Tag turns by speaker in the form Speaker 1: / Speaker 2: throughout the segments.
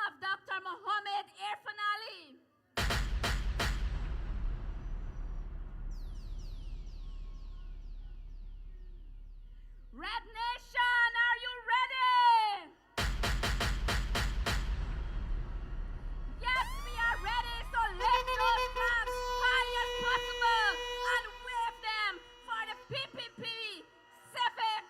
Speaker 1: of Dr. Mohammed Irfan Ali. Red Nation, are you ready? Yes, we are ready, so lift those flags high as possible and wave them for the PPP Civic.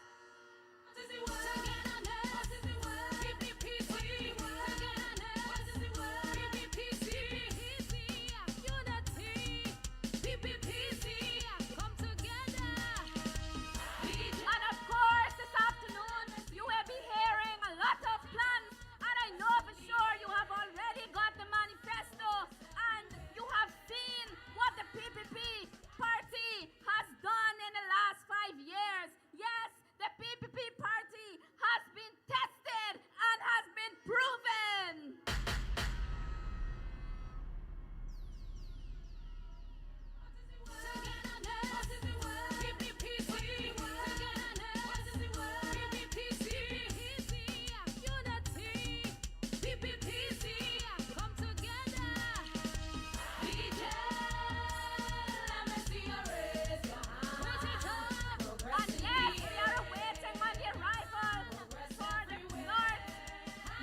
Speaker 1: And of course, this afternoon, you will be hearing a lot of plans, and I know for sure you have already got the manifesto, and you have seen what the PPP party has done in the last 5 years. Yes, the PPP party has been tested and has been proven. And yes, we are awaiting on the arrival for the North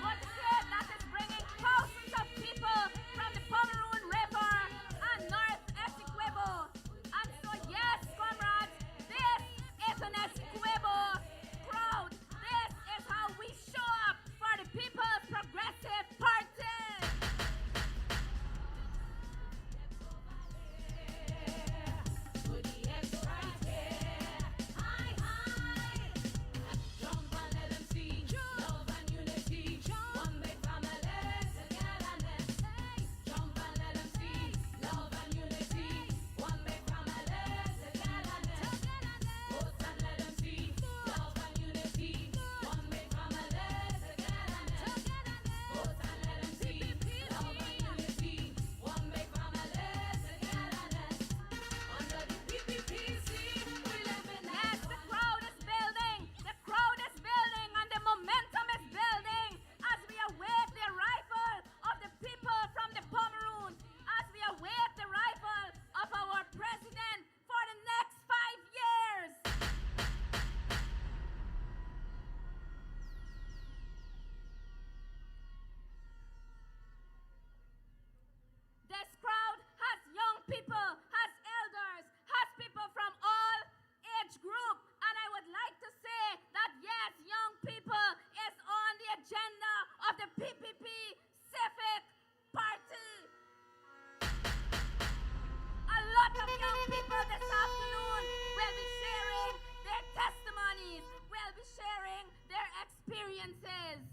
Speaker 1: motorcade that is bringing thousands of people from the Pomeroon River and North Essequibo. And so yes, comrades, this is an Essequibo crowd. This is how we show up for the People's Progressive Party. Yes, the crowd is building. The crowd is building and the momentum is building as we await the arrival of the people from the Pomeroon, as we await the arrival of our president for the next 5 years. This crowd has young people, has elders, has people from all age group, and I would like to say that yes, young people is on the agenda of the PPP Civic Party. A lot of young people this afternoon will be sharing their testimonies, will be sharing their experiences.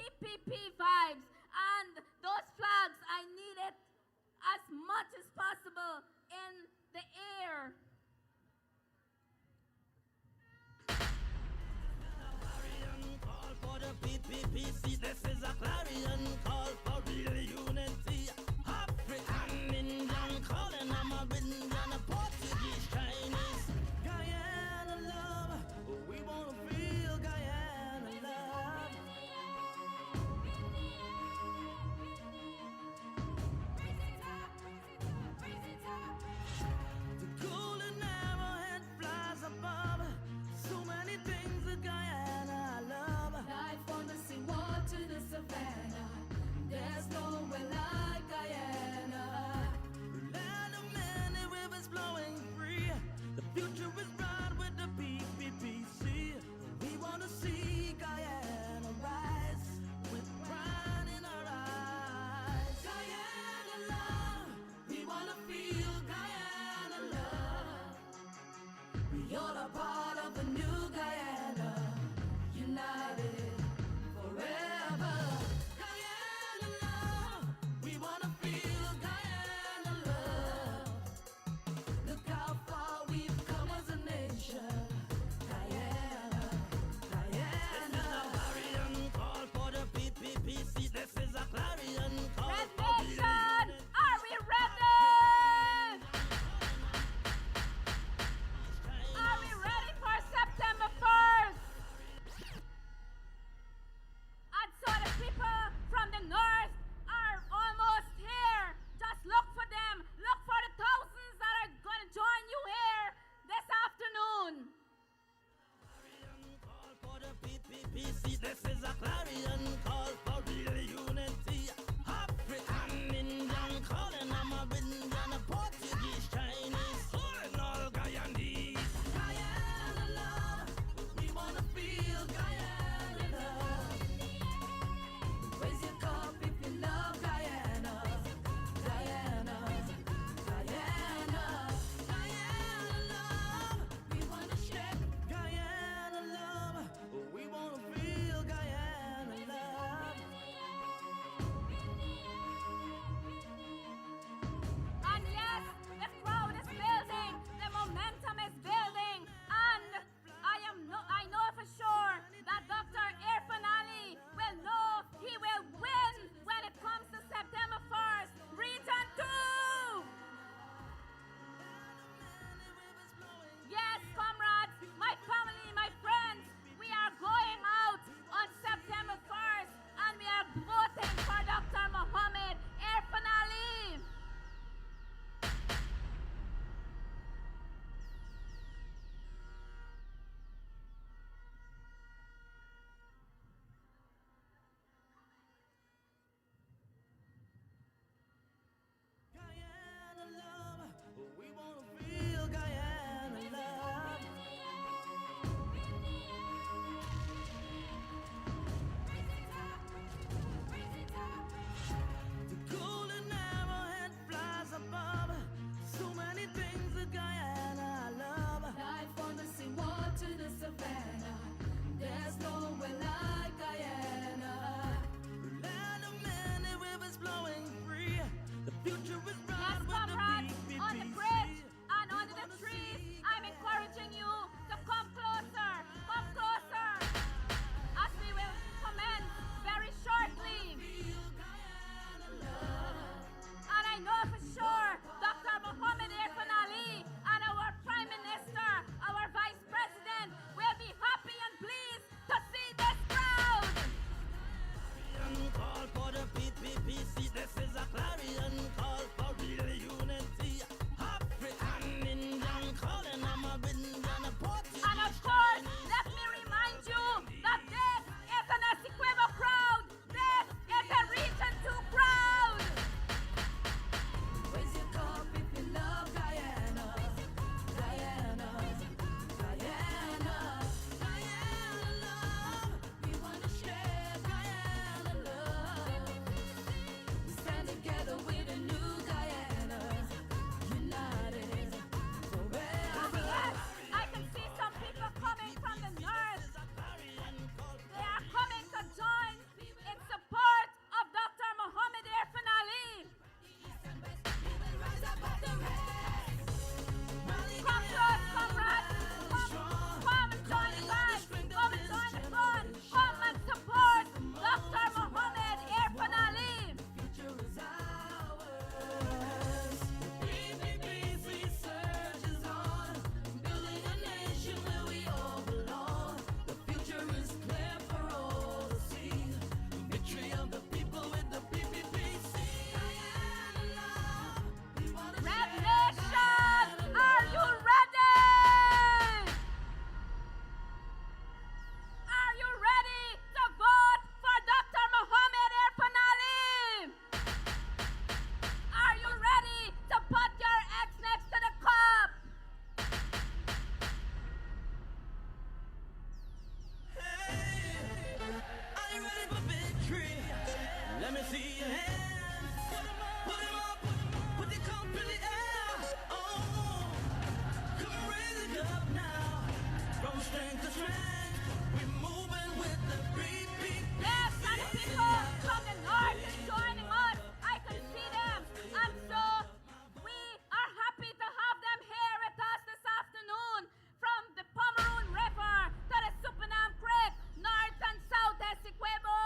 Speaker 1: PPP vibes. And those flags, I need it as much as possible in the air.
Speaker 2: Call for the PPP. This is a clarion call for real unity. African, Indian, calling American, Portuguese, Chinese. Guyana love, we wanna feel Guyana love. Let me see your hands. Put 'em up. Put your cup in the air. Oh, come raise it up now. From strength to strength, we're moving with the PPP.
Speaker 1: Yes, and the people from the north is joining us. I can see them. And so we are happy to have them here with us this afternoon. From the Pomeroon River to the Supernam Creek, north and south Essequibo.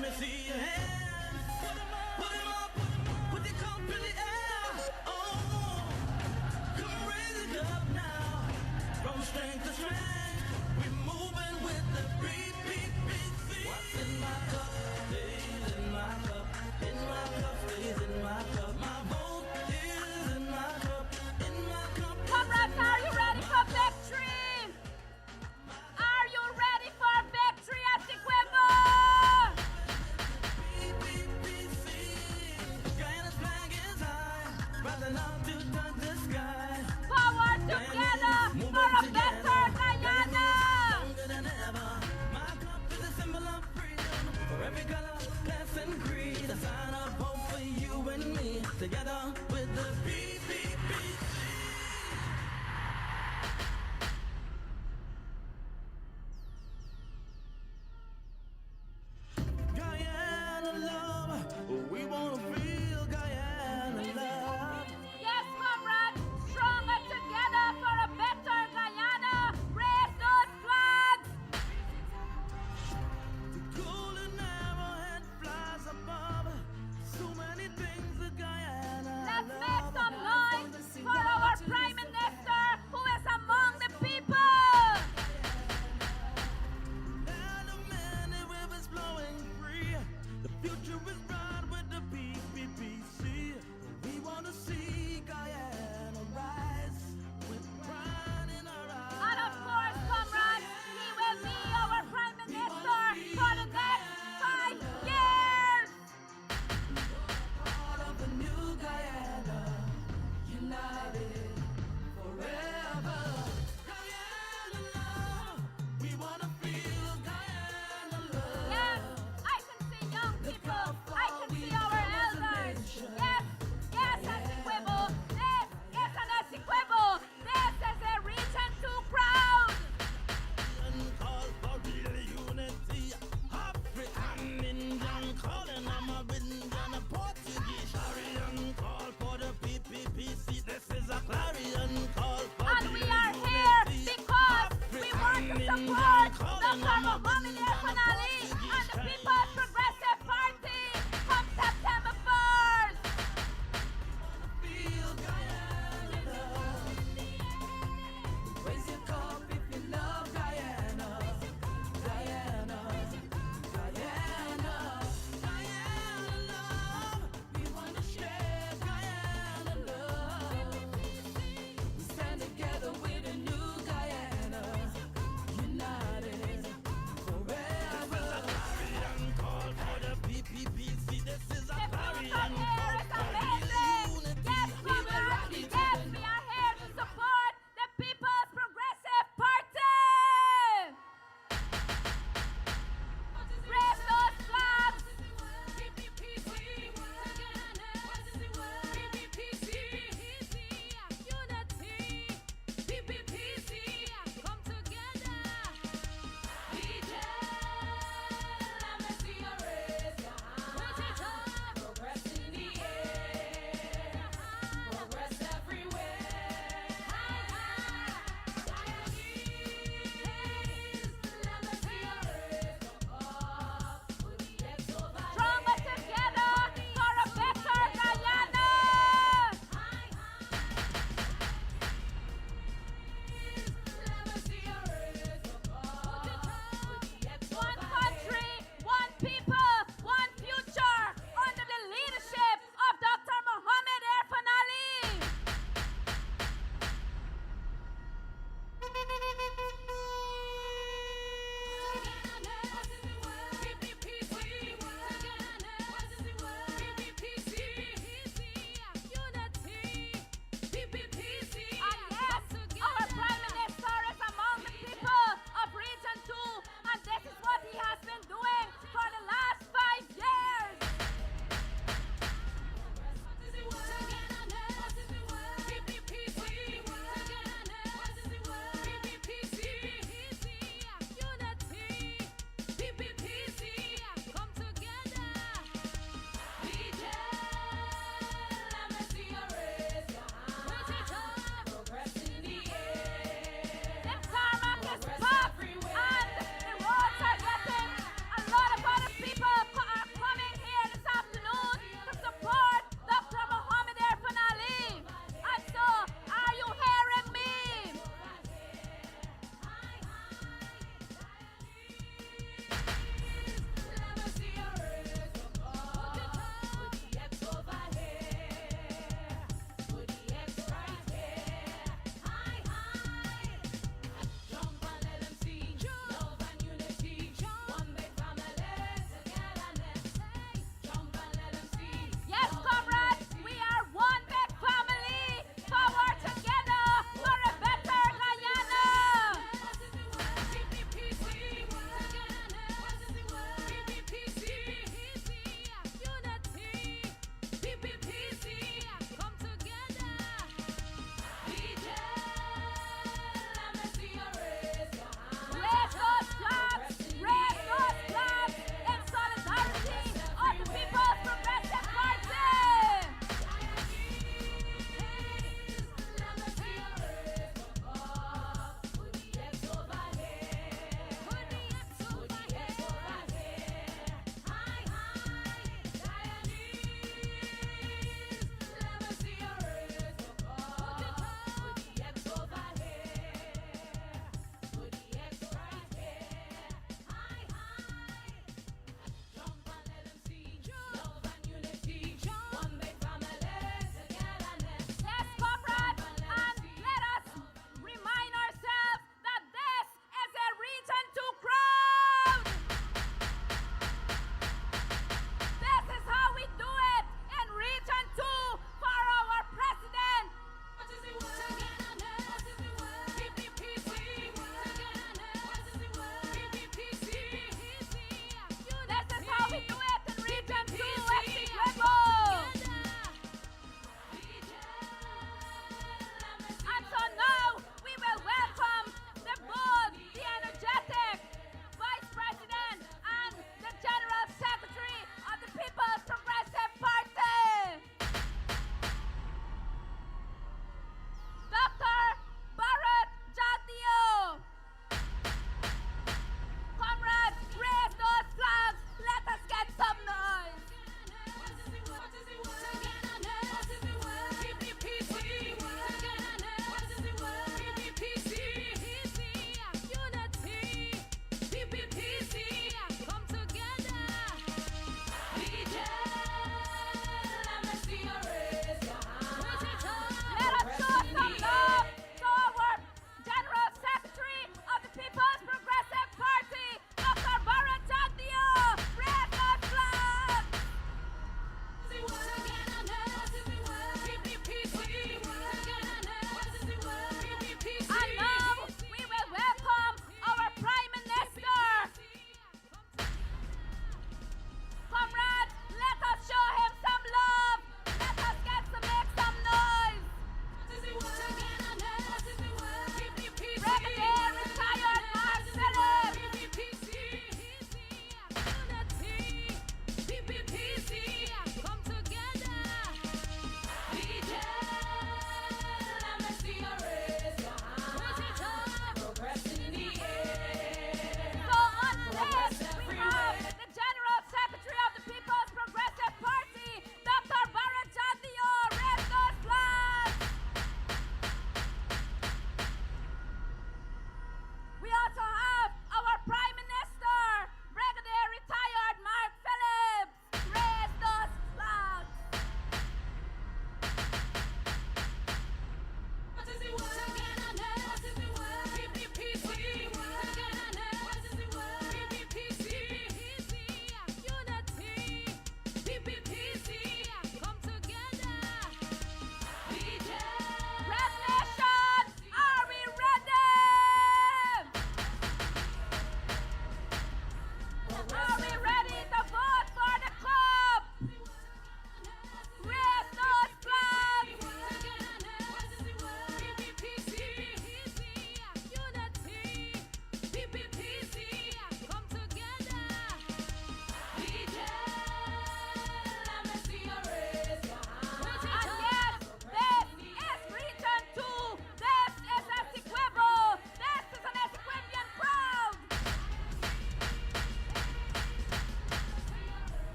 Speaker 2: Let me see your hands. Put 'em up, put your cup in the air. Oh, come raise it up now. From strength to strength, we're moving with the PPP. What's in my cup stays in my cup. In my cup stays in my cup. My vote is in my cup. In my cup.
Speaker 1: Comrades, are you ready for victory? Are you ready for victory at Sequemo?
Speaker 2: PPPC. Guyana's flag is high, rising up to touch the sky.
Speaker 1: Power together for a better Guyana.
Speaker 2: Stronger than ever. My cup is a symbol of freedom for every color, class, and creed. A sign of hope for you and me. Together with the PPP. Guyana love, we wanna feel Guyana love.
Speaker 1: Yes, comrades, stronger together for a better Guyana. Raise those flags.
Speaker 2: The golden arrowhead flies above. So many things that Guyana
Speaker 1: Let's
Speaker 2: love.
Speaker 1: make some noise for our Prime Minister who is among the people.
Speaker 2: Land of many rivers flowing free. The future is bright with the PPPC. We want to see Guyana rise with pride in our eyes.
Speaker 1: And of course, comrades, he will be our Prime Minister for the next 5 years.
Speaker 2: Part of the new Guyana, united forever. Guyana love, we want to feel Guyana love.
Speaker 1: Yes, I can see young people. I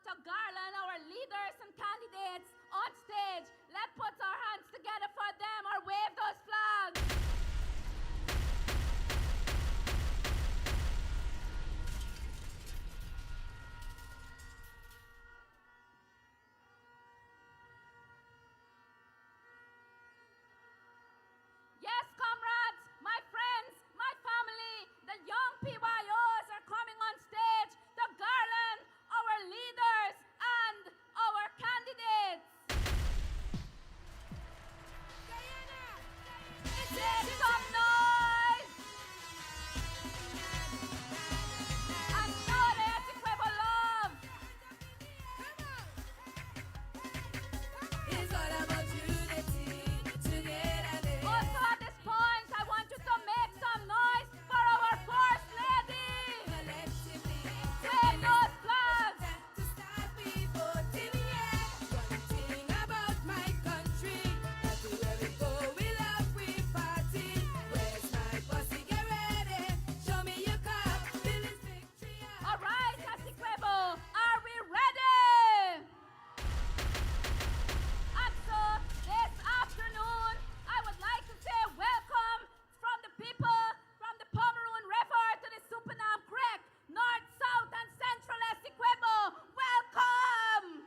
Speaker 1: to garland our leaders and candidates on stage. Let's put our hands together for them or wave those flags. Yes, comrades, my friends, my family, the young PYOs are coming on stage to garland our leaders and our candidates. Make some noise! And show the Essequibo love!
Speaker 2: It's all about unity, togetherness.
Speaker 1: Also at this point, I want you to make some noise for our First Lady!
Speaker 2: Collectively,
Speaker 1: Wave those flags!
Speaker 2: to start me voting, yeah. One thing about my country, everywhere we go, we love, we party. Where's my bossy? Get ready, show me your cup, feel this victory.
Speaker 1: All right, Essequibo, are we ready? And so, this afternoon, I would like to say welcome from the people from the Pomeroon River to the Supernam Creek, North, South, and Central Essequibo. Welcome!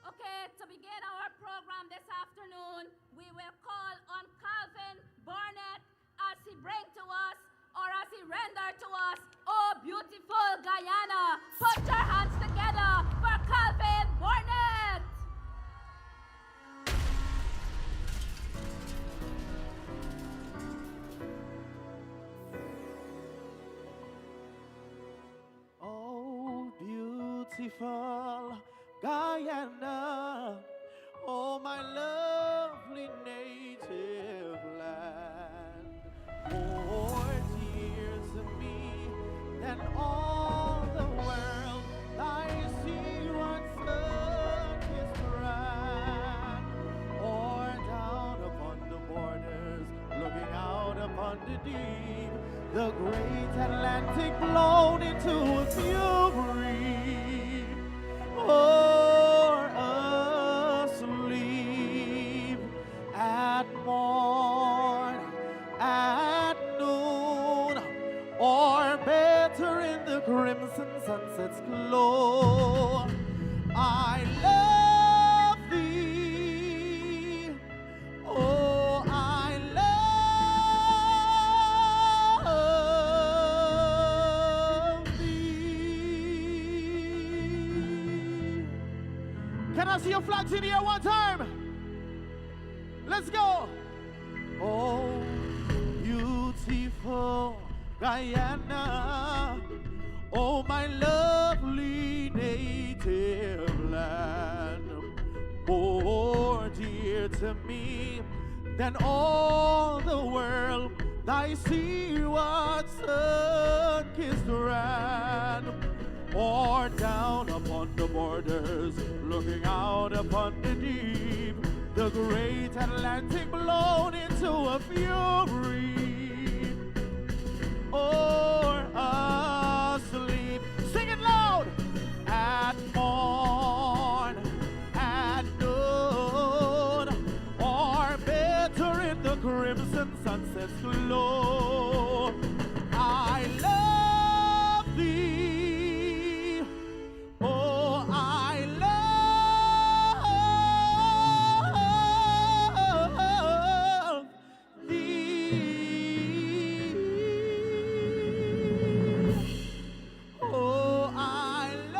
Speaker 1: Okay, to begin our program this afternoon, we will call on Calvin Barnett as he bring to us or as he render to us, oh beautiful Guyana. Put your hands together for Calvin Barnett.
Speaker 3: Oh, beautiful Guyana, oh, my lovely native land, more dear to me than all the world. I see what sun is grand, or down upon the borders, looking out upon the deep, the great Atlantic blown into a fury, or asleep at morn, at noon, or better in the crimson sunset's glow. I love thee, oh, I love thee. Can I see your flags in here one time? Let's go. Oh, beautiful Guyana, oh, my lovely native land, more dear to me than all the world. I see what sun-kissed strand, or down upon the borders, looking out upon the deep, the great Atlantic blown into a fury, or asleep. Sing it loud! At morn, at noon, or better in the crimson sunset's glow. I love thee, oh, I love thee, oh, I love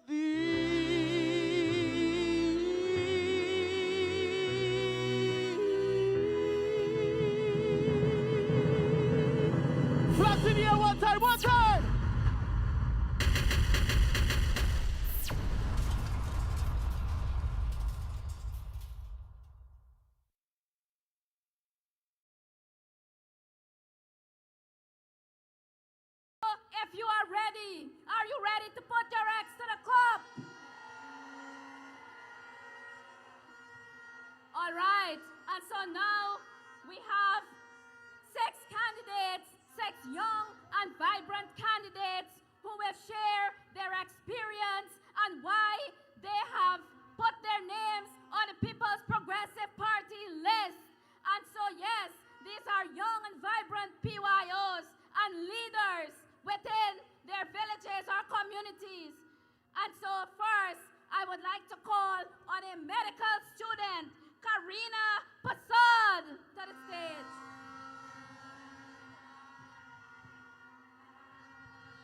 Speaker 3: thee. Flags in here one time, one time!
Speaker 1: If you are ready to put your eggs to the cup? And so now we have 6 candidates, 6 young and vibrant candidates who will share their experience and why they have put their names on the People's Progressive Party list. And so yes, these are young and vibrant PYOs and leaders within their villages or communities. And so first, I would like to call on a medical student, Regina Tarmac, to the stage.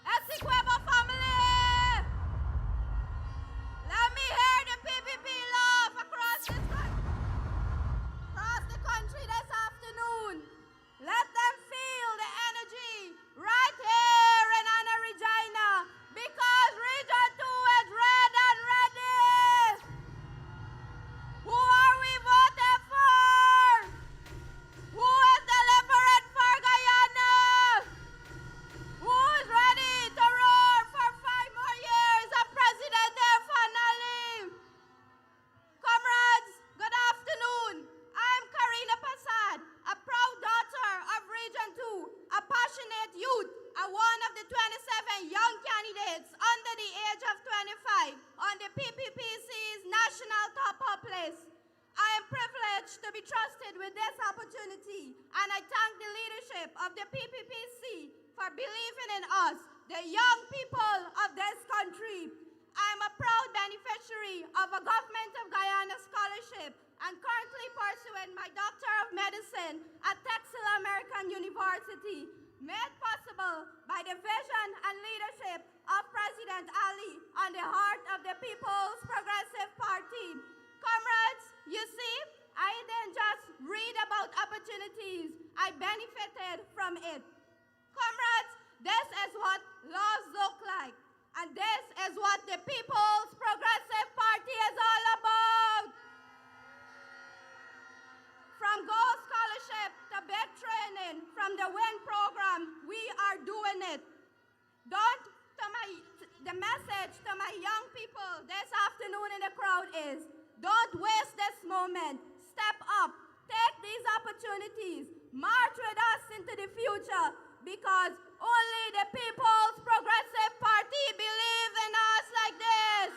Speaker 1: Essequibo family! Let me hear the PPP love across the country this afternoon. Let them feel the energy right here in Anna Regina, because Region 2 is red and ready. Who are we voting for? Who is delivering for Guyana? Who's ready to roar for 5 more years of President finally? Comrades, good afternoon. I'm Karina Passad, a proud daughter of Region 2, a passionate youth, and one of the 27 young candidates under the age of 25 on the PPPC's national top-up list. I am privileged to be trusted with this opportunity, and I thank the leadership of the PPPC for believing in us, the young people of this country. I am a proud beneficiary of a Government of Guyana scholarship and currently pursuing my Doctor of Medicine at Texas American University, made possible by the vision and leadership of President Ali on the heart of the People's Progressive Party. Comrades, you see, I didn't just read about opportunities, I benefited from it. Comrades, this is what laws look like, and this is what the People's Progressive Party is all about. From Gold Scholarship to bed training, from the WIN program, we are doing it. The message to my young people this afternoon in the crowd is, don't waste this moment. Step up. Take these opportunities. March with us into the future, because only the People's Progressive Party believe in us like this.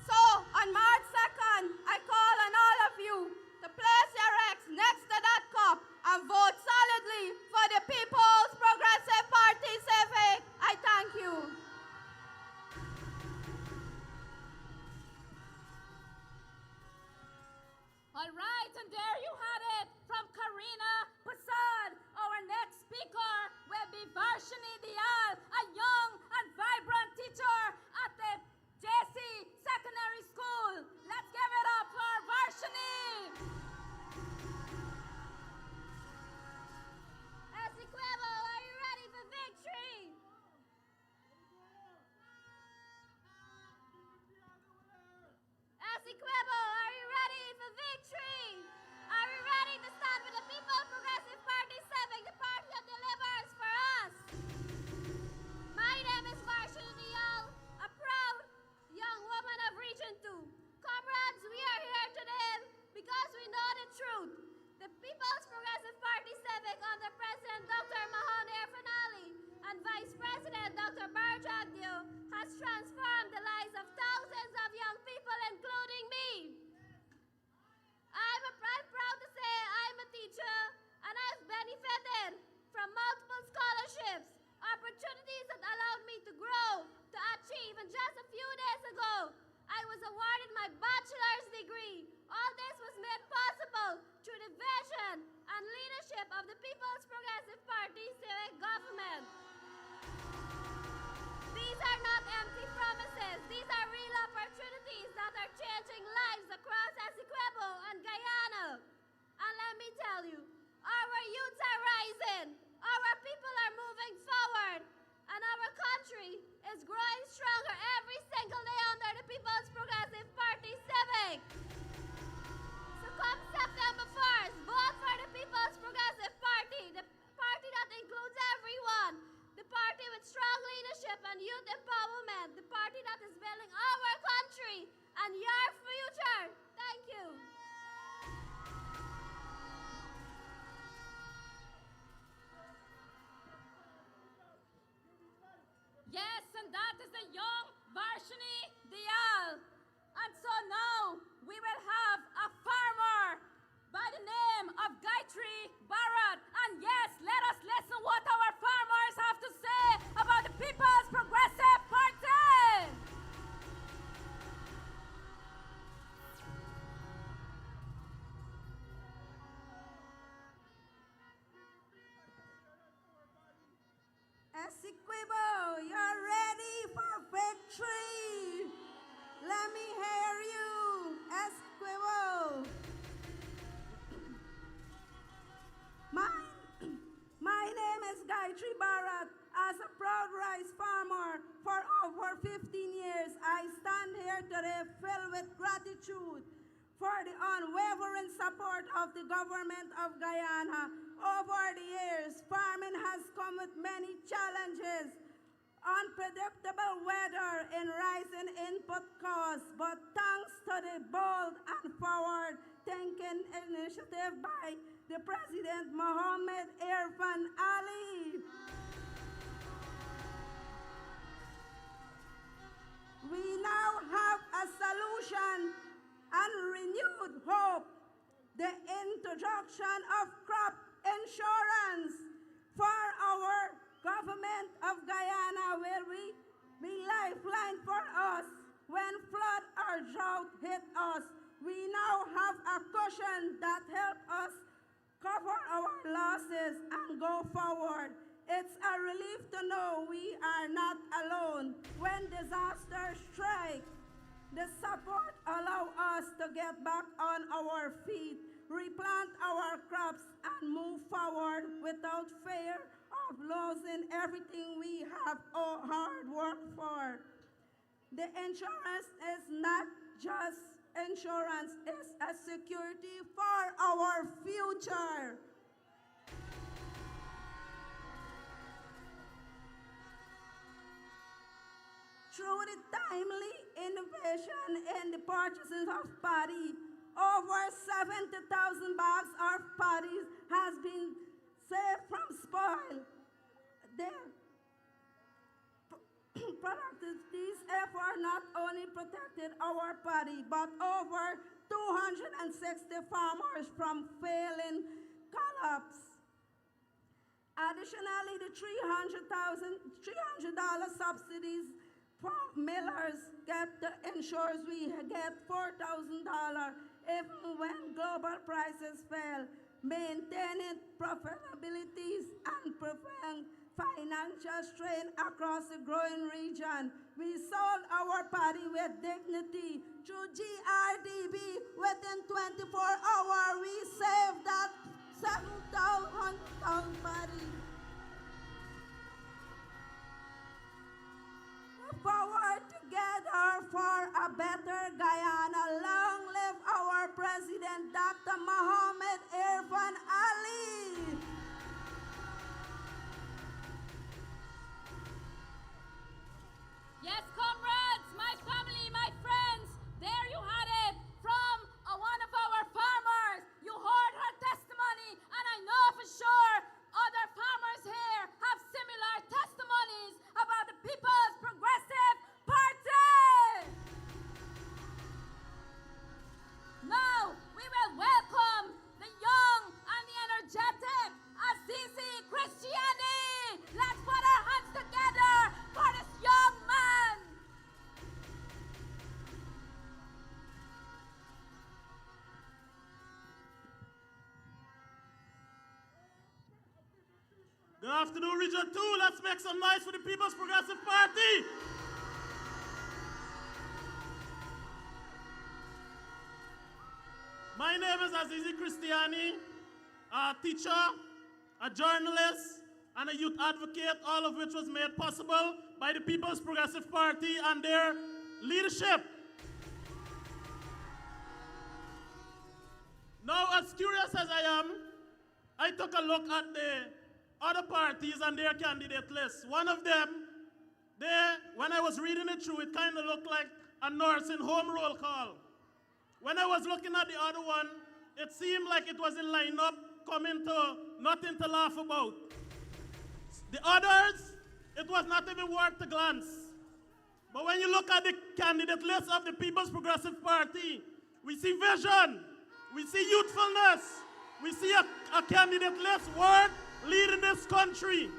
Speaker 1: So, on March 2nd, I call on all of you to place your X next to that cup and vote solidly for the People's Progressive Party Civic. I thank you. All right, and there you had it from Regina Tarmac. Our next speaker will be Varshini Dial, a young and vibrant teacher at the JC Secondary School. Let's give it up for Varshini. Essequibo, are you ready for victory? Essequibo, are you ready for victory? Are we ready to stand with the People's Progressive Party Civic, the party that delivers for us? My name is Varshini Dial, a proud young woman of Region 2. Comrades, we are here today because we know the truth. The People's Progressive Party Civic under President Dr. Mahoney Erfanali and Vice President Dr. Barjagdio has transformed the lives of thousands of young people, including me. I'm proud to say I'm a teacher, and I've benefited from multiple scholarships, opportunities that allowed me to grow, to achieve. And just a few days ago, I was awarded my bachelor's degree. All this was made possible through the vision and leadership of the People's Progressive Party civic government. These are not empty promises. These are real opportunities that are changing lives across Essequibo and Guyana. And let me tell you, our youths are rising, our people are moving forward, and our country is growing stronger every single day under the People's Progressive Party Civic. So come September 1st, vote for the People's Progressive Party, the party that includes everyone, the party with strong leadership and youth empowerment, the party that is building our country and your
Speaker 4: Petri Barat, as a proud rice farmer for over 15 years, I stand here today filled with gratitude for the unwavering support of the government of Guyana. Over the years, farming has come with many challenges, unpredictable weather and rising input costs, but thanks to the bold and forward-thinking initiative by the President Mohammed Irfan Ali, we now have a solution and renewed hope: the introduction of crop insurance for our government of Guyana will be lifeline for us when flood or drought hit us. We now have a cushion that helps us cover our losses and go forward. It's a relief to know we are not alone when disaster strikes. The support allows us to get back on our feet, replant our crops, and move forward without fear of losing everything we have hard work for. The insurance is not just insurance, it's a security for our future. Through the timely innovation in the purchases of paddy, over 70,000 bags of paddy has been saved from spoil. These efforts not only protected our paddy, but over 260 farmers from failing collapse. Additionally, the $300 subsidies from millers ensures we get $4,000 even when global prices fell, maintaining profitability and preventing financial strain across the growing region. We sold our paddy with dignity through GRDB. Within 24 hours, we saved that 7,000 pound paddy. Forward together for a better Guyana. Long live our President, Dr. Mohammed Irfan Ali.
Speaker 1: Yes, comrades, my family, my friends, there you had it from one of our farmers. You heard her testimony, and I know for sure other farmers here have similar testimonies about the People's Progressive Party. Now, we will welcome the young and the energetic Azizi Christiani. Let's put our hands together for this young man.
Speaker 5: Good afternoon, Region 2. Let's make some noise for the People's Progressive Party. My name is Azizi Christiani, a teacher, a journalist, and a youth advocate, all of which was made possible by the People's Progressive Party and their leadership. Now, as curious as I am, I took a look at the other parties and their candidate lists. One of them, when I was reading it through, it kind of looked like a nursing home roll call. When I was looking at the other one, it seemed like it was in lineup, coming to nothing to laugh about. The others, it was not even worth a glance. But when you look at the candidate list of the People's Progressive Party, we see vision, we see youthfulness, we see a candidate list worth leading this country.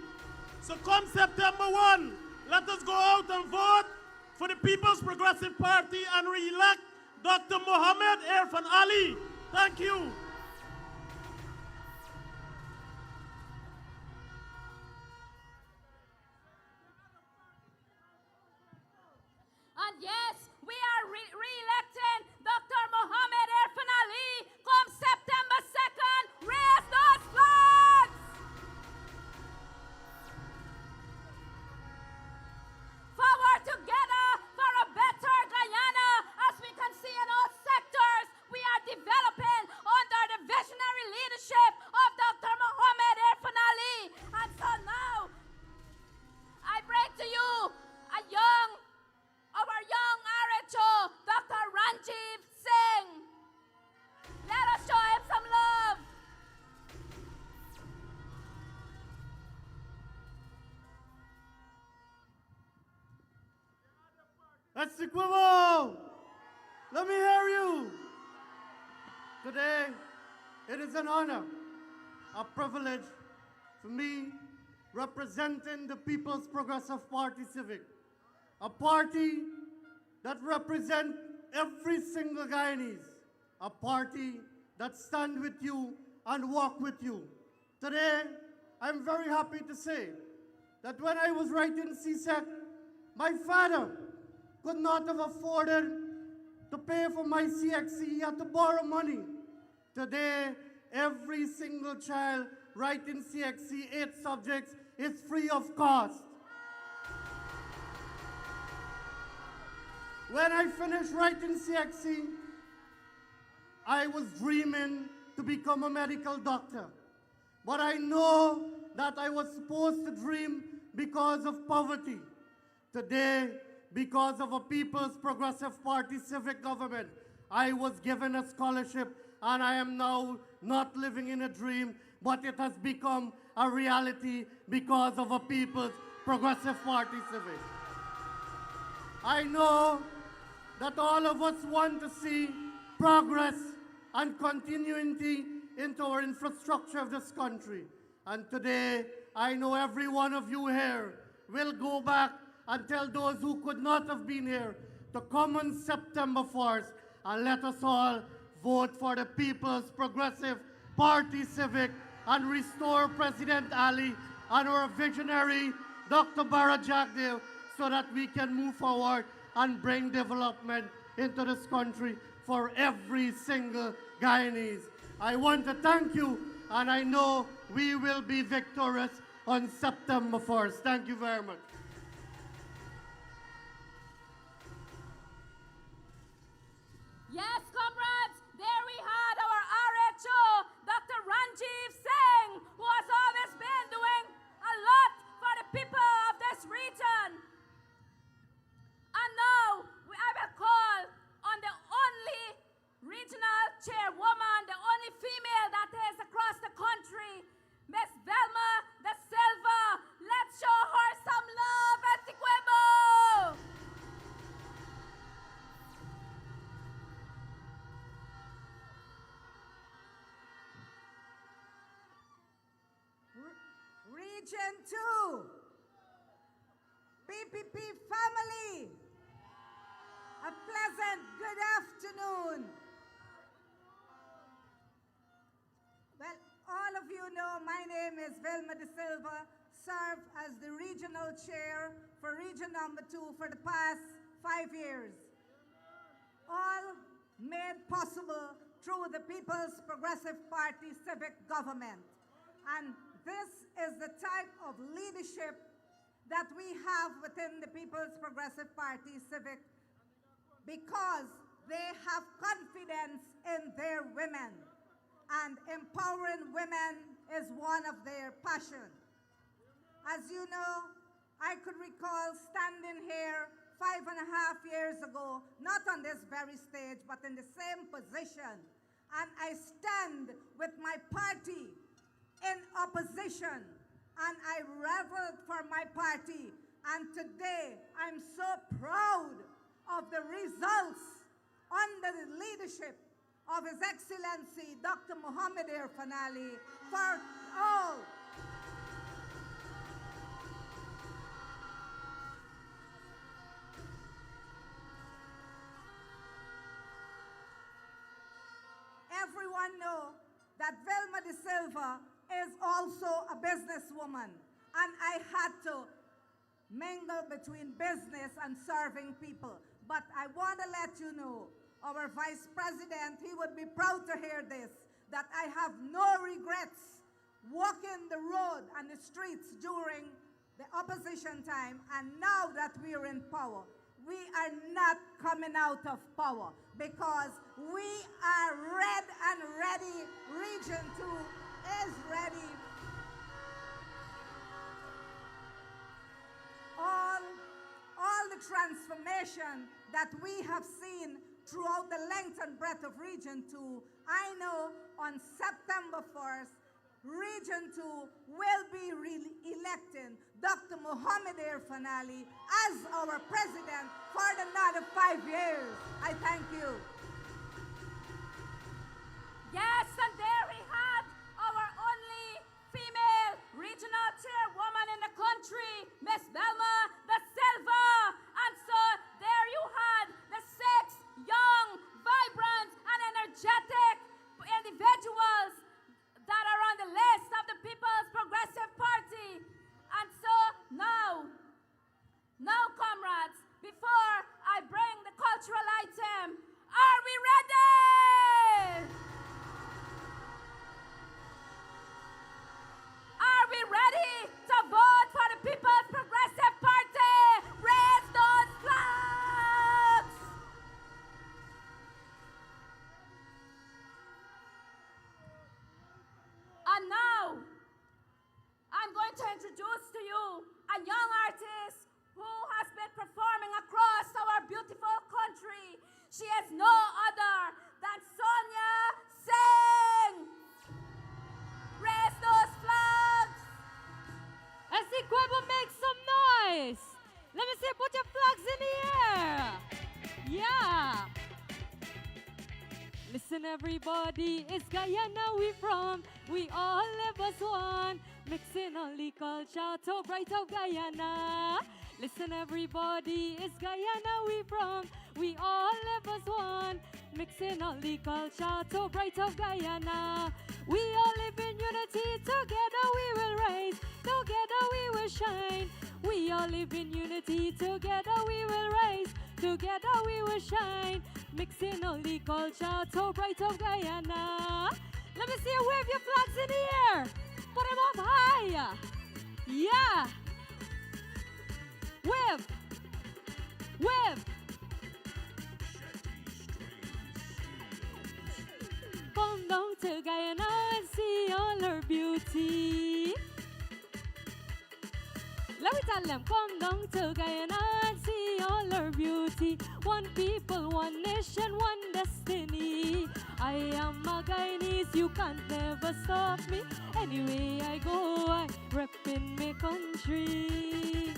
Speaker 5: So come September 1, let us go out and vote for the People's Progressive Party and re-elect Dr. Mohammed Irfan Ali. Thank you.
Speaker 1: And yes, we are re-electing Dr. Mohammed Irfan Ali. Come September 2nd, raise those flags.
Speaker 6: Essequibo! Let me hear you! Today, it is an honor, a privilege for me representing the People's Progressive Party Civic, a party that represents every single Guyanese, a party that stands with you and walk with you. Today, I'm very happy to say that when I was writing CSEC, my father could not have afforded to pay for my CXC. He had to borrow money. Today, every single child writing CXC 8 subjects is free of cost. When I finished writing CXC, I was dreaming to become a medical doctor. But I know that I was supposed to dream because of poverty. Today, because of a People's Progressive Party civic government, I was given a scholarship, and I am now not living in a dream, but it has become a reality because of a People's Progressive Party civic. I know that all of us want to see progress and continuity into our infrastructure of this country. And today, I know every one of you here will go back and tell those who could not have been here to come on September 1st and let us all vote for the People's Progressive Party Civic and restore President Ali and our visionary Dr. Barra Jagdeo so that we can move forward and bring development into this country for every single Guyanese. I want to thank you, and I know we will be victorious on September 1st. Thank you very much.
Speaker 1: Yes, comrades, there we had our RHO, Dr. Ranjiv Singh, who has always been doing a lot for the people of this region. And now, I will call on the only regional chairwoman, the only female that is across the country, Miss Velma Da Silva. Let's show her some love at Essequibo.
Speaker 4: Region 2, PPP family, a pleasant good afternoon. Well, all of you know my name is Velma Da Silva, served as the regional chair for region number 2 for the past 5 years. All made possible through the People's Progressive Party civic government. And this is the type of leadership that we have within the People's Progressive Party civic because they have confidence in their women, and empowering women is one of their passions. As you know, I could recall standing here 5.5 years ago, not on this very stage, but in the same position, and I stand with my party in opposition, and I reveled for my party. And today, I'm so proud of the results under the leadership of His Excellency Dr. Mohammed Irfanali for all. Everyone knows that Velma Da Silva is also a businesswoman, and I had to mingle between business and serving people. But I want to let you know, our Vice President, he would be proud to hear this, that I have no regrets walking the road and the streets during the opposition time, and now that we are in power, we are not coming out of power because we are red and ready. Region 2 is ready. All the transformation that we have seen throughout the length and breadth of Region 2, I know on September 1st, Region 2 will be electing Dr. Mohammed Irfanali as our president for the 5 years. I thank you.
Speaker 1: Yes, and there we had our only female regional chairwoman in the country, Miss Velma da Silva. And so there you had the 6 young, vibrant, and energetic individuals that are on the list of the People's Progressive Party. And so now, comrades, before I bring the cultural item, are we ready? Are we ready to vote for the People's Progressive Party? Raise those flags! And now, I'm going to introduce to you a young artist who has been performing across our beautiful country. She is no other than Sonia Singh. Raise those flags.
Speaker 7: Essequibo, make some noise. Let me see, put your flags in the air. Yeah. Listen, everybody, it's Guyana we from. We all live as one, mixing only culture to bright of Guyana. Listen, everybody, it's Guyana we from. We all live as one, mixing only culture to bright of Guyana. We all live in unity, together we will rise, together we will shine. We all live in unity, together we will rise, together we will shine. Mixing only culture to bright of Guyana. Let me see you wave your flags in the air. Put them up high. Yeah. Wave. Wave. Come down to Guyana and see all her beauty. Let me tell them, come down to Guyana and see all her beauty. One people, one nation, one destiny. I am a Guyanese, you can't never stop me. Anyway I go, I rep in my country.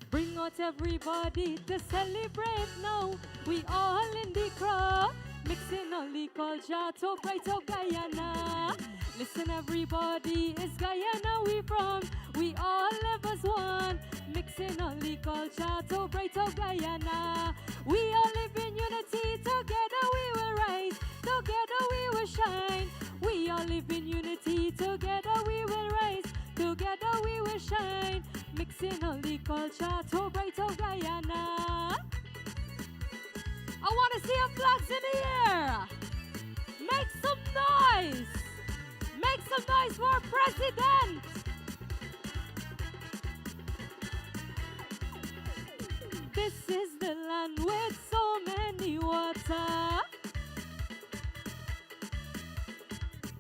Speaker 7: Bring out everybody to celebrate now. We all in the crowd, mixing all the culture to bright of Guyana. Listen, everybody, it's Guyana we from. We all live as one, mixing all the culture to bright of Guyana. We all live in unity, together we will rise, together we will shine. We all live in unity, together we will rise, together we will shine. Mixing all the culture to bright of Guyana. I want to see your flags in the air. Make some noise. Make some noise for President. This is the land with so many water.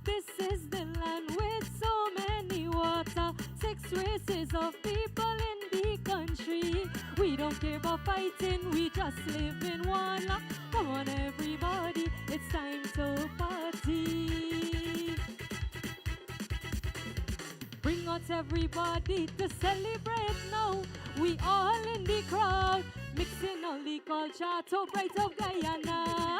Speaker 7: This is the land with so many water. 6 races of people in the country. We don't care about fighting, we just live in one land. Come on everybody, it's time to party. Bring out everybody to celebrate now. We all in the crowd, mixing all the culture to bright of Guyana.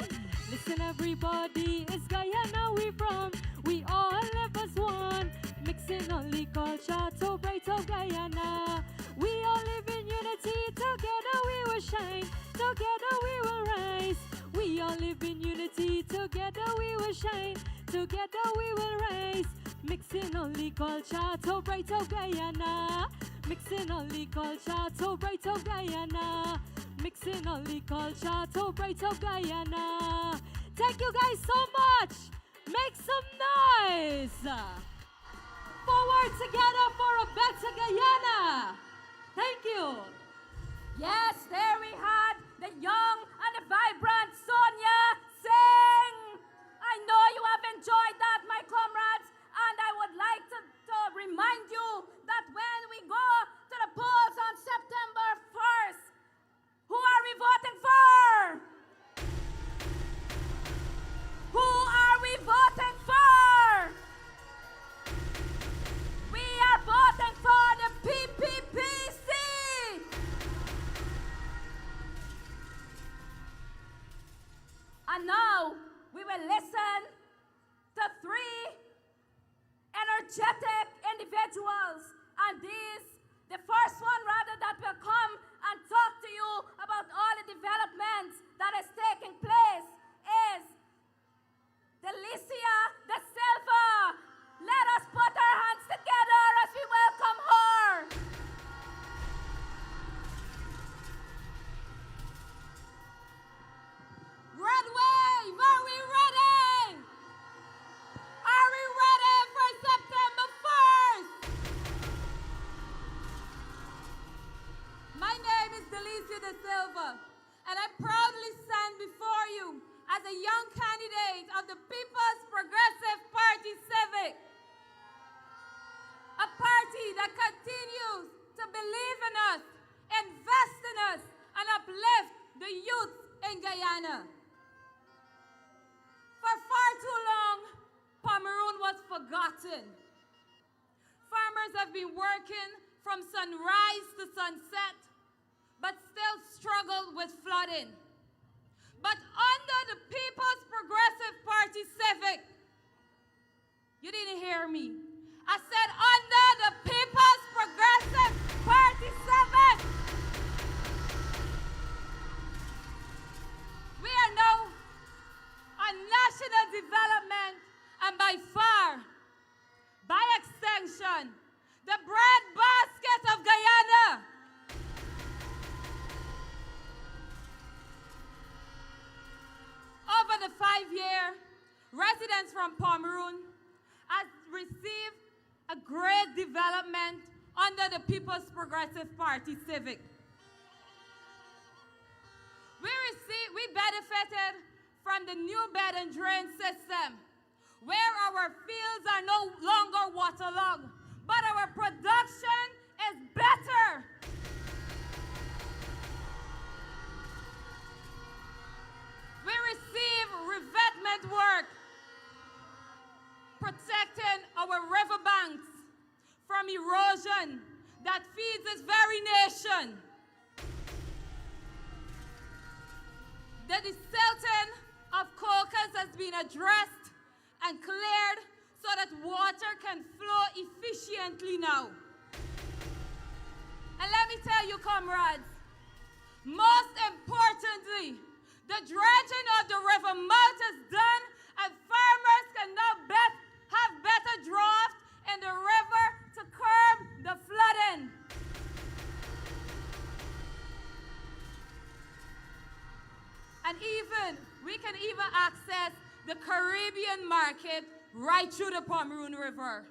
Speaker 7: Listen everybody, it's Guyana we from. We all live as one, mixing all the culture to bright of Guyana. We all live in unity, together we will shine, together we will rise. We all live in unity, together we will shine, together we will rise. Mixing all the culture to bright of Guyana. Mixing all the culture to bright of Guyana. Mixing all the culture to bright of Guyana. Thank you guys so much. Make some noise. Forward together for a better Guyana. Thank you.
Speaker 1: Yes, there we had the young and the vibrant Sonia Singh. I know you have enjoyed that, my comrades, and I would like to remind you that when we go to the polls on September 1st, who are we voting for? Who are we voting for? We are voting for the PPPC. will listen to three energetic individuals. And the first one rather, that will come and talk to you about all the developments that is taking place is Delicia De Silva. Let us put our hands together as we welcome her. Red Wave, are we ready? Are we ready for September 1st?
Speaker 7: My name is Delicia De Silva, and I proudly stand before you as a young candidate of the People's Progressive Party Civic, a party that continues to believe in us, invest in us, and uplift the youth in Guyana. For far too long, Pomeroon was forgotten. Farmers have been working from sunrise to sunset, but still struggle with flooding. But under the People's Progressive Party Civic, you didn't hear me. I said under the People's Progressive Party Civic, we are now on national development, and by far, by extension, the bread basket of Guyana. Over the 5-year, residents from Pomeroon have received a great development under the People's Progressive Party Civic. We benefited from the new bed and drain system, where our fields are no longer waterlogged, but our production is better. We receive revetment work, protecting our riverbanks from erosion that feeds this very nation. The desilting of cocas has been addressed and cleared so that water can flow efficiently now. And let me tell you, comrades, most importantly, the dredging of the river mouth is done, and farmers can now have better draft in the river to curb the flooding. And we can even access the Caribbean market right through the Pomeroon River.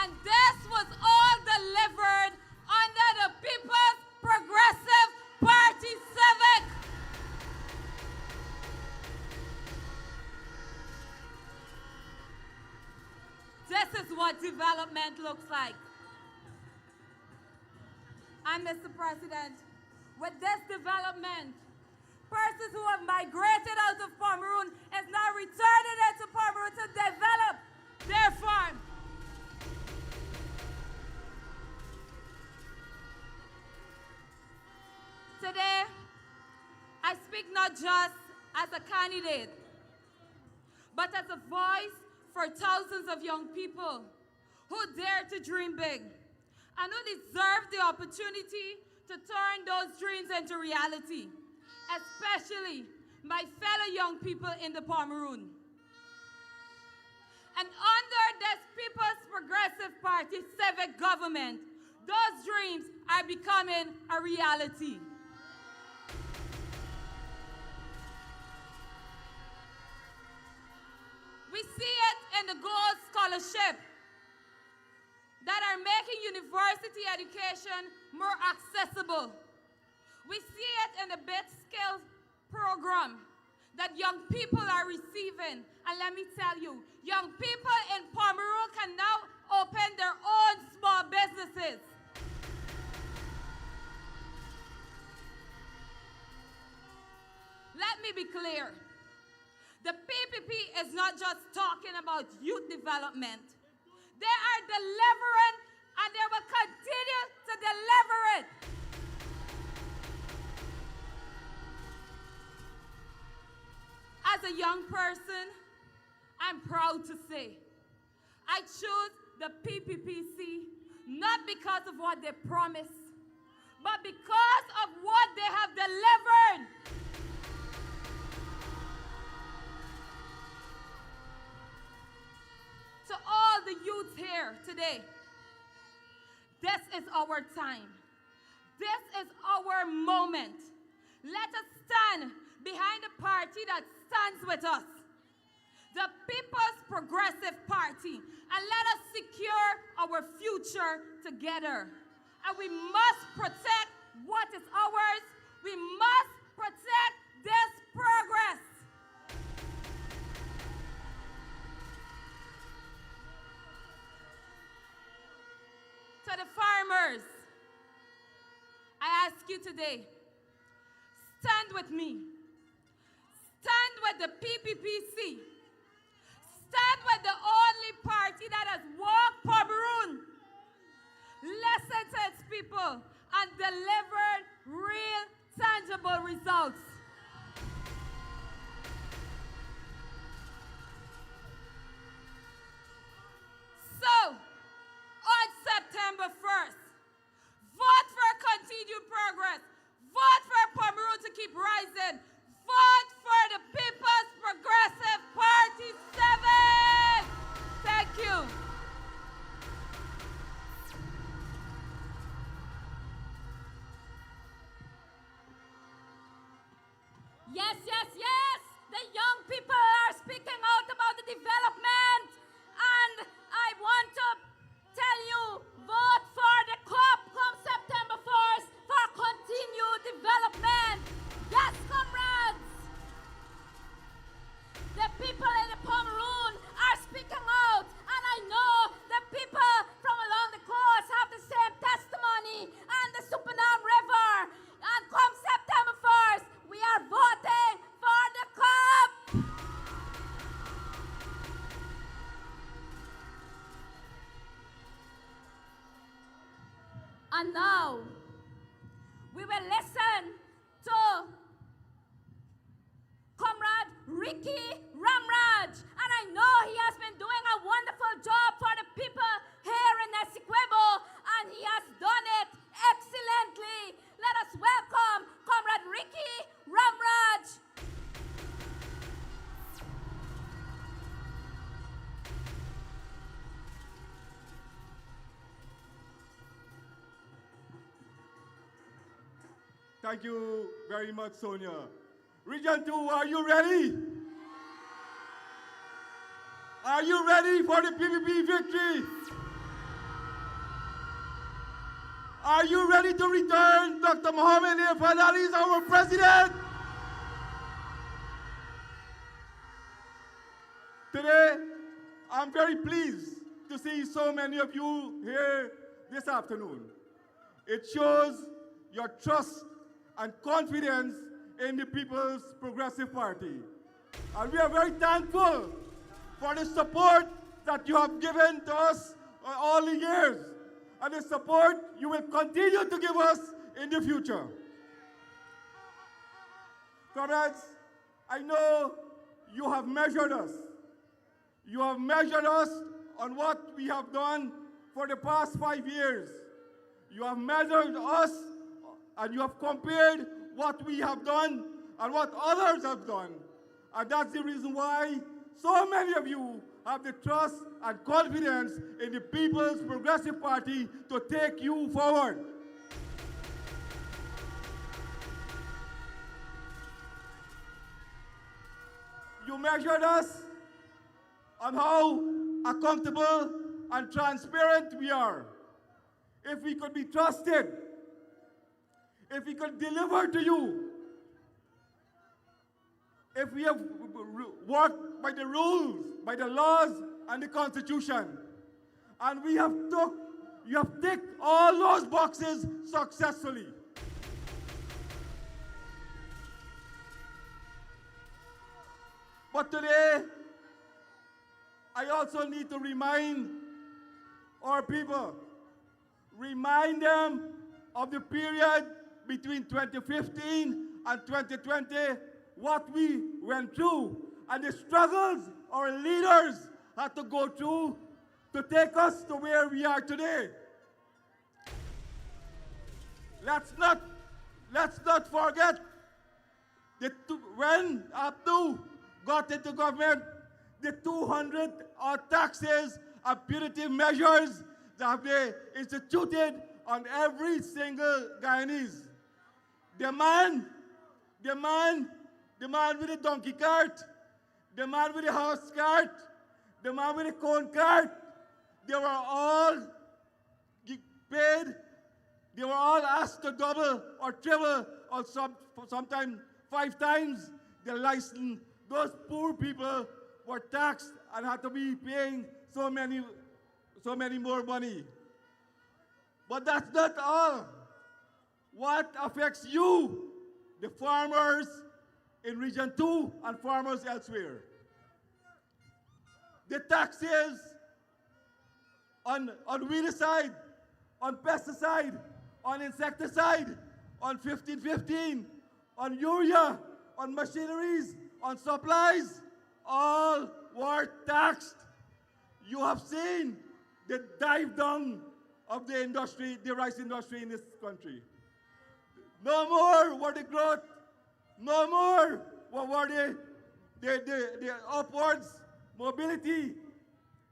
Speaker 7: And this was all delivered under the People's Progressive Party Civic. This is what development looks like. And Mr. President, with this development, persons who have migrated out of Pomeroon is now returning into Pomeroon to develop their farm. Today, I speak not just as a candidate, but as a voice for thousands of young people who dare to dream big and who deserve the opportunity to turn those dreams into reality, especially my fellow young people in the Pomeroon. And under this People's Progressive Party civic government, those dreams are becoming a reality. We see it in the gold scholarship that are making university education more accessible. We see it in the big skills program that young people are receiving. And let me tell you, young people in Pomeroon can now open their own small businesses. Let me be clear. The PPP is not just talking about youth development. They are delivering, and they will continue to deliver it.
Speaker 8: a young person, I'm proud to say I choose the PPPC not because of what they promise, but because of what they have delivered. To all the youth here today, this is our time. This is our moment. Let us stand behind a party that stands with us, the People's Progressive Party, and let us secure our future together. And we must protect what is ours. We must protect this progress. To the farmers, I ask you today, stand with me. Stand with the PPPC. Stand with the only party that has walked Pomeroon, listened to its people, and delivered real, tangible results. So, on September 1st, vote for continued progress. Vote for Pomeroon to keep rising. Vote for the People's Progressive Party 7. Thank you.
Speaker 1: Yes, yes, yes! The young people are speaking out about the development. And I want to tell you, vote for the COP come September 1st for continued development. Yes, comrades! The people in the Pomeroon are speaking out, and I know the people from along the coast have the same testimony and the Supernam River. And come September 1st, we are voting for the COP. And now, we will listen to Comrade Ricky Ramraj. And I know he has been doing a wonderful job for the people here in Essequibo, and he has done it excellently. Let us welcome Comrade Ricky Ramraj.
Speaker 9: Thank you very much, Sonia. Region 2, are you ready? Are you ready for the PPP victory? Are you ready to return Dr. Mohamed Irfan Ali as our president? Today, I'm very pleased to see so many of you here this afternoon. It shows your trust and confidence in the People's Progressive Party. And we are very thankful for the support that you have given to us all the years, and the support you will continue to give us in the future. Comrades, I know you have measured us. You have measured us on what we have done for the past 5 years. You have measured us and you have compared what we have done and what others have done. And that's the reason why so many of you have the trust and confidence in the People's Progressive Party to take you forward. You measured us on how accountable and transparent we are. If we could be trusted, if we could deliver to you, if we have worked by the rules, by the laws and the Constitution, and you have ticked all those boxes successfully. But today, I also need to remind our people, remind them of the period between 2015 and 2020, what we went through, and the struggles our leaders had to go through to take us to where we are today. Let's not forget that when Abdu got into government, the 200 odd taxes and punitive measures that they instituted on every single Guyanese. The man with the donkey cart, the man with the horse cart, the man with the corn cart, they were all paid. They were all asked to double or triple or sometimes 5 times the license. Those poor people were taxed and had to be paying so many more money. But that's not all. What affects you, the farmers in Region 2 and farmers elsewhere? The taxes on weedicide, on pesticide, on insecticide, on 1515, on urea, on machineries, on supplies, all were taxed. You have seen the dive down of the industry, the rice industry in this country. No more were the growth, no more were the upwards mobility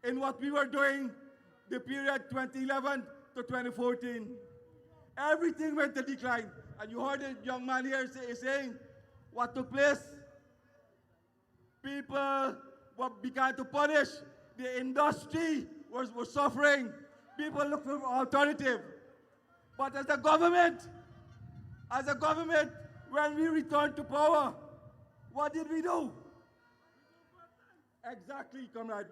Speaker 9: in what we were doing the period 2011 to 2014. Everything went to decline. And you heard the young man here saying what took place. People began to punish. The industry was suffering. People looked for alternative. But as a government, when we returned to power, what did we do? Exactly, comrade.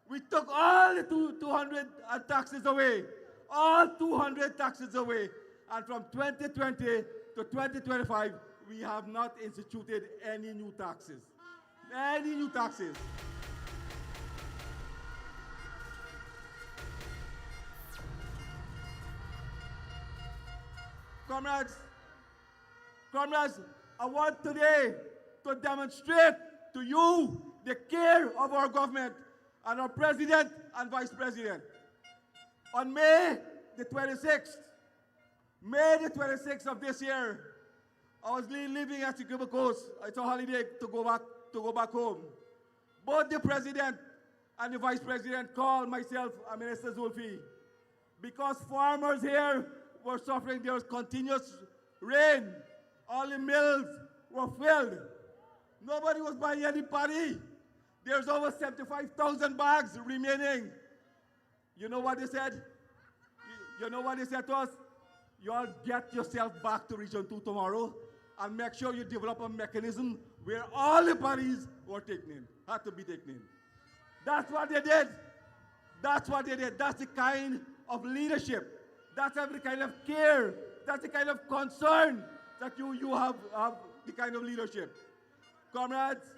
Speaker 9: We took all the 200 taxes away. All 200 taxes away. And from 2020 to 2025, we have not instituted any new taxes. Any new taxes. Comrades, I want today to demonstrate to you the care of our government and our president and vice president. On May the 26th of this year, I was living at the Cuba Coast. It's a holiday to go back home. Both the president and the vice president called myself and Minister Zulfi because farmers here were suffering. There was continuous rain. All the mills were filled. Nobody was buying any paddy. There's over 75,000 bags remaining. You know what they said? You know what they said to us? You all get yourself back to Region 2 tomorrow and make sure you develop a mechanism where all the parties were taken in, had to be taken in. That's what they did. That's what they did. That's the kind of leadership. That's the kind of care. That's the kind of concern that you have the kind of leadership. Comrades,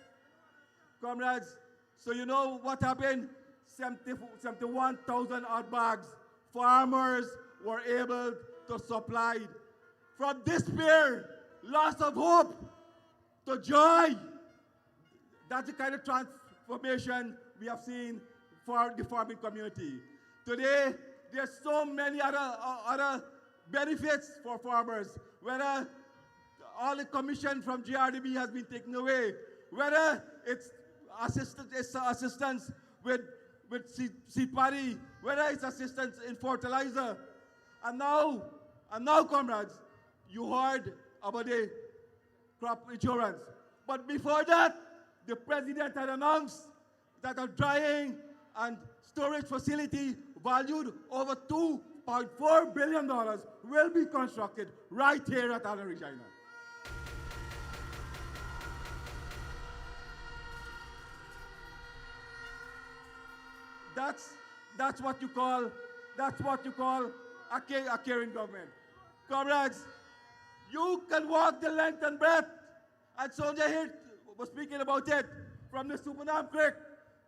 Speaker 9: so you know what happened? 71,000 odd bags. Farmers were able to supply from despair, loss of hope, to joy. That's the kind of transformation we have seen for the farming community. Today, there's so many other benefits for farmers, whether all the commission from GRDB has been taken away, whether it's assistance with seed paddy, whether it's assistance in fertilizer. And now, comrades, you heard about the crop insurance. But before that, the president had announced that a drying and storage facility valued over $2.4 billion will be constructed right here at Regina. That's what you call a caring government. Comrades, you can walk the length and breadth, and Sonja here was speaking about it, from the Supanam Creek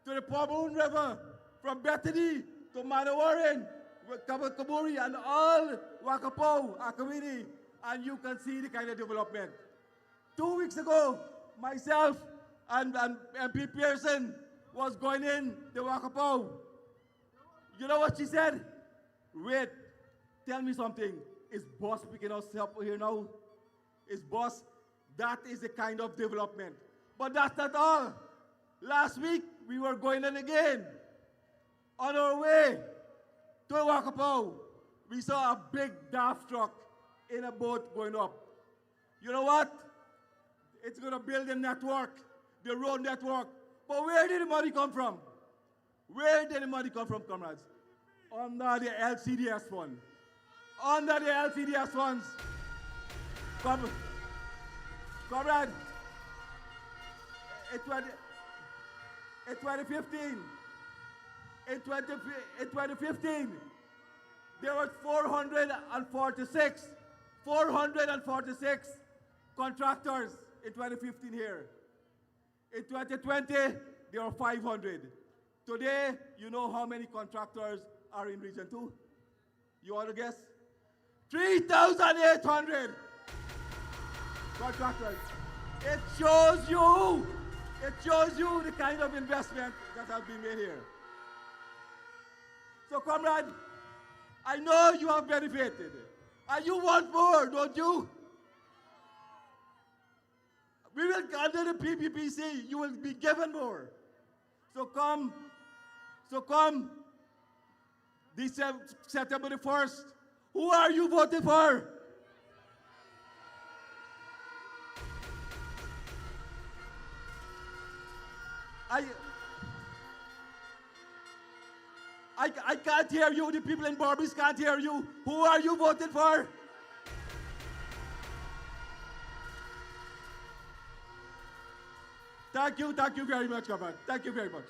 Speaker 9: to the Pomoon River, from Bethany to Manawarin, Kaburi, and all Wakapo, Akawini, and you can see the kind of development. 2 weeks ago, myself and MP Pearson was going in the Wakapow. You know what she said? Wait, tell me something. Is boss picking us up here now? Is boss? That is the kind of development. But that's not all. Last week, we were going in again. On our way to Wakapow, we saw a big daft truck in a boat going up. You know what? It's going to build a network, the road network. But where did the money come from? Where did the money come from, comrades? Under the LCDS fund. Under the LCDS funds. Comrade, in 2015, there were 446 contractors in 2015 here. In 2020, there are 500. Today, you know how many contractors are in Region 2? You want to guess? 3,800 contractors. It shows you the kind of investment that has been made here. So, comrade, I know you have benefited, and you want more, don't you? We will, under the PPPC, you will be given more. So come, this September the 1st, who are you voting for? I can't hear you. The people in Barbies can't hear you. Who are you voting for? Thank you very much, Governor. Thank you very much.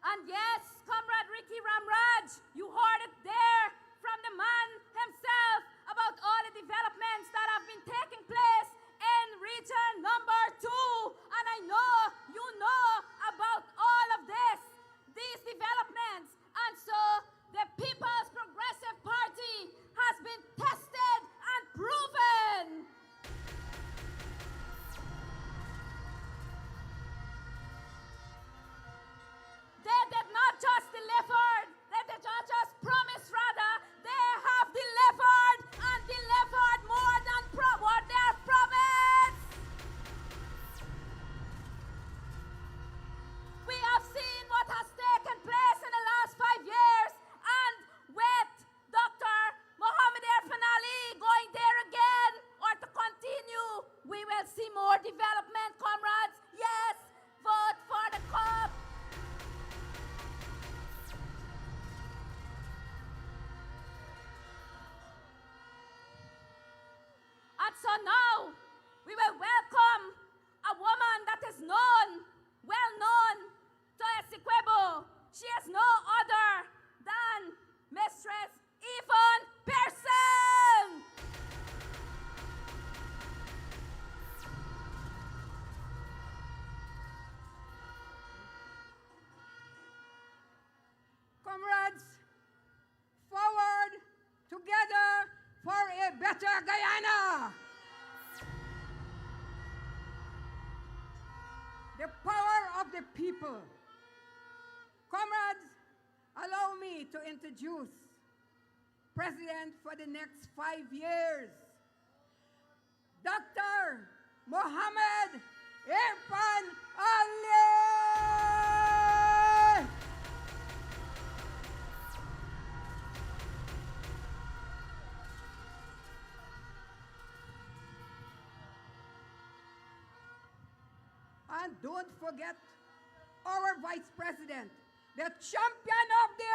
Speaker 1: And yes, Comrade Ricky Ramraj, you heard it there from the man himself about all the developments that have been taking place in region number 2. And I know you know about all of these developments. And so the People's Progressive Party has been tested and proven. They did not just deliver, they did not just promise, rather, they have delivered and delivered more than what they have promised. We have seen what has taken place in the last 5 years, and with Dr. Mohamed Erfanali going there again, or to continue, we will see more development, comrades. Yes, vote for the COP. And so now, we will welcome a woman that is known, well known to Essequibo. She is no other than Mistress Yvonne Pearson.
Speaker 4: Comrades, forward together for a better Guyana. The power of the people. Comrades, allow me to introduce President for the next 5 years, Dr. Mohamed Irfan Ali. And don't forget our Vice President, the champion of the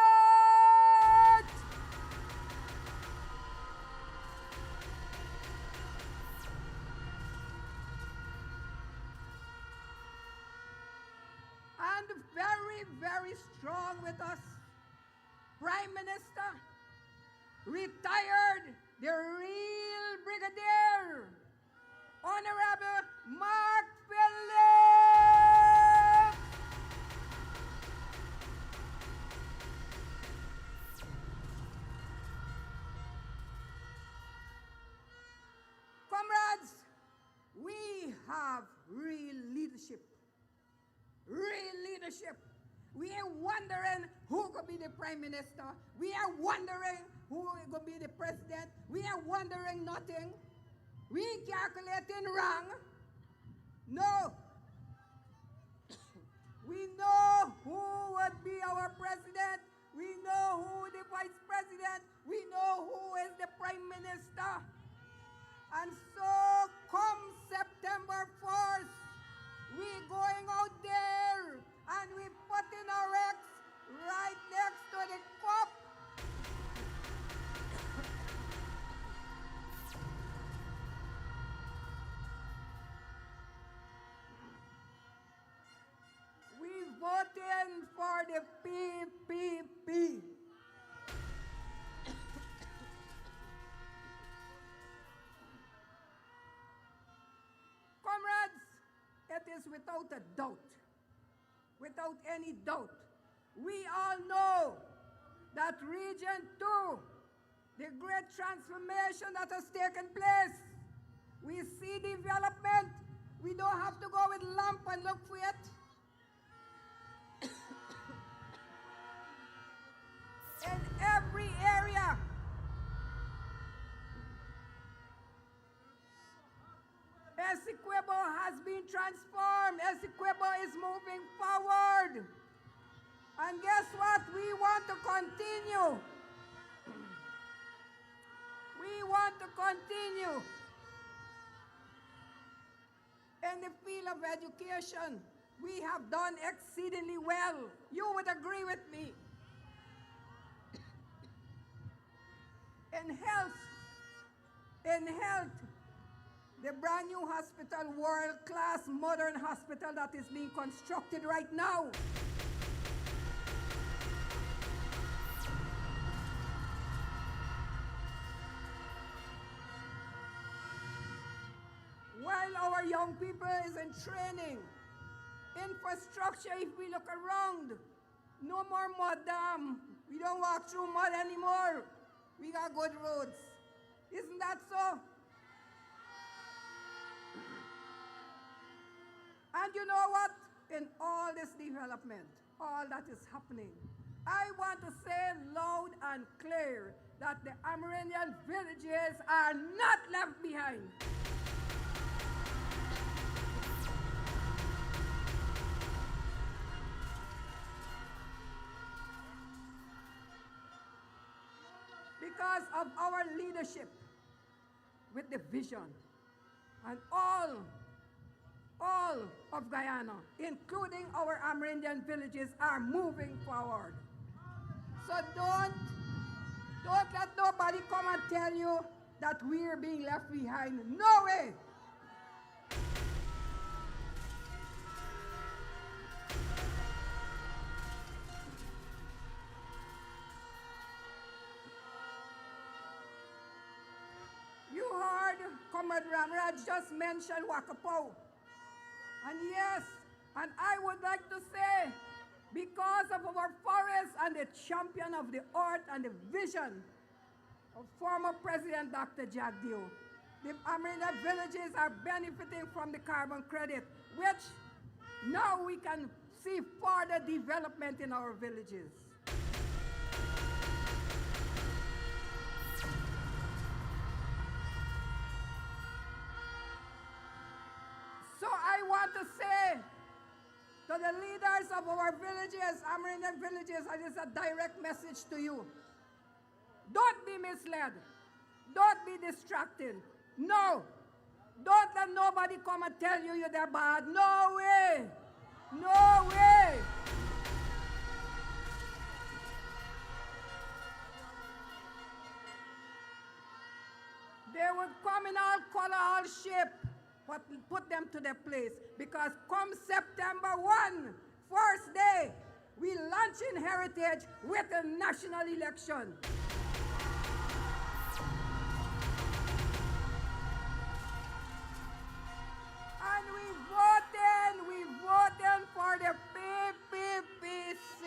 Speaker 4: earth. And very, very strong with us, Prime Minister, retired, the real brigadier, Honorable Mark Phillips. real leadership. We are wondering who could be the prime minister. We are wondering who could be the president. We are wondering nothing. We calculating wrong. No. We know who would be our president. We know who the vice president. We know who is the prime minister. And so come September 1st, we going out there and we putting our X right next to the cup. We voting for the PPP. Comrades, it is without a doubt, without any doubt, we all know that Region 2, the great transformation that has taken place, we see development. We don't have to go with lamp and look for it. In every area. Essequibo has been transformed. Essequibo is moving forward. And guess what? We want to continue. We want to continue. In the field of education, we have done exceedingly well. You would agree with me. In health, the brand new hospital, world-class modern hospital that is being constructed right now. While our young people is in training, infrastructure, if we look around, no more mud dam. We don't walk through mud anymore. We got good roads. Isn't that so? And you know what? In all this development, all that is happening, I want to say loud and clear that the Amerindian villages are not left behind. Because of our leadership with the vision, and all of Guyana, including our Amerindian villages, are moving forward. So don't let nobody come and tell you that we're being left behind. No way! You heard Comrade Ramraj just mention Wakapo. And yes, and I would like to say, because of our forests and the champion of the earth and the vision of former President Dr. Jagdeo, the Amerindian villages are benefiting from the carbon credit, which now we can see further development in our villages. So I want to say to the leaders of our villages, Amerindian villages, and it's a direct message to you. Don't be misled. Don't be distracted. No. Don't let nobody come and tell you you're bad. No way. No way. They would come in all color, all shape, but put them to their place. Because come September 1, first day, we launch in Heritage with a national election. And we voted for the PPPC.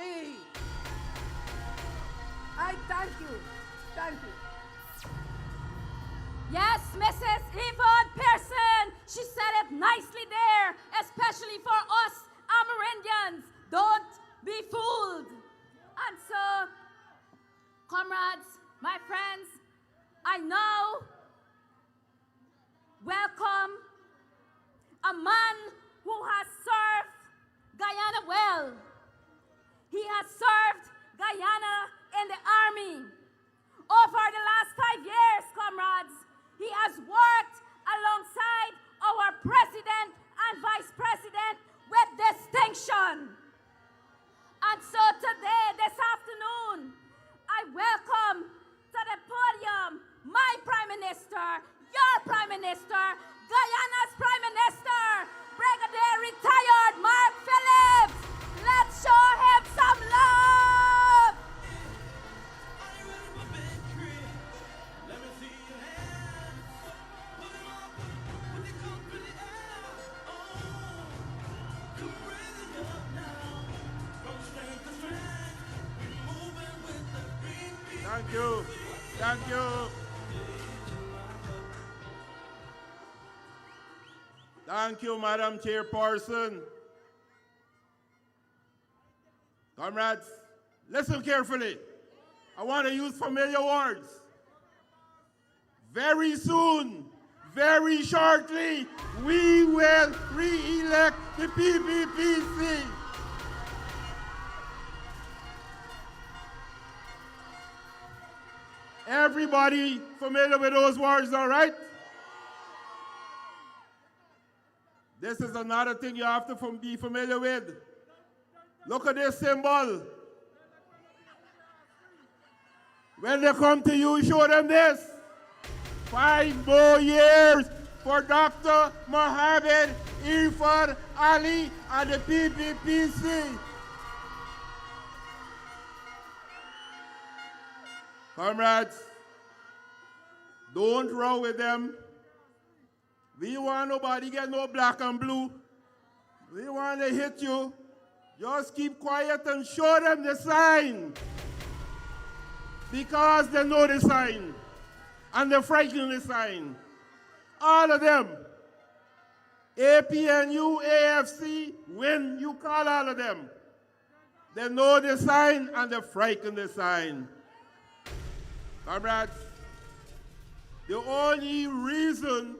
Speaker 4: I thank you. Thank you.
Speaker 1: Yes, Mrs. Yvonne Pearson, she said it nicely there, especially for us Amerindians. Don't be fooled. And so, comrades, my friends, I now welcome a man who has served Guyana well. He has served Guyana in the army. Over the last 5 years, comrades, he has worked alongside our president and vice president with distinction. And so today, this afternoon, I welcome to the podium my Prime Minister, your Prime Minister, Guyana's Prime Minister, Brigadier Retired Mark Phillips. Let's show him some love.
Speaker 2: Are you ready for victory? Let me see your hands. Put 'em up, put your cup in the air. Oh, come raise it up now. From strength to strength, we're moving with the PPP.
Speaker 9: Thank you. Thank you. Thank you, Madam Chairperson. Comrades, listen carefully. I want to use familiar words. Very soon, very shortly, we will re-elect the PPPC. Everybody familiar with those words, all right? This is another thing you have to be familiar with. Look at this symbol. When they come to you, show them this. 5 more years for Dr. Mohammed Irfan Ali and the PPPC. Comrades, don't row with them. We want nobody get no black and blue. We want to hit you. Just keep quiet and show them the sign. Because they know the sign. And they're frightened the sign. All of them. APNU, AFC, when you call all of them. They know the sign and they're frightened the sign. Comrades, the only reason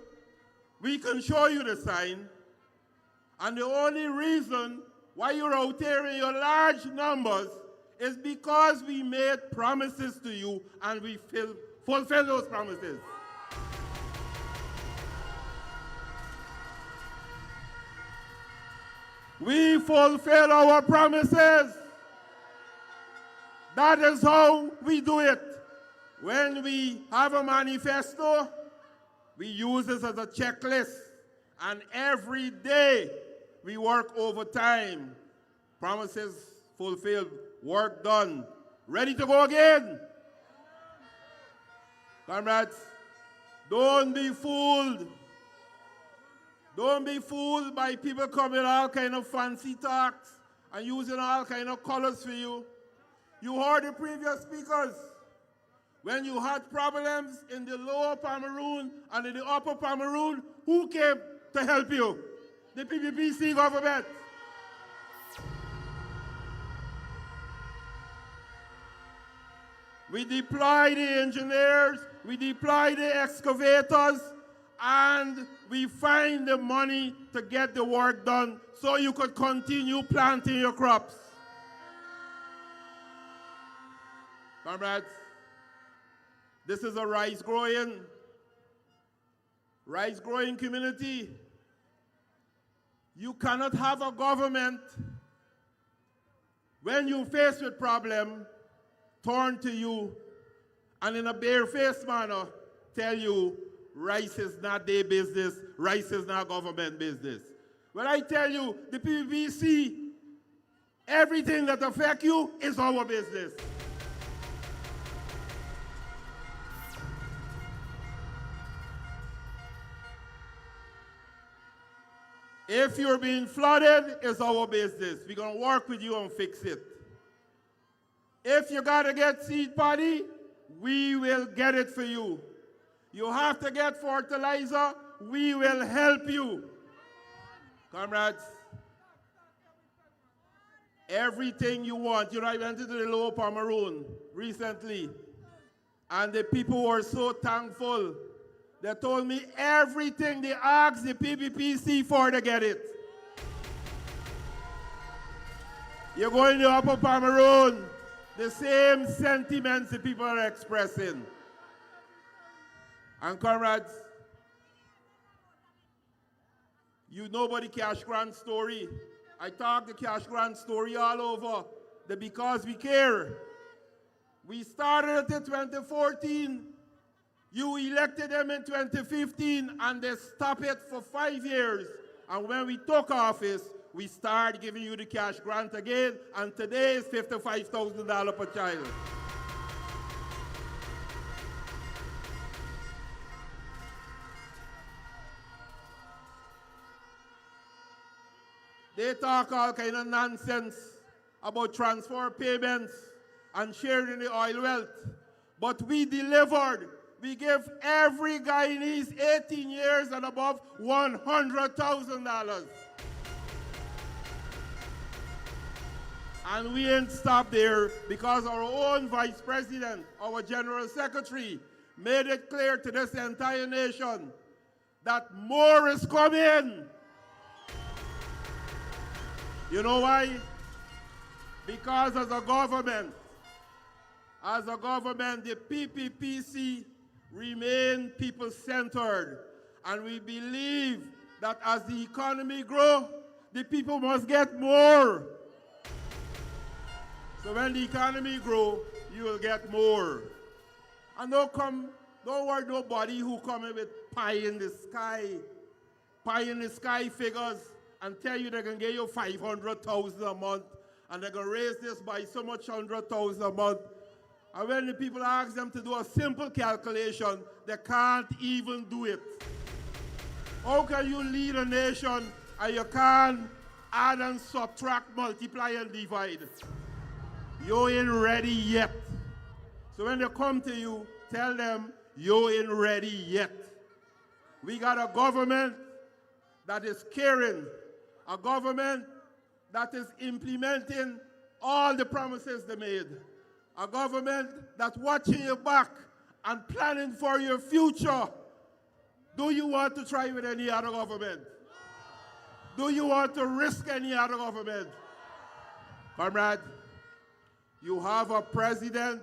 Speaker 9: we can show you the sign, and the only reason why you're out there in your large numbers is because we made promises to you and we fulfill those promises. We fulfill our promises. That is how we do it. When we have a manifesto, we use this as a checklist, and every day we work overtime. Promises fulfilled, work done, ready to go again. Comrades, don't be fooled. Don't be fooled by people coming all kind of fancy talks and using all kind of colors for you. You heard the previous speakers. When you had problems in the lower Pomeroon and in the upper Pomeroon, who came to help you? The PPPC government. We deploy the engineers, we deploy the excavators, and we find the money to get the work done so you could continue planting your crops. Comrades, this is a rice-growing community. You cannot have a government, when you face with problem, turn to you and in a bare-faced manner tell you rice is not their business, rice is not government business. When I tell you the PPPC, everything that affects you is our business. If you're being flooded, it's our business. We're going to work with you and fix it. If you got to get seed paddy, we will get it for you. You have to get fertilizer, we will help you. Comrades, everything you want. You know, I went into the Lower Pomeroon recently, and the people were so thankful. They told me everything they asked the PPPC for to get it. You're going to Upper Pomeroon, the same sentiments the people are expressing. And comrades, you know about the cash grant story. I talk the cash grant story all over. The because we care. We started it in 2014. You elected them in 2015 and they stopped it for 5 years. And when we took office, we started giving you the cash grant again, and today is $55,000 per child. They talk all kind of nonsense about transfer payments and sharing the oil wealth. But we delivered. We gave every Guyanese 18 years and above $100,000. And we ain't stopped there because our own vice president, our general secretary, made it clear to this entire nation that more is coming. You know why? Because as a government, the PPPC remain people-centered. And we believe that as the economy grows, the people must get more. So when the economy grows, you will get more. And don't worry nobody who come in with pie in the sky figures and tell you they're going to give you $500,000 a month and they're going to raise this by so much $100,000 a month. And when the people ask them to do a simple calculation, they can't even do it. How can you lead a nation and you can't add and subtract, multiply and divide? You ain't ready yet. So when they come to you, tell them you ain't ready yet. We got a government that is caring, a government that is implementing all the promises they made, a government that's watching your back and planning for your future. Do you want to try with any other government? Do you want to risk any other government? Comrade, you have a president,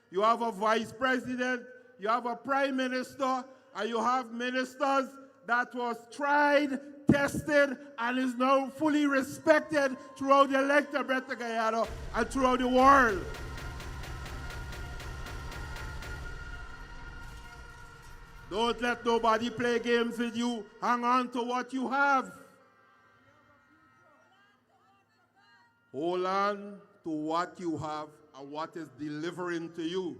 Speaker 9: you have a vice president, you have a prime minister, and you have ministers that was tried, tested, and is now fully respected throughout the electorate of Guyana and throughout the world. Don't let nobody play games with you. Hang on to what you have. Hold on to what you have and what is delivering to you.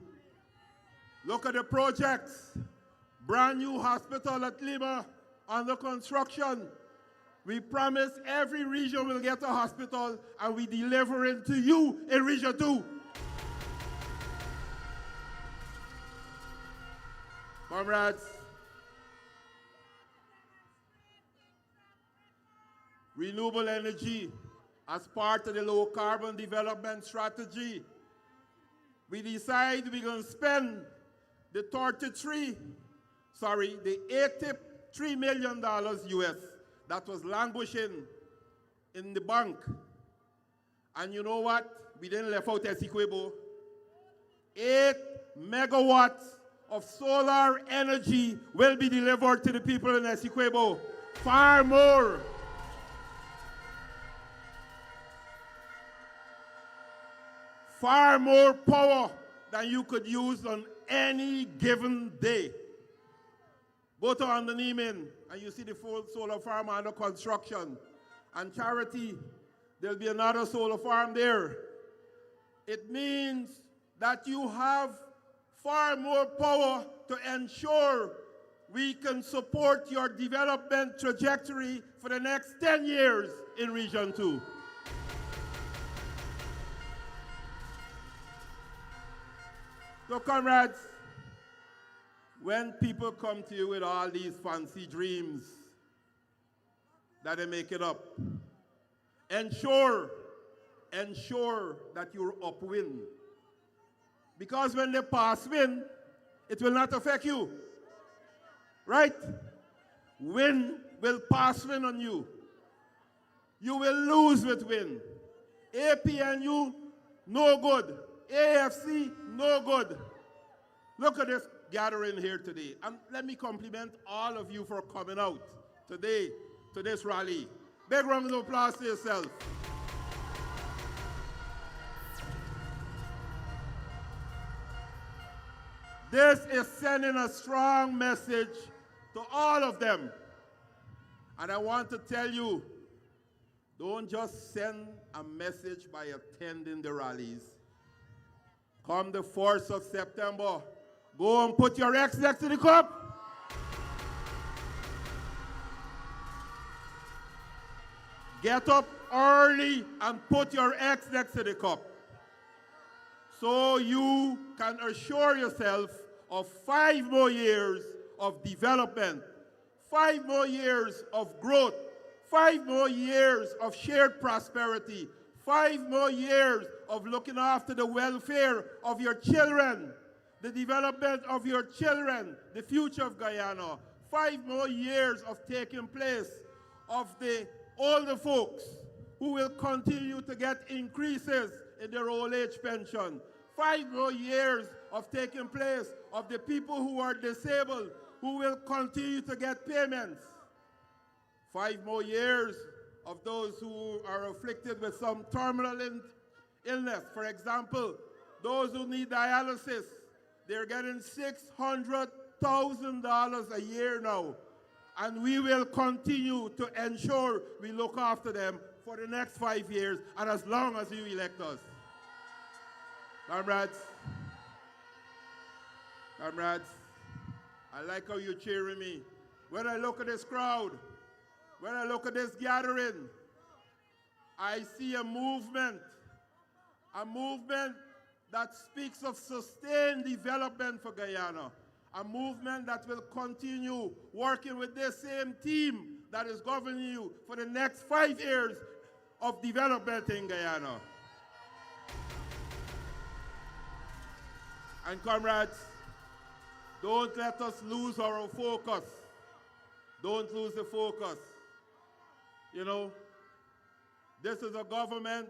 Speaker 9: Look at the projects. Brand new hospital at Lima under construction. We promise every region will get a hospital and we deliver it to you in Region 2. Comrades, renewable energy as part of the low carbon development strategy. We decide we're going to spend the $83 million US that was languishing in the bank. And you know what? We didn't left out Essequibo. 8 megawatts of solar energy will be delivered to the people in Essequibo. Far more. Far more power than you could use on any given day. Go to Underneeman and you see the full solar farm under construction. And Charity, there'll be another solar farm there. It means that you have far more power to ensure we can support your development trajectory for the next 10 years in Region 2. So comrades, when people come to you with all these fancy dreams that they make it up, ensure ensure that you're upwind. Because when they pass wind, it will not affect you. Right? Wind will pass wind on you. You will lose with wind. APNU, no good. AFC, no good. Look at this gathering here today. And let me compliment all of you for coming out today to this rally. Big round of applause to yourself. This is sending a strong message to all of them. And I want to tell you, don't just send a message by attending the rallies. Come the 4th of September, go and put your X next to the cup. Get up early and put your X next to the cup, so you can assure yourself of 5 more years of development, 5 more years of growth, 5 more years of shared prosperity, 5 more years of looking after the welfare of your children, the development of your children, the future of Guyana, 5 more years of taking place of the older folks who will continue to get increases in their old age pension, 5 more years of taking place of the people who are disabled who will continue to get payments, 5 more years of those who are afflicted with some terminal illness. For example, those who need dialysis, they're getting $600,000 a year now. And we will continue to ensure we look after them for the next 5 years and as long as you elect us. Comrades, I like how you're cheering me. When I look at this crowd, when I look at this gathering, I see a movement that speaks of sustained development for Guyana, a movement that will continue working with this same team that is governing you for the next 5 years of development in Guyana. And comrades, don't let us lose our focus. Don't lose the focus. You know, this is a government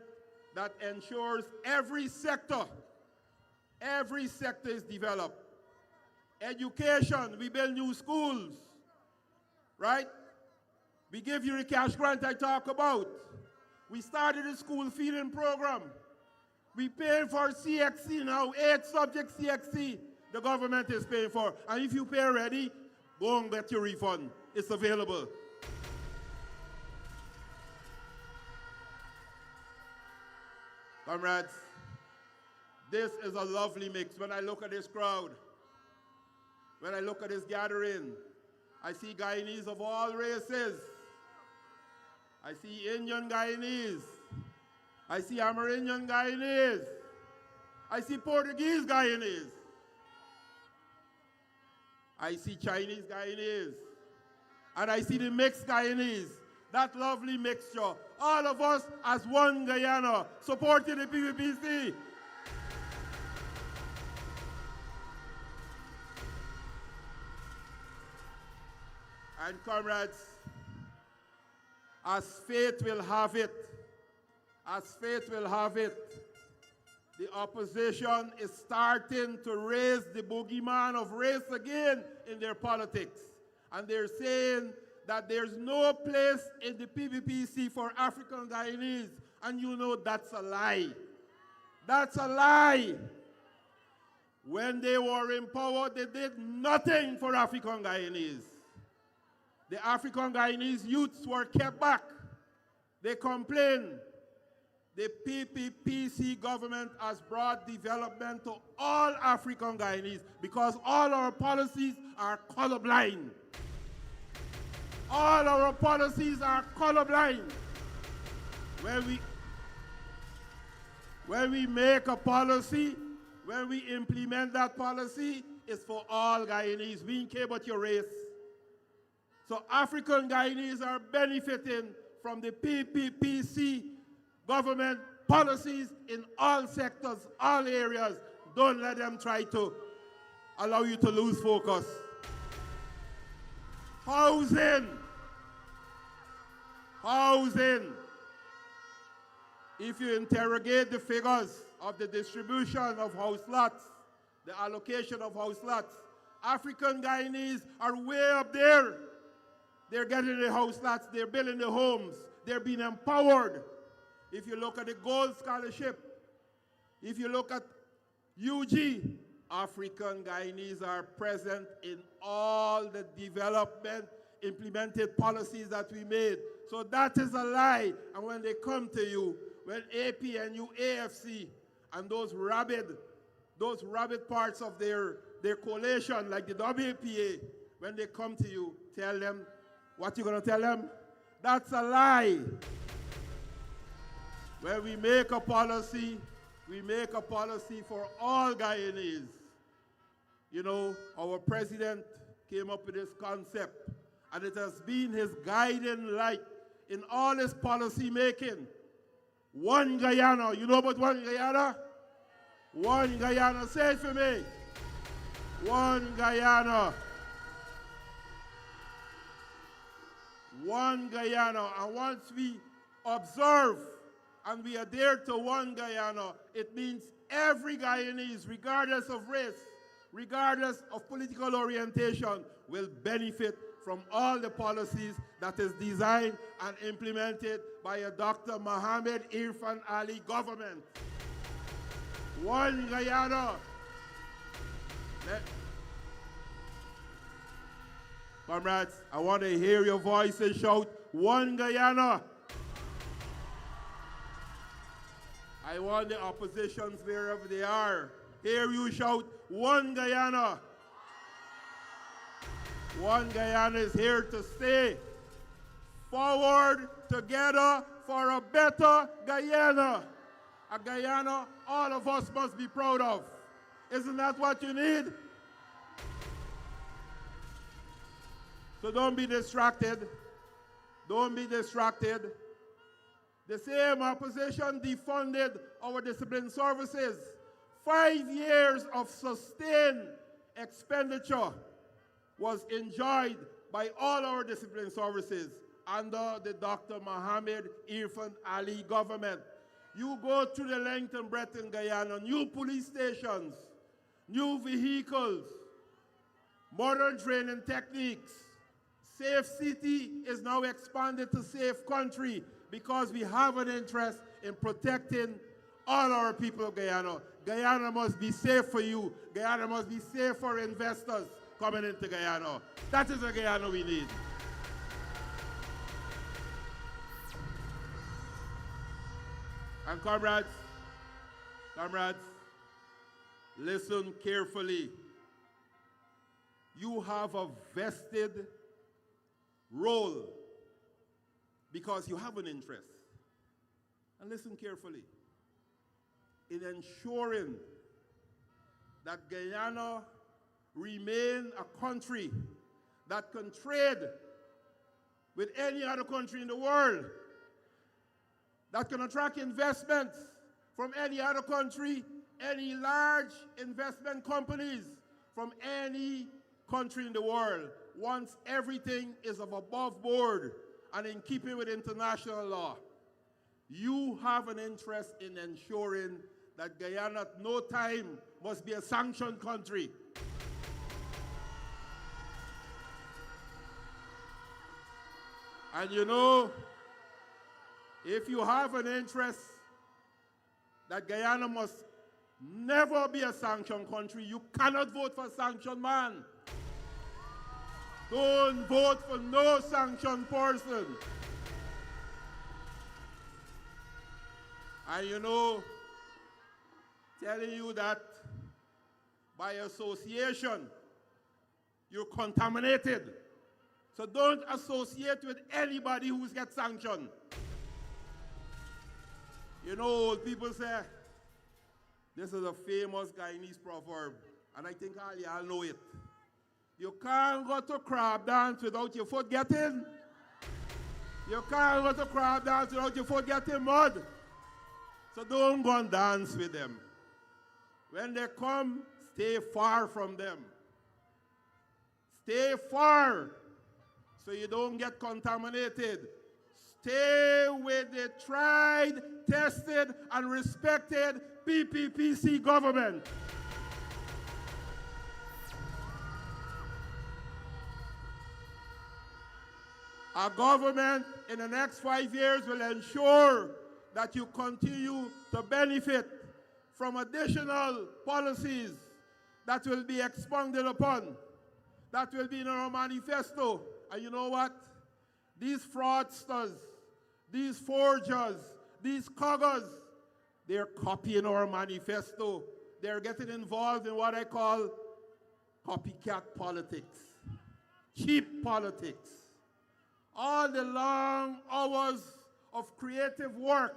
Speaker 9: that ensures every sector is developed. Education, we build new schools, right? We give you the cash grant I talk about. We started a school feeding program. We pay for CXC now, 8 subject CXC the government is paying for. And if you pay already, go and get your refund. It's available. Comrades, this is a lovely mix. When I look at this crowd, when I look at this gathering, I see Guyanese of all races. I see Indian Guyanese. I see Amerindian Guyanese. I see Portuguese Guyanese. I see Chinese Guyanese. And I see the mixed Guyanese. That lovely mixture. All of us as one Guyana, supporting the PPPC. And comrades, as fate will have it, the opposition is starting to raise the boogeyman of race again in their politics. And they're saying that there's no place in the PPPC for African Guyanese. And you know that's a lie. That's a lie. When they were in power, they did nothing for African Guyanese. The African Guyanese youths were kept back. They complained. The PPPC government has brought development to all African Guyanese because all our policies are colorblind. All our policies are colorblind. When we make a policy, when we implement that policy, it's for all Guyanese. We don't care about your race. So African Guyanese are benefiting from the PPPC government
Speaker 10: policies in all sectors, all areas. Don't let them try to allow you to lose focus. Housing. Housing. If you interrogate the figures of the distribution of house lots, the allocation of house lots, African Guyanese are way up there. They're getting the house lots, they're building the homes, they're being empowered. If you look at the Gold Scholarship, if you look at UG, African Guyanese are present in all the development, implemented policies that we made. So that is a lie. And when they come to you, when APNU, AFC, and those rabid parts of their coalition, like the WPA, when they come to you, tell them, what you going to tell them? That's a lie. When we make a policy for all Guyanese. You know, our president came up with this concept, and it has been his guiding light in all his policy making. One Guyana. You know about one Guyana? One Guyana. Say it for me. One Guyana. One Guyana. And once we observe and we adhere to one Guyana, it means every Guyanese, regardless of race, regardless of political orientation, will benefit from all the policies that is designed and implemented by a Dr. Mohammed Irfan Ali government. One Guyana. Comrades, I want to hear your voice and shout, one Guyana. I want the oppositions wherever they are. Hear you shout, one Guyana. One Guyana is here to stay. Forward together for a better Guyana. A Guyana all of us must be proud of. Isn't that what you need? So don't be distracted. Don't be distracted. The same opposition defunded our discipline services. 5 years of sustained expenditure was enjoyed by all our discipline services under the Dr. Mohammed Irfan Ali government. You go through the length and breadth in Guyana, new police stations, new vehicles, modern training techniques. Safe city is now expanded to safe country because we have an interest in protecting all our people of Guyana. Guyana must be safe for you. Guyana must be safe for investors coming into Guyana. That is a Guyana we need. And comrades, listen carefully. You have a vested role because you have an interest. And listen carefully. In ensuring that Guyana remain a country that can trade with any other country in the world, that can attract investments from any other country, any large investment companies from any country in the world, once everything is of above board and in keeping with international law. You have an interest in ensuring that Guyana at no time must be a sanctioned country. And you know, if you have an interest that Guyana must never be a sanctioned country, you cannot vote for a sanctioned man. Don't vote for no sanctioned person. And you know, telling you that by association, you're contaminated. So don't associate with anybody who gets sanctioned. You know, old people say, this is a famous Guyanese proverb, and I think all y'all know it. You can't go to crab dance without your foot getting. You can't go to crab dance without your foot getting mud. So don't go and dance with them. When they come, stay far from them. Stay far so you don't get contaminated. Stay with the tried, tested, and respected PPPC government. Our government in the next 5 years will ensure that you continue to benefit from additional policies that will be expounded upon, that will be in our manifesto. And you know what? These fraudsters, these forgers, these coggers, they're copying our manifesto. They're getting involved in what I call copycat politics, cheap politics. All the long hours of creative work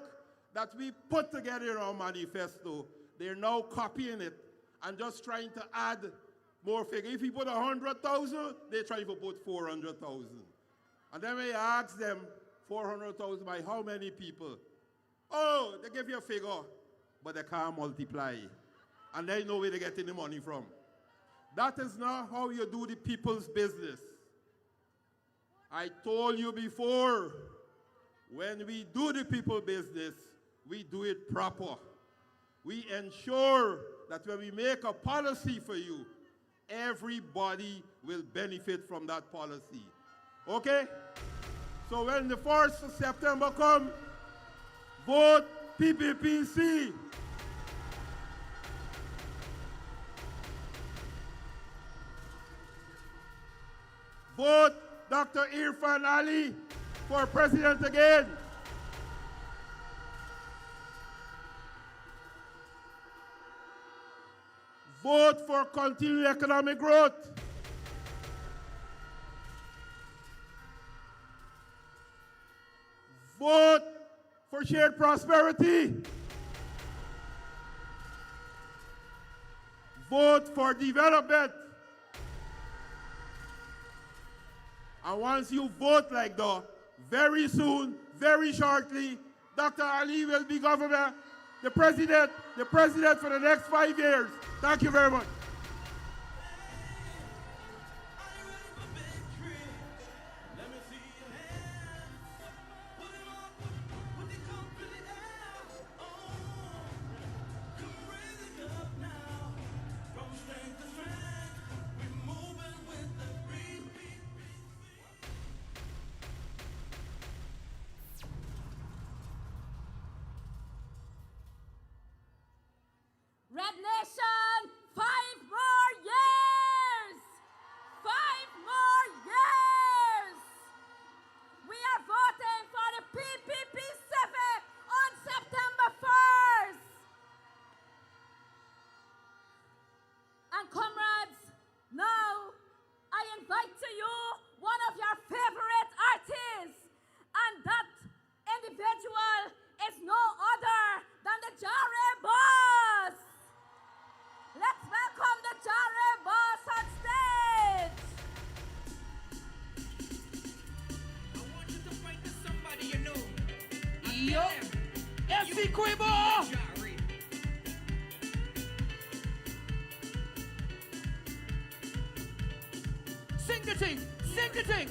Speaker 10: that we put together in our manifesto, they're now copying it and just trying to add more figures. If you put 100,000, they try to put 400,000. And then when you ask them, 400,000 by how many people? Oh, they give you a figure, but they can't multiply. And they know where they're getting the money from. That is not how you do the people's business. I told you before, when we do the people business, we do it proper. We ensure that when we make a policy for you, everybody will benefit from that policy. Okay? So when the 1st of September comes, vote PPPC. Vote Dr. Irfan Ali for president again. Vote for continued economic growth. Vote for shared prosperity. Vote for development. And once you vote like that, very soon, very shortly, Dr. Ali will be governor, the president for the next 5 years. Thank you very much.
Speaker 1: Red Nation, 5 more years! 5 more years! We are voting for the PPP Civic on September 1st. And comrades, now I invite to you one of your favorite artists, and that individual is no other than the Jare Boss. Let's welcome the Jare Boss on stage.
Speaker 2: I want you to fight with somebody you know.
Speaker 11: Yo, FC Quibo. Sing the thing, sing the thing.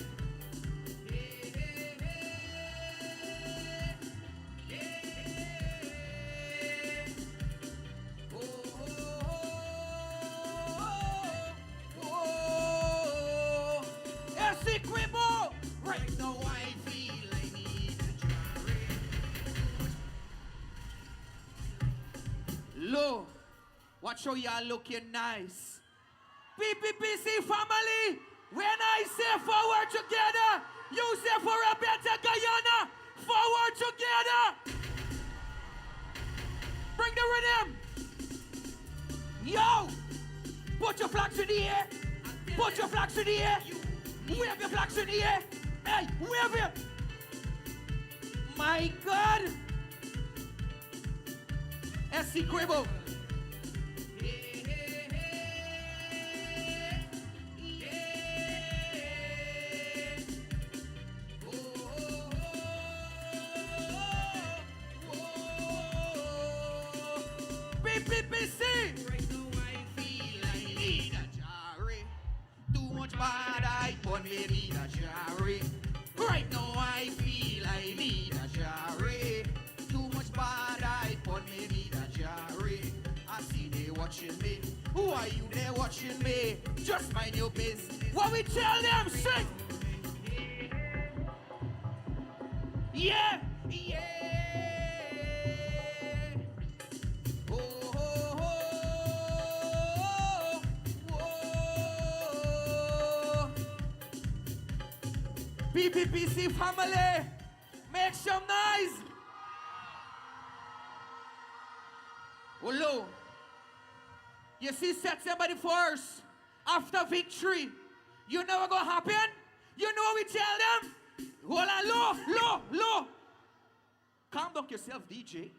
Speaker 2: Right now I feel I need a jar.
Speaker 11: Lo, watch how y'all looking nice. PPPC family, when I say forward together, you say for a better Guyana. Forward together. Bring the rhythm. Yo, put your flags in the air. Put your flags in the air. Wave your flags in the air. Hey, wave it. My God. SC Quibble. watching me? Who are you there watching me? Just mind your business. What we tell them, sing. Yeah, yeah. Oh, oh, oh, oh. PPPC family, make some noise. Hello. You see September the 1st, after victory, you know what's going to happen? You know what we tell them? Hold on, low. Calm down yourself, DJ.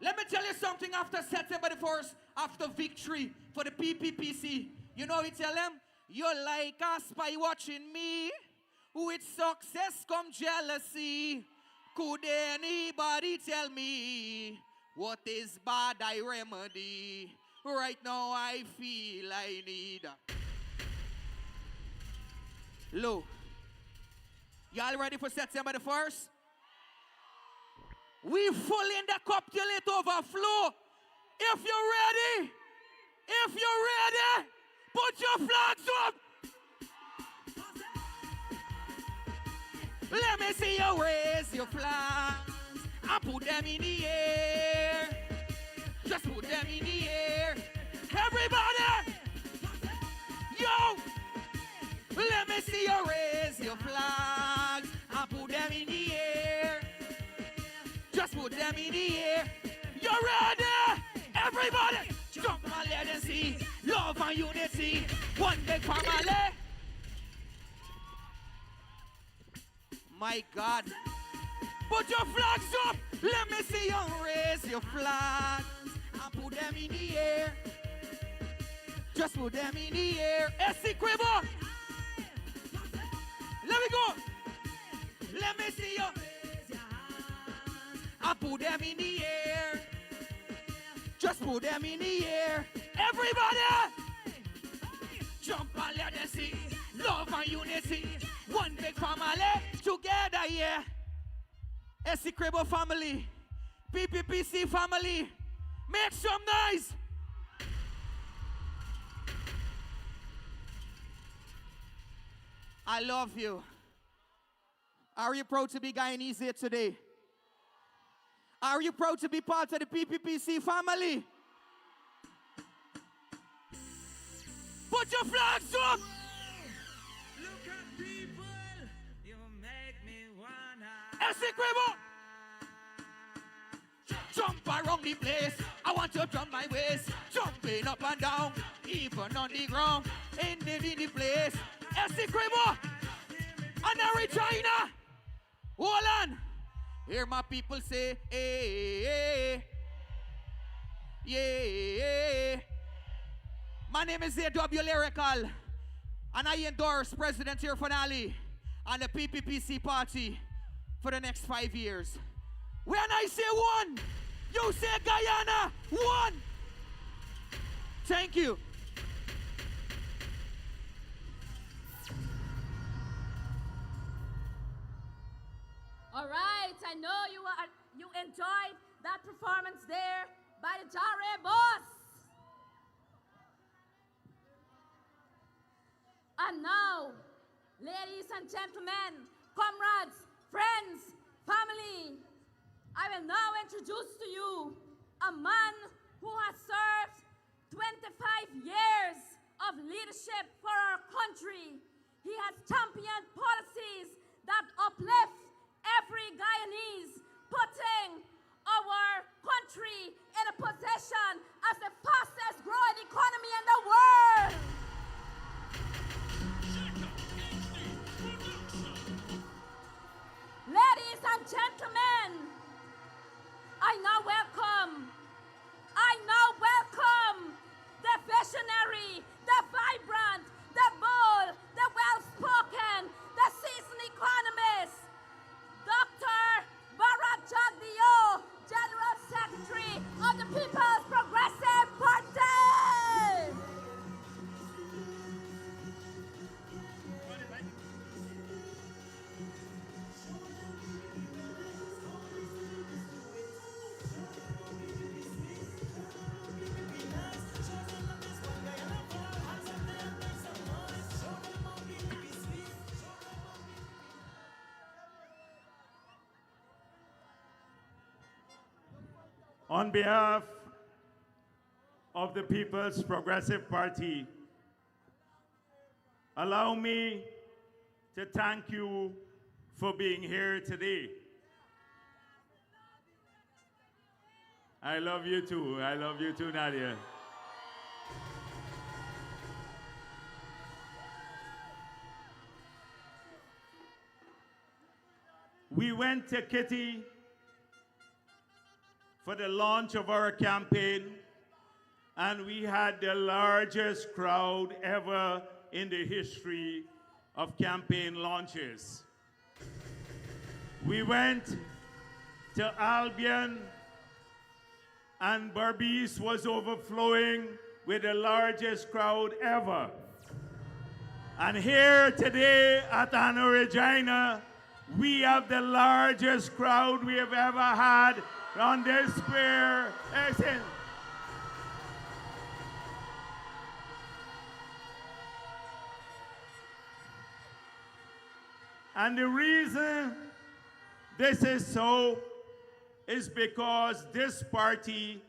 Speaker 11: Let me tell you something after September the 1st, after victory for the PPPC. You know what we tell them? You're like a spy watching me. With success come jealousy. Could anybody tell me what is bad I remedy? Right now I feel I need. Low. Y'all ready for September the 1st? We full in the cup till it overflow. If you're ready, put your flags up. Let me see you raise your flags and put them in the air. Just put them in the air. Everybody! Yo! Let me see you raise your flags and put them in the air. Just put them in the air. You ready? Everybody! Jump and let them see. Love and unity. One big family. My God. Put your flags up. Let me see you raise your flags and put them in the air. Just put them in the air. Essie Quiver. Let me go. Let me see you. I put them in the air. Just put them in the air. Everybody. Jump and let them see. Love and unity. One big family. Together, yeah. Essie Cribble family. PPPC family. Make some noise. I love you. Are you proud to be Guyanese here today? Are you proud to be part of the PPPC family? Put your flags up!
Speaker 2: Look at people, you make me wanna.
Speaker 11: Essie Cribble! Jump around the place. I want to jump my waist. Jumping up and down, even on the ground. In the place. Essie Cribble! And Regina! Hold on! Hear my people say, hey, yeah. My name is A.W. Lyrical, and I endorse President here finale and the PPPC party for the next 5 years. When I say one, you say Guyana, one. Thank you.
Speaker 1: All right, I know you enjoyed that performance there by the Jare Boss. And now, ladies and gentlemen, comrades, friends, family, I will now introduce to you a man who has served 25 years of leadership for our country. He has championed policies that uplift every Guyanese, putting our country in a position as the fastest growing economy in the world. Ladies and gentlemen, I now welcome the visionary, the vibrant, the bold, the well-spoken, the seasoned economist, Dr. Bharat Jagdeo, General
Speaker 12: On behalf of the People's Progressive Party, allow me to thank you for being here today. I love you too. I love you too, Nadia. We went to Kitty for the launch of our campaign, and we had the largest crowd ever in the history of campaign launches. We went to Albion, and Berbice was overflowing with the largest crowd ever. And here today at Anna Regina, we have the largest crowd we have ever had on this square. Listen. And the reason this is so is because this party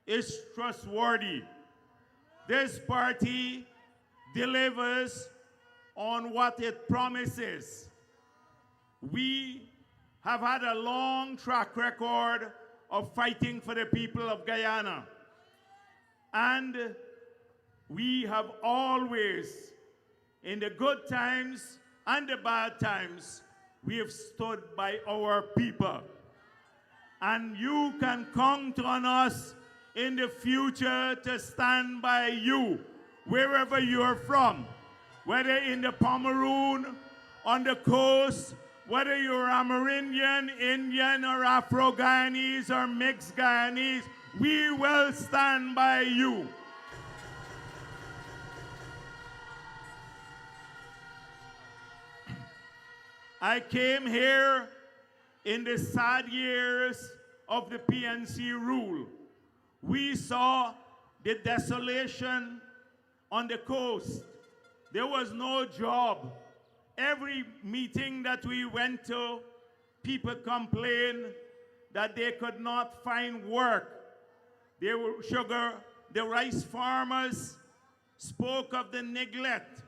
Speaker 12: is trustworthy. This party delivers on what it promises. We have had a long track record of fighting for the people of Guyana. And we have always, in the good times and the bad times, we have stood by our people. And you can count on us in the future to stand by you, wherever you're from, whether in the Pomeroon, on the coast, whether you're Amerindian, Indian, or Afro-Guyanese, or mixed Guyanese, we will stand by you. I came here in the sad years of the PNC rule. We saw the desolation on the coast. There was no job. Every meeting that we went to, people complained that they could not find work. They were the rice farmers spoke of the neglect,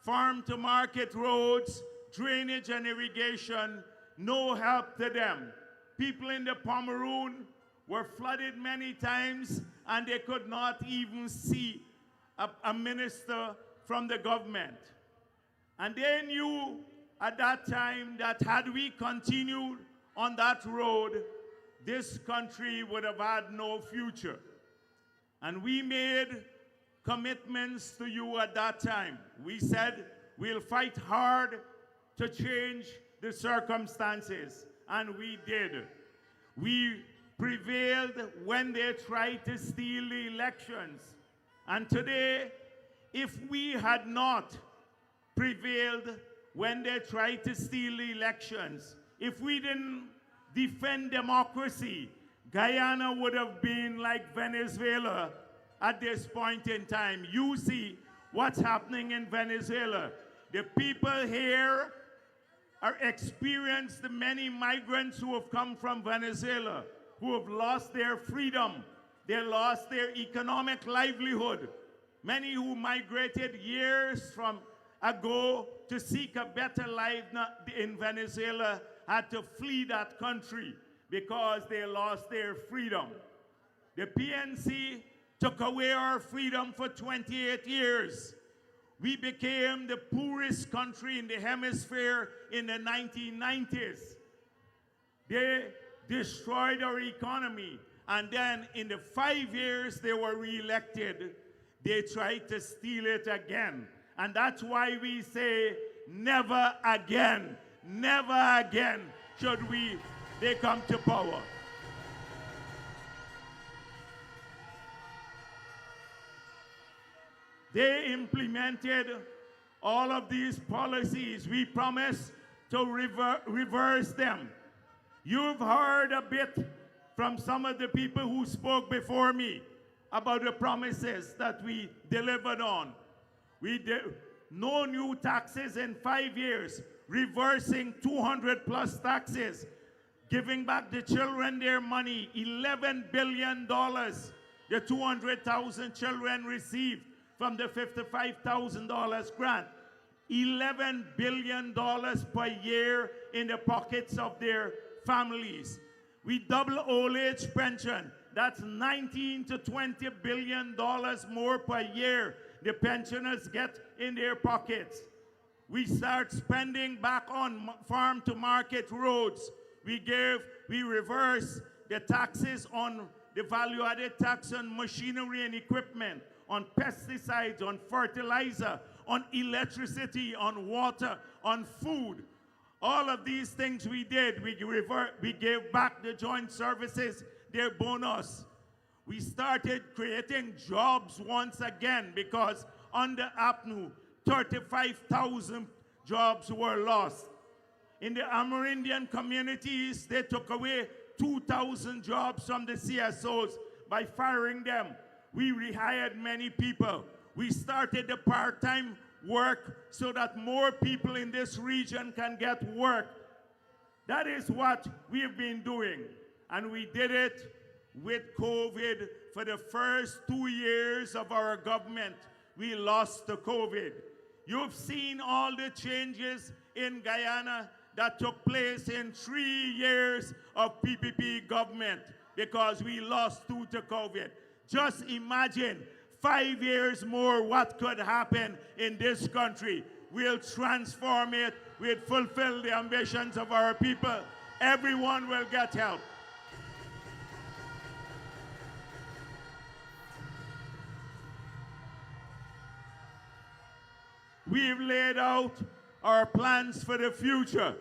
Speaker 12: farm-to-market roads, drainage and irrigation, no help to them. People in the Pomeroon were flooded many times, and they could not even see a minister from the government. And they knew at that time that had we continued on that road, this country would have had no future. And we made commitments to you at that time. We said we'll fight hard to change the circumstances, and we did. We prevailed when they tried to steal the elections. And today, if we had not prevailed when they tried to steal the elections, if we didn't defend democracy, Guyana would have been like Venezuela at this point in time. You see what's happening in Venezuela. The people here are experienced the many migrants who have come from Venezuela, who have lost their freedom. They lost their economic livelihood. Many who migrated years from ago to seek a better life in Venezuela had to flee that country because they lost their freedom. The PNC took away our freedom for 28 years. We became the poorest country in the hemisphere in the 1990s. They destroyed our economy. And then in the 5 years they were re-elected, they tried to steal it again. And that's why we say, never again should they come to power. They implemented all of these policies. We promised to reverse them. You've heard a bit from some of the people who spoke before me about the promises that we delivered on. No new taxes in 5 years, reversing 200+ taxes, giving back the children their money, $11 billion. The 200,000 children received from the $55,000 grant. $11 billion per year in the pockets of their families. We double old age pension. That's $19 to $20 billion more per year the pensioners get in their pockets. We start spending back on farm to market roads. We reverse the taxes on the value-added tax on machinery and equipment, on pesticides, on fertilizer, on electricity, on water, on food. All of these things we did. We gave back the joint services their bonus. We started creating jobs once again because under APNU, 35,000 jobs were lost. In the Amerindian communities, they took away 2,000 jobs from the CSOs by firing them. We rehired many people. We started the part-time work so that more people in this region can get work. That is what we've been doing. And we did it with COVID. For the first 2 years of our government, we lost to COVID. You've seen all the changes in Guyana that took place in 3 years of PPP government because we lost due to COVID. Just imagine 5 years more what could happen in this country. We'll transform it. We'll fulfill the ambitions of our people. Everyone will get help. We've laid out our plans for the future.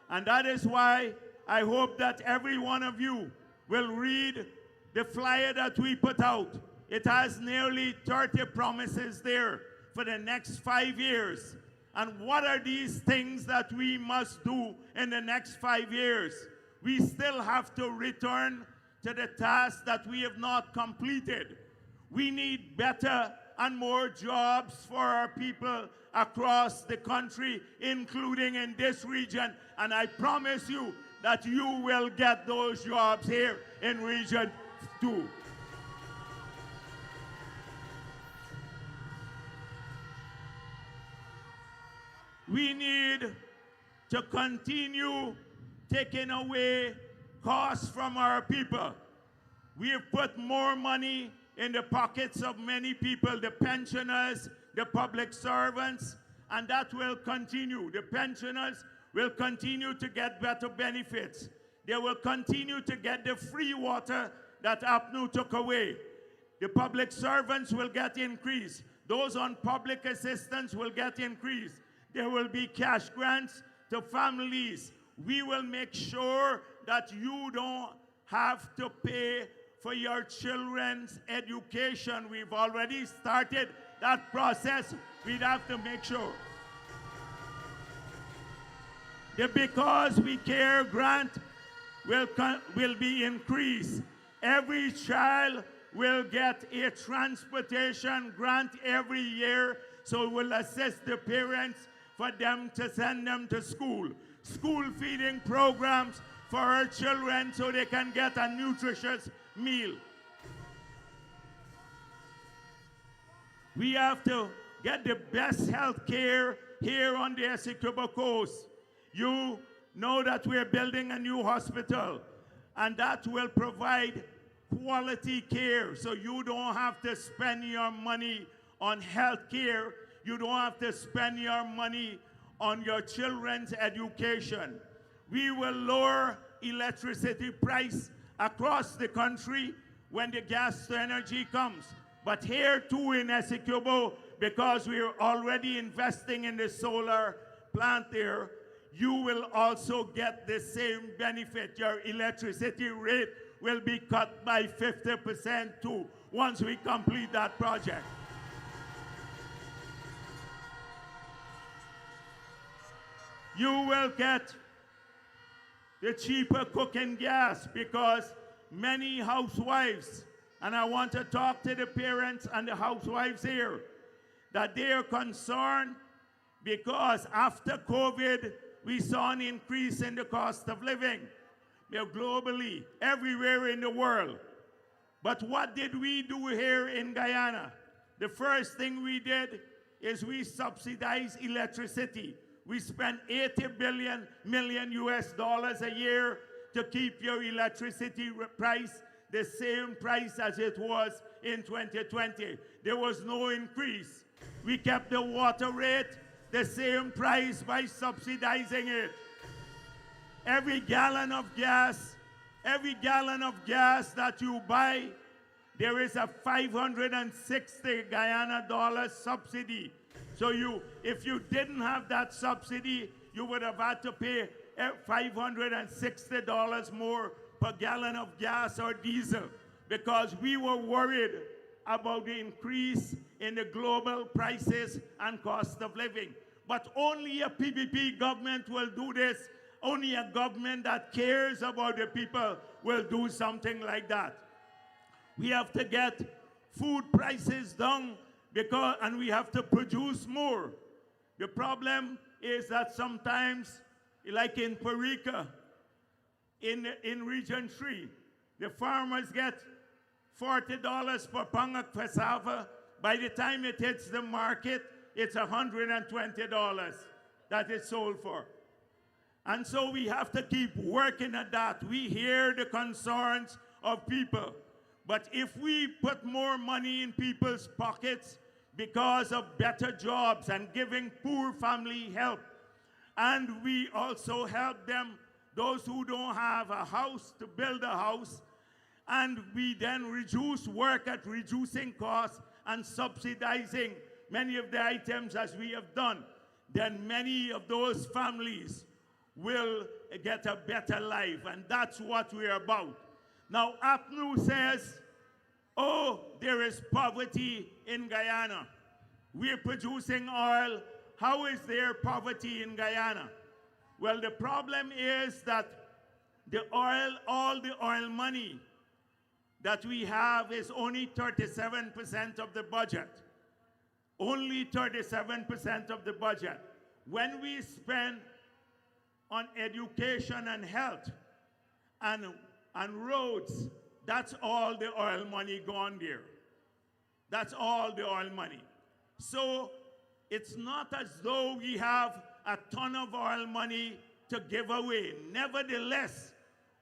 Speaker 12: And that is why I hope that every one of you will read the flyer that we put out. It has nearly 30 promises there for the next 5 years. And what are these things that we must do in the next 5 years? We still have to return to the tasks that we have not completed. We need better and more jobs for our people across the country, including in this region. And I promise you that you will get those jobs here in Region 2. We need to continue taking away costs from our people. We have put more money in the pockets of many people, the pensioners, the public servants, and that will continue. The pensioners will continue to get better benefits. They will continue to get the free water that APNU took away. The public servants will get increased. Those on public assistance will get increased. There will be cash grants to families. We will make sure that you don't have to pay for your children's education. We've already started that process. We'd have to make sure. The Because We Care grant will be increased. Every child will get a transportation grant every year, so we'll assist the parents for them to send them to school. School feeding programs for our children so they can get a nutritious meal. We have to get the best health care here on the Essequibo Coast. You know that we're building a new hospital, and that will provide quality care, so you don't have to spend your money on health care. You don't have to spend your money on your children's education. We will lower electricity price across the country when the gas to energy comes. But here too in Essequibo, because we are already investing in the solar plant there, you will also get the same benefit. Your electricity rate will be cut by 50% too once we complete that project. You will get the cheaper cooking gas because many housewives, and I want to talk to the parents and the housewives here, that they are concerned because after COVID, we saw an increase in the cost of living. globally, everywhere in the world. But what did we do here in Guyana? The first thing we did is we subsidized electricity. We spent 80 million US dollars a year to keep your electricity price the same price as it was in 2020. There was no increase. We kept the water rate the same price by subsidizing it. Every gallon of gas that you buy, there is a 560 Guyana dollars subsidy. So if you didn't have that subsidy, you would have had to pay $560 more per gallon of gas or diesel, because we were worried about the increase in the global prices and cost of living. But only a PPP government will do this. Only a government that cares about the people will do something like that. We have to get food prices down and we have to produce more. The problem is that sometimes, like in Perica, in Region 3, the farmers get $40 per pound of cassava. By the time it hits the market, it's $120 that it's sold for. And so we have to keep working at that. We hear the concerns of people. But if we put more money in people's pockets because of better jobs and giving poor family help, and we also help them, those who don't have a house, to build a house, and we then reduce work at reducing costs and subsidizing many of the items as we have done, then many of those families will get a better life, and that's what we're about. Now, APNU says, oh, there is poverty in Guyana. We're producing oil. How is there poverty in Guyana? Well, the problem is that all the oil money that we have is only 37% of the budget. Only 37% of the budget. When we spend on education and health and roads, that's all the oil money gone there. That's all the oil money. So it's not as though we have a ton of oil money to give away. Nevertheless,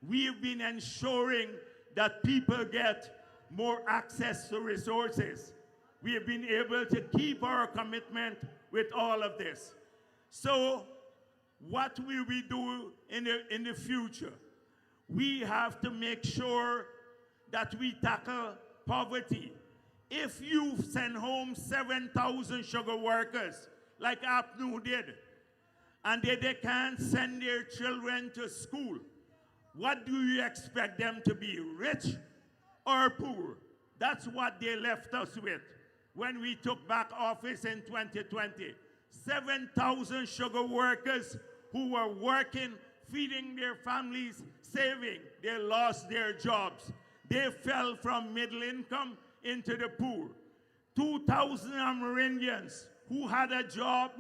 Speaker 12: we've been ensuring that people get more access to resources. We have been able to keep our commitment with all of this. So what will we do in the future? We have to make sure that we tackle poverty. If you send home 7,000 sugar workers, like APNU did, and they can't send their children to school, what do you expect them to be, rich or poor? That's what they left us with when we took back office in 2020. 7,000 sugar workers who were working, feeding their families, saving, they lost their jobs. They fell from middle income into the poor. 2,000 Amerindians who had a job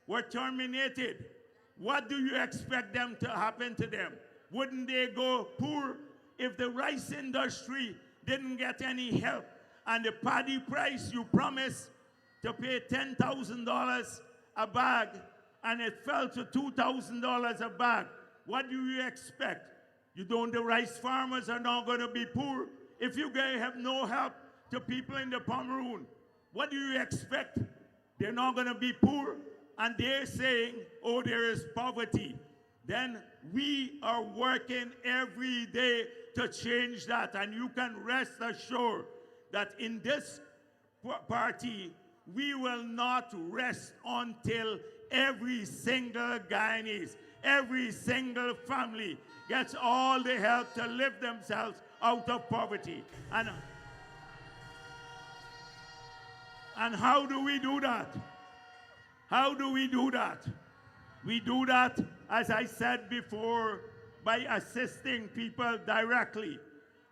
Speaker 12: were terminated. What do you expect them to happen to them? Wouldn't they go poor if the rice industry didn't get any help and the paddy price you promised to pay $10,000 a bag and it fell to $2,000 a bag? What do you expect? The rice farmers are not going to be poor if you guys have no help to people in the Pomeroon. What do you expect? They're not going to be poor, and they're saying, oh, there is poverty. Then we are working every day to change that, and you can rest assured that in this party, we will not rest until every single Guyanese, every single family gets all the help to lift themselves out of poverty. And how do we do that? How do we do that? We do that, as I said before, by assisting people directly.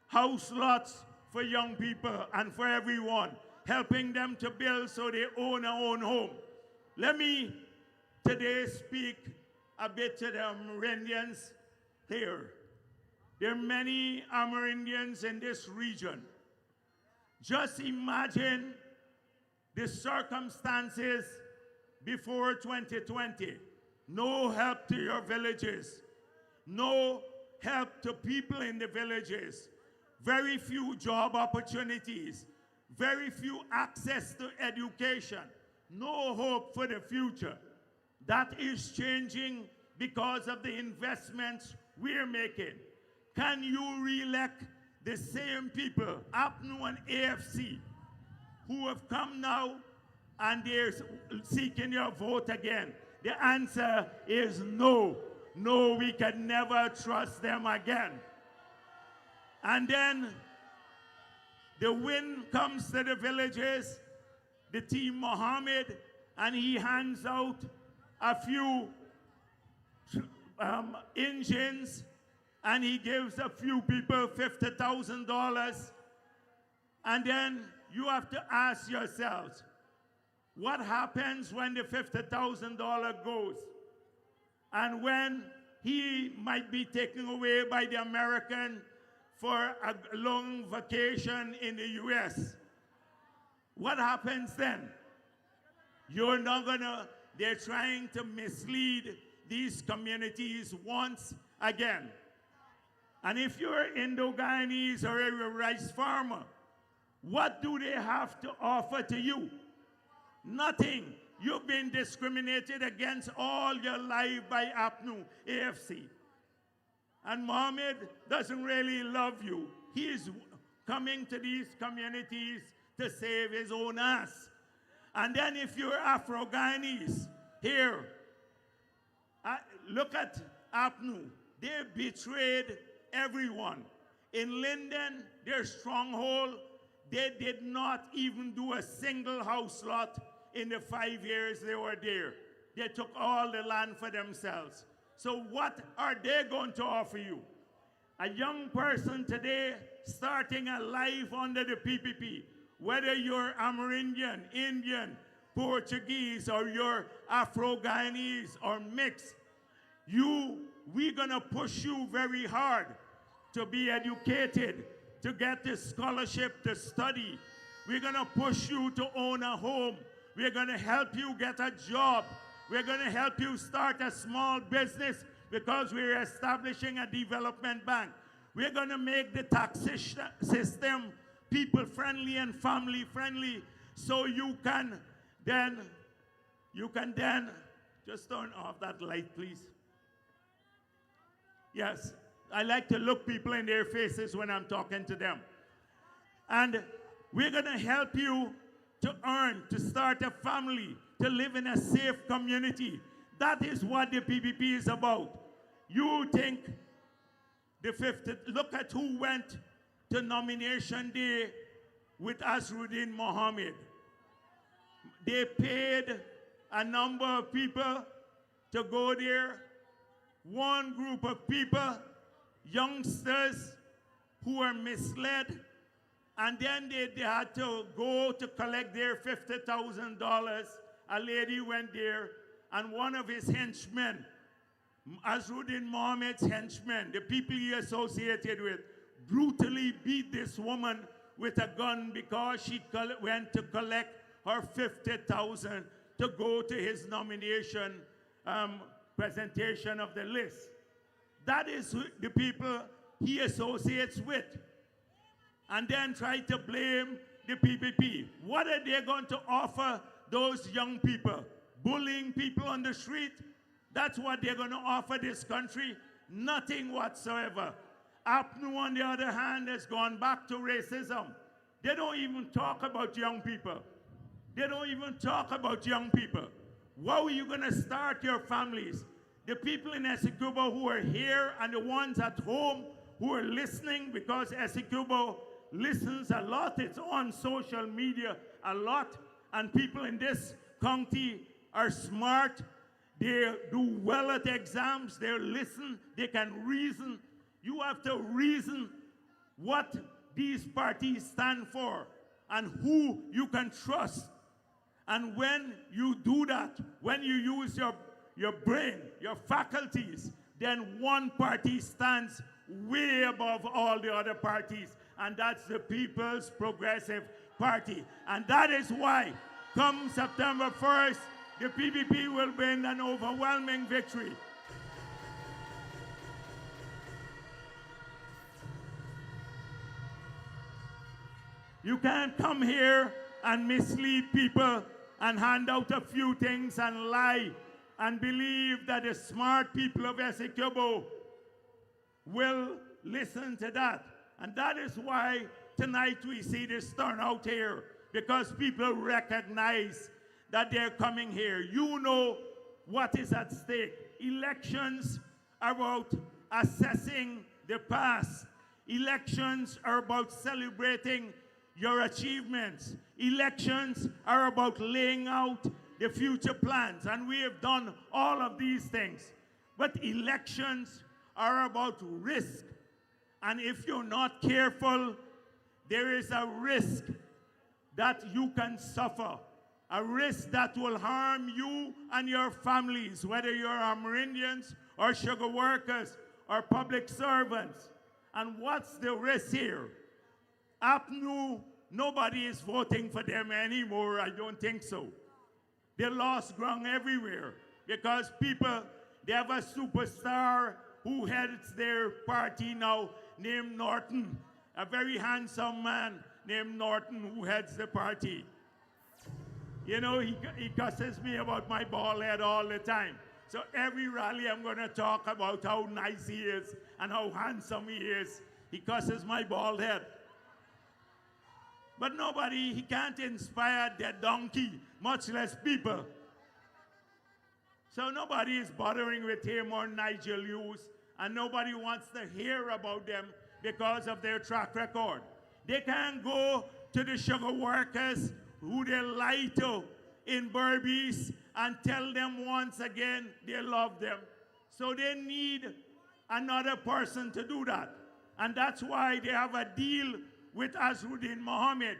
Speaker 12: House lots for young people and for everyone, helping them to build so they own their own home. Let me today speak a bit to the Amerindians here. There are many Amerindians in this region. Just imagine the circumstances before 2020. No help to your villages. No help to people in the villages. Very few job opportunities. Very few access to education. No hope for the future. That is changing because of the investments we're making. Can you re-elect the same people, APNU and AFC, who have come now and they're seeking your vote again? The answer is no. No, we can never trust them again. And then the wind comes to the villages, the team Mohammed, and he hands out a few engines, and he gives a few people $50,000. And then you have to ask yourselves, what happens when the $50,000 goes? And when he might be taken away by the American for a long vacation in the US? What happens then? You're not gonna, they're trying to mislead these communities once again. And if you're Indo-Guyanese or a rice farmer, what do they have to offer to you? Nothing. You've been discriminated against all your life by APNU, AFC. And Mohammed doesn't really love you. He is coming to these communities to save his own ass. And then if you're Afro-Guyanese, here, look at APNU. They betrayed everyone. In Linden, their stronghold, they did not even do a single house lot in the 5 years they were there. They took all the land for themselves. So what are they going to offer you? A young person today starting a life under the PPP, whether you're Amerindian, Indian, Portuguese, or you're Afro-Guyanese or mixed, we're gonna push you very hard to be educated, to get the scholarship to study. We're gonna push you to own a home. We're gonna help you get a job. We're gonna help you start a small business because we're establishing a development bank. We're gonna make the tax system people-friendly and family-friendly, so you can then, just turn off that light, please. Yes, I like to look people in their faces when I'm talking to them. And we're gonna help you to earn, to start a family, to live in a safe community. That is what the PPP is about. You think the 50th, look at who went to nomination day with Azruddin Mohammed. They paid a number of people to go there. One group of people, youngsters who were misled, and then they had to go to collect their $50,000. A lady went there, and one of his henchmen, Azruddin Mohammed's henchmen, the people he associated with, brutally beat this woman with a gun because she went to collect her $50,000 to go to his nomination presentation of the list. That is the people he associates with. And then try to blame the PPP. What are they going to offer those young people? Bullying people on the street? That's what they're going to offer this country? Nothing whatsoever. APNU, on the other hand, has gone back to racism. They don't even talk about young people. They don't even talk about young people. How are you going to start your families? The people in Essecubo who are here and the ones at home who are listening, because Essecubo listens a lot. It's on social media a lot. And people in this county are smart. They do well at exams. They listen. They can reason. You have to reason what these parties stand for and who you can trust. And when you do that, when you use your brain, your faculties, then one party stands way above all the other parties, and that's the People's Progressive Party. And that is why, come September 1st, the PPP will win an overwhelming victory. You can't come here and mislead people and hand out a few things and lie and believe that the smart people of Essequibo will listen to that. And that is why tonight we see this turnout here, because people recognize that they're coming here. You know what is at stake. Elections are about assessing the past. Elections are about celebrating your achievements. Elections are about laying out the future plans, and we have done all of these things. But elections are about risk, and if you're not careful, there is a risk that you can suffer, a risk that will harm you and your families, whether you're Amerindians or sugar workers or public servants. And what's the risk here? APNU, nobody is voting for them anymore. I don't think so. They lost ground everywhere because people, they have a superstar who heads their party now named Norton, a very handsome man named Norton who heads the party. You know, he cusses me about my bald head all the time. So every rally I'm going to talk about how nice he is and how handsome he is. He cusses my bald head. But nobody, he can't inspire that donkey, much less people. So nobody is bothering with him or Nigel Hughes, and nobody wants to hear about them because of their track record. They can't go to the sugar workers who they lie to in Berbice and tell them once again they love them. So they need another person to do that. And that's why they have a deal with Azruddin Mohammed.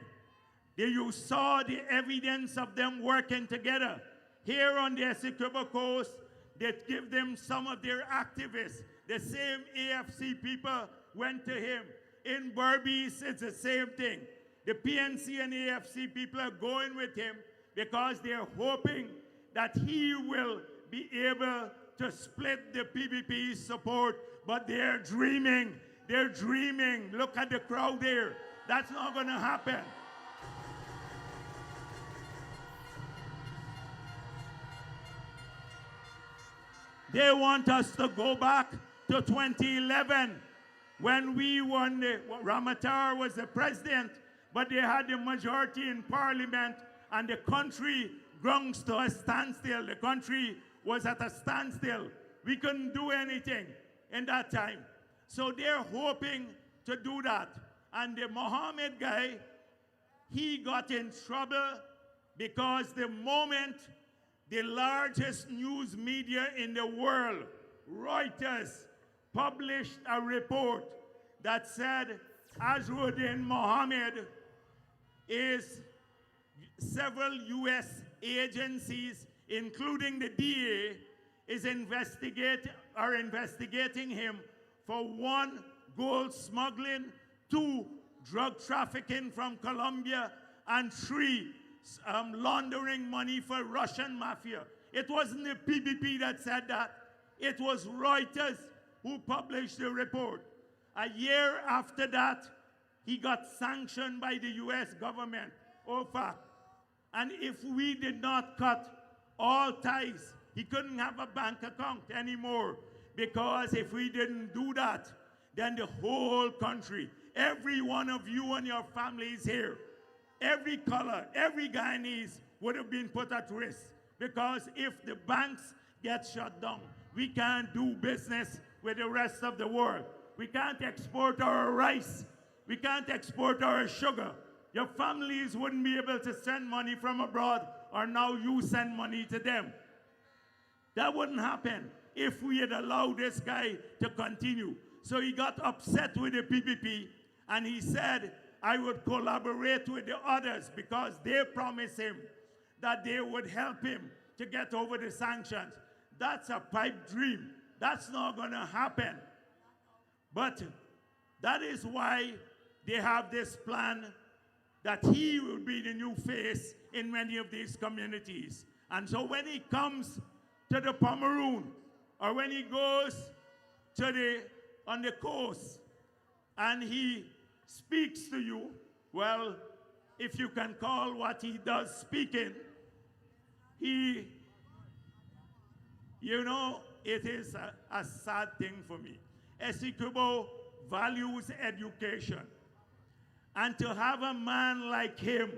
Speaker 12: You saw the evidence of them working together. Here on the Essequibo Coast, they give them some of their activists. The same AFC people went to him. In Berbice, it's the same thing. The PNC and AFC people are going with him because they're hoping that he will be able to split the PPP support, but they're dreaming. They're dreaming. Look at the crowd there. That's not going to happen. They want us to go back to 2011 when we won. Ramatar was the president, but they had the majority in parliament and the country ground to a standstill. The country was at a standstill. We couldn't do anything in that time. So they're hoping to do that. And the Mohammed guy, he got in trouble because the moment the largest news media in the world, Reuters, published a report that said Azruddin Mohammed is several U.S. agencies, including the DA, is investigating him for 1, gold smuggling, 2, drug trafficking from Colombia, and 3, laundering money for Russian mafia. It wasn't the PPP that said that. It was Reuters who published the report. A year after that, he got sanctioned by the U.S. government, OFAC. And if we did not cut all ties, he couldn't have a bank account anymore. Because if we didn't do that, then the whole country, every one of you and your families here, every color, every Guyanese would have been put at risk. Because if the banks get shut down, we can't do business with the rest of the world. We can't export our rice. We can't export our sugar. Your families wouldn't be able to send money from abroad, or now you send money to them. That wouldn't happen if we had allowed this guy to continue. So he got upset with the PPP, and he said, I would collaborate with the others because they promised him that they would help him to get over the sanctions. That's a pipe dream. That's not going to happen. But that is why they have this plan that he will be the new face in many of these communities. And so when he comes to the Pomeroon, or when he goes to on the coast, and he speaks to you, well, if you can call what he does speaking, he, you know, it is a sad thing for me. Essequibo values education. And to have a man like him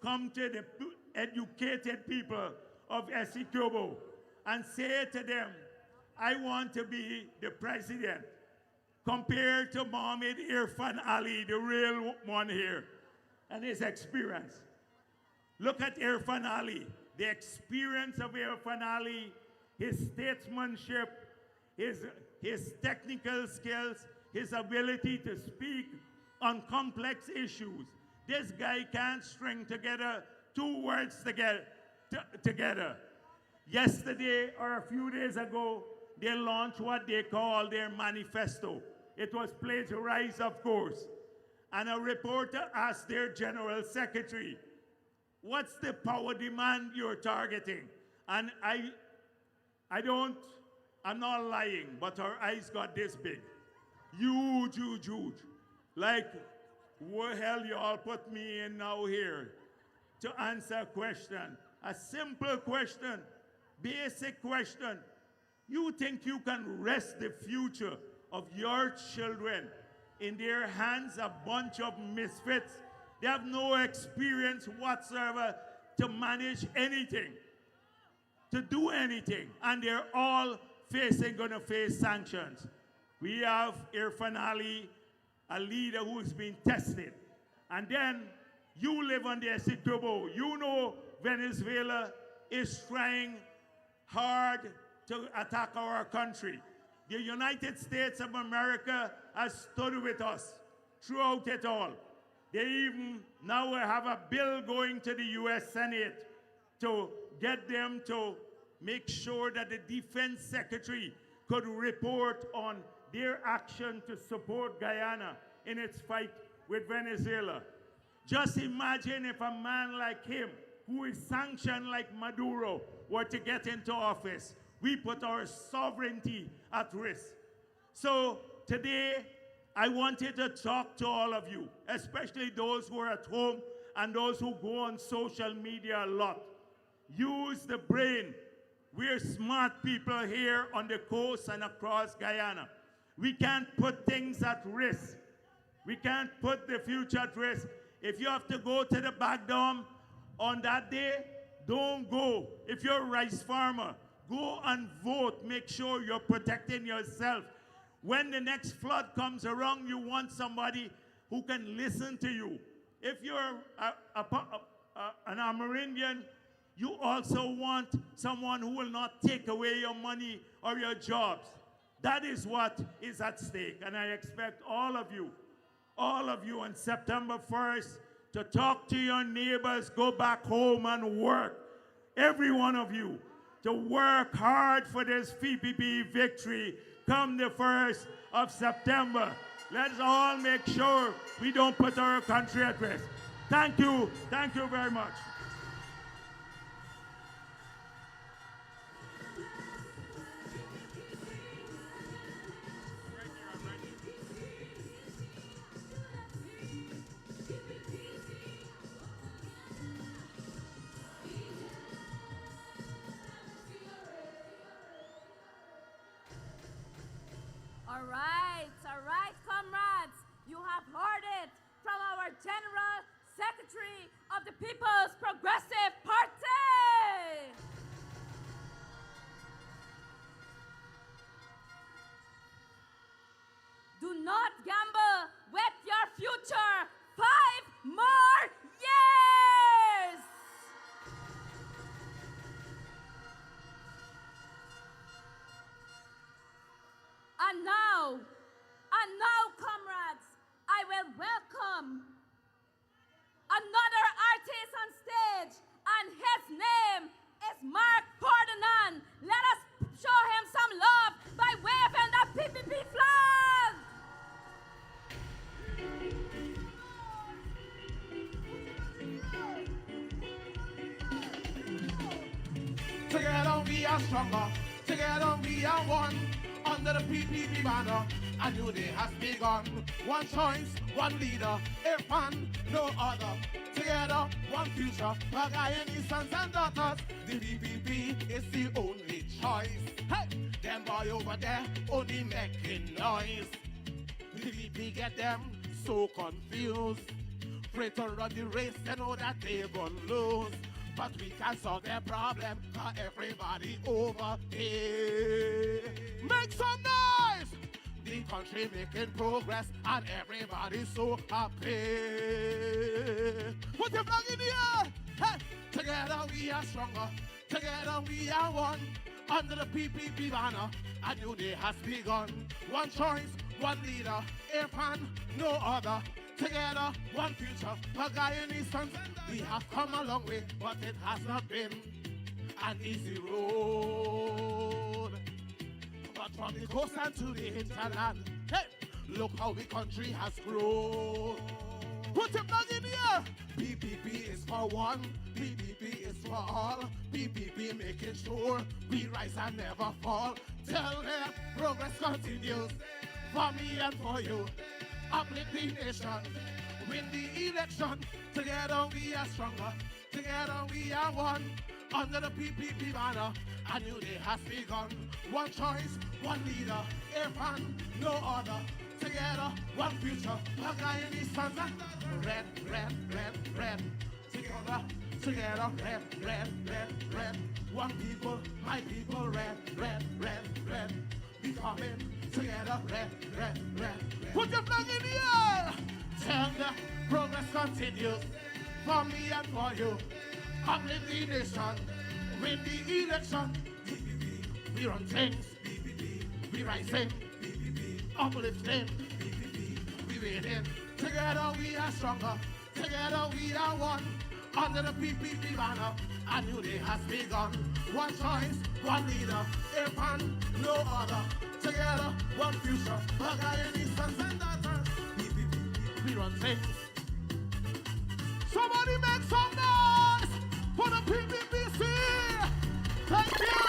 Speaker 12: come to the educated people of Essequibo and say to them, I want to be the president, compared to Mohammed Irfan Ali, the real one here, and his experience. Look at Irfan Ali, the experience of Irfan Ali, his statesmanship, his technical skills, his ability to speak on complex issues. This guy can't string together two words together. Yesterday, or a few days ago, they launched what they call their manifesto. It was plagiarized, of course. And a reporter asked their general secretary, what's the power demand you're targeting? And I'm not lying, but her eyes got this big. Huge, huge, huge. Like, what the hell y'all put me in now here to answer a question? A simple question, basic question. You think you can rest the future of your children in their hands, a bunch of misfits? They have no experience whatsoever to manage anything, to do anything, and they're all gonna face sanctions. We have Irfan Ali, a leader who's been tested. And then you live on the Essequibo. You know Venezuela is trying hard to attack our country. The United States of America has stood with us throughout it all. They even now have a bill going to the US Senate to get them to make sure that the defense secretary could report on their action to support Guyana in its fight with Venezuela. Just imagine if a man like him, who is sanctioned like Maduro, were to get into office. We put our sovereignty at risk. So today, I wanted to talk to all of you, especially those who are at home and those who go on social media a lot. Use the brain. We're smart people here on the coast and across Guyana. We can't put things at risk. We can't put the future at risk. If you have to go to the back dorm on that day, don't go. If you're a rice farmer, go and vote. Make sure you're protecting yourself. When the next flood comes around, you want somebody who can listen to you. If you're an Amerindian, you also want someone who will not take away your money or your jobs. That is what is at stake. And I expect all of you on September 1st to talk to your neighbors, go back home and work. Every one of you to work hard for this PPP victory come the 1st of September. Let's all make sure we don't put our country at risk. Thank you very much.
Speaker 1: All right, comrades. You have heard it from our General Secretary of the People's Progressive Party. Do not gamble with your future. 5 more years. And now, comrades, I will welcome another artist on stage and his
Speaker 3: we are stronger. Together we are one. Under the PPP banner, a new day has begun. One choice, one leader, Irfan, no other. Together, one future, Pagayani sons and daughters. The PPP is the only choice. Hey, them boy over there only making noise. The PPP get them so confused. Afraid to run the race, they know that they gon' lose. But we can solve their problem, cause everybody over here. Make some noise! The country making progress and everybody's so happy. Put your flag in the air! Hey! Together we are stronger, together we are one. Under the PPP banner, a new day has begun. One choice, one leader, Irfan, no other. Together, one future, Pagayani sons. We have come a long way, but it has not been an easy road. But from the coast and to the hinterland, hey, look how the country has grown. Put your flag in the air. PPP is for one, PPP is for all. PPP making sure we rise and never fall. Tell them progress continues for me and for you. Uplift the nation, win the election. Together we are stronger, together we are one. Under the PPP banner, a new day has begun. One choice, one leader, Irfan, no other. Together, one future, Pagayani sons and red, red, red, red. Together, together, red, red, red, red. One people, my people, red, red, red, red. Becoming together, red, red, red. Put your flag in the air. Tell the progress continues for me and for you. Uplift the nation, win the election. We run things, we rising, uplifting, we waiting. Together we are stronger, together we are one. Under the PPP banner, a new day has begun. One choice, one leader, Irfan, no other. Together, one future, Pagayani sons and daughters. PPP, we run things. Somebody make some noise for the PPPC. Thank you.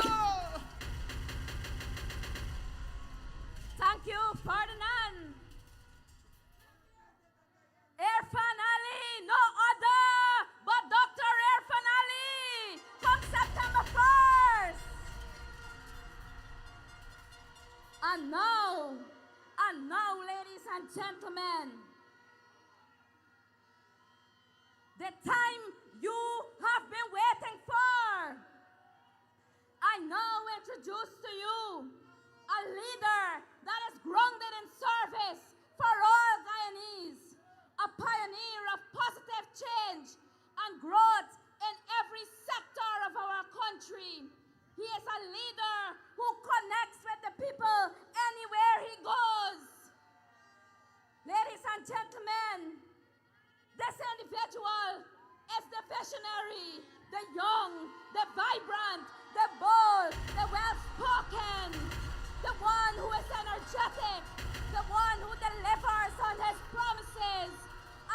Speaker 1: Thank you, Ferdinand. Irfan Ali, no other but Dr. Irfan Ali from September 1st. And now, ladies and gentlemen, the time you have been waiting for. I now introduce to you a leader that is grounded in service for all Guyanese, a pioneer of positive change and growth in every sector of our country. He is a leader who connects with the people anywhere he goes. Ladies and gentlemen, this individual is the visionary, the young, the vibrant, the bold, the well-spoken, the one who is energetic, the one who delivers on his promises,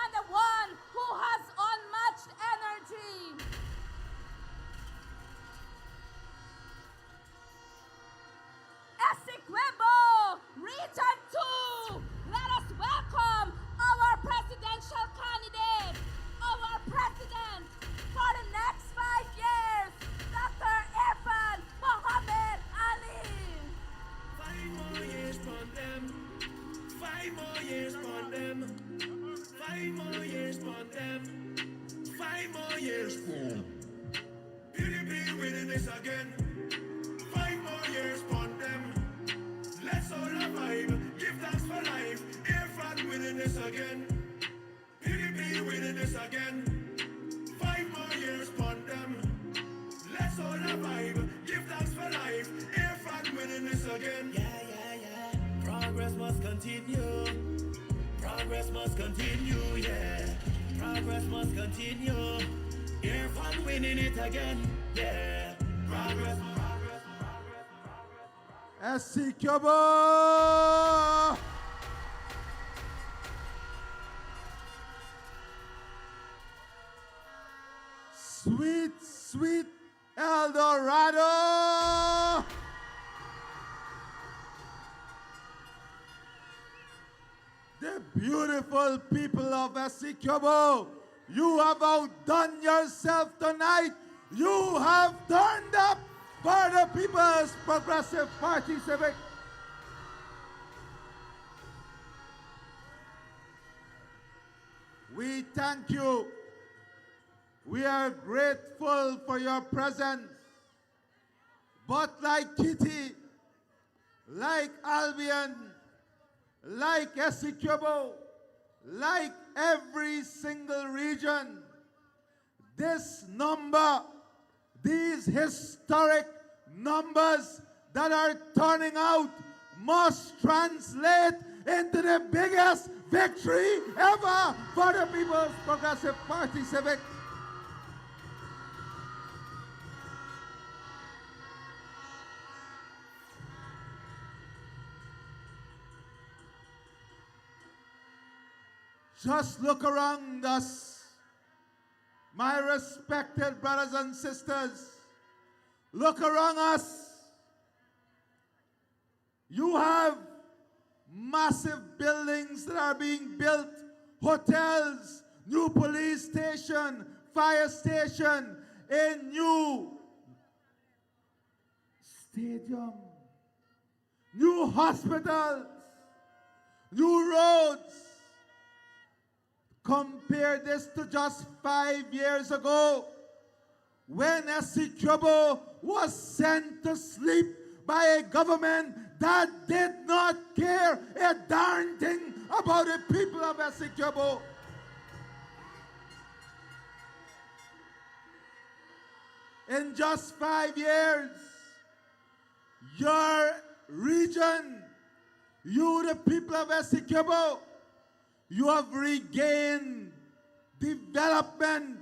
Speaker 1: and the one who has unmatched energy. Essequibo, Region 2, let us welcome our presidential candidate, our president for the next 5 years, Dr. Irfan Mohammed Ali.
Speaker 2: 5 more years for them. 5 more years for them. 5 more years for them. 5 more years for them. PPP winning this again. 5 more years for them. Let's all revive. Give thanks for life. Irfan winning this again. PPP winning this again. 5 more years for them. Let's all revive. Give thanks for life. Irfan winning this again. Yeah. Progress must continue. Progress must continue, yeah. Progress must continue. Irfan winning it again, yeah. Progress.
Speaker 3: Essequibo. Sweet El Dorado. The beautiful people of Essequibo, you have outdone yourself tonight. You have turned up for the People's Progressive Party Civic. We thank you. We are grateful for your presence. But like Kitty, like Albion, like Essequibo, like every single region, this number, these historic numbers that are turning out must translate into the biggest victory ever for the People's Progressive Party Civic. Just look around us, my respected brothers and sisters. Look around us. You have massive buildings that are being built, hotels, new police station, fire station, a new stadium, new hospitals, new roads. Compare this to just 5 years ago when Essequibo was sent to sleep by a government that did not care a darn thing about the people of Essequibo. In just 5 years, your region, you the people of Essequibo, you have regained development.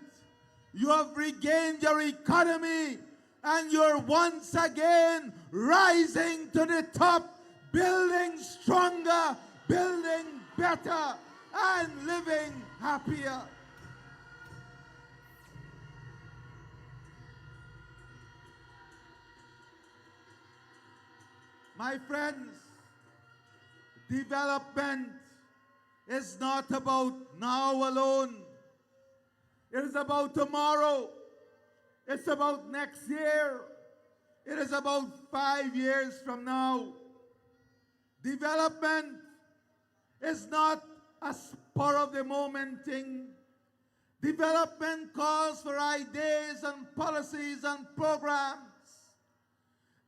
Speaker 3: You have regained your economy. And you're once again rising to the top, building stronger, building better, and living happier. My friends, development is not about now alone. It is about tomorrow. It's about next year. It is about 5 years from now. Development is not a spur of the moment thing. Development calls for ideas and policies and programs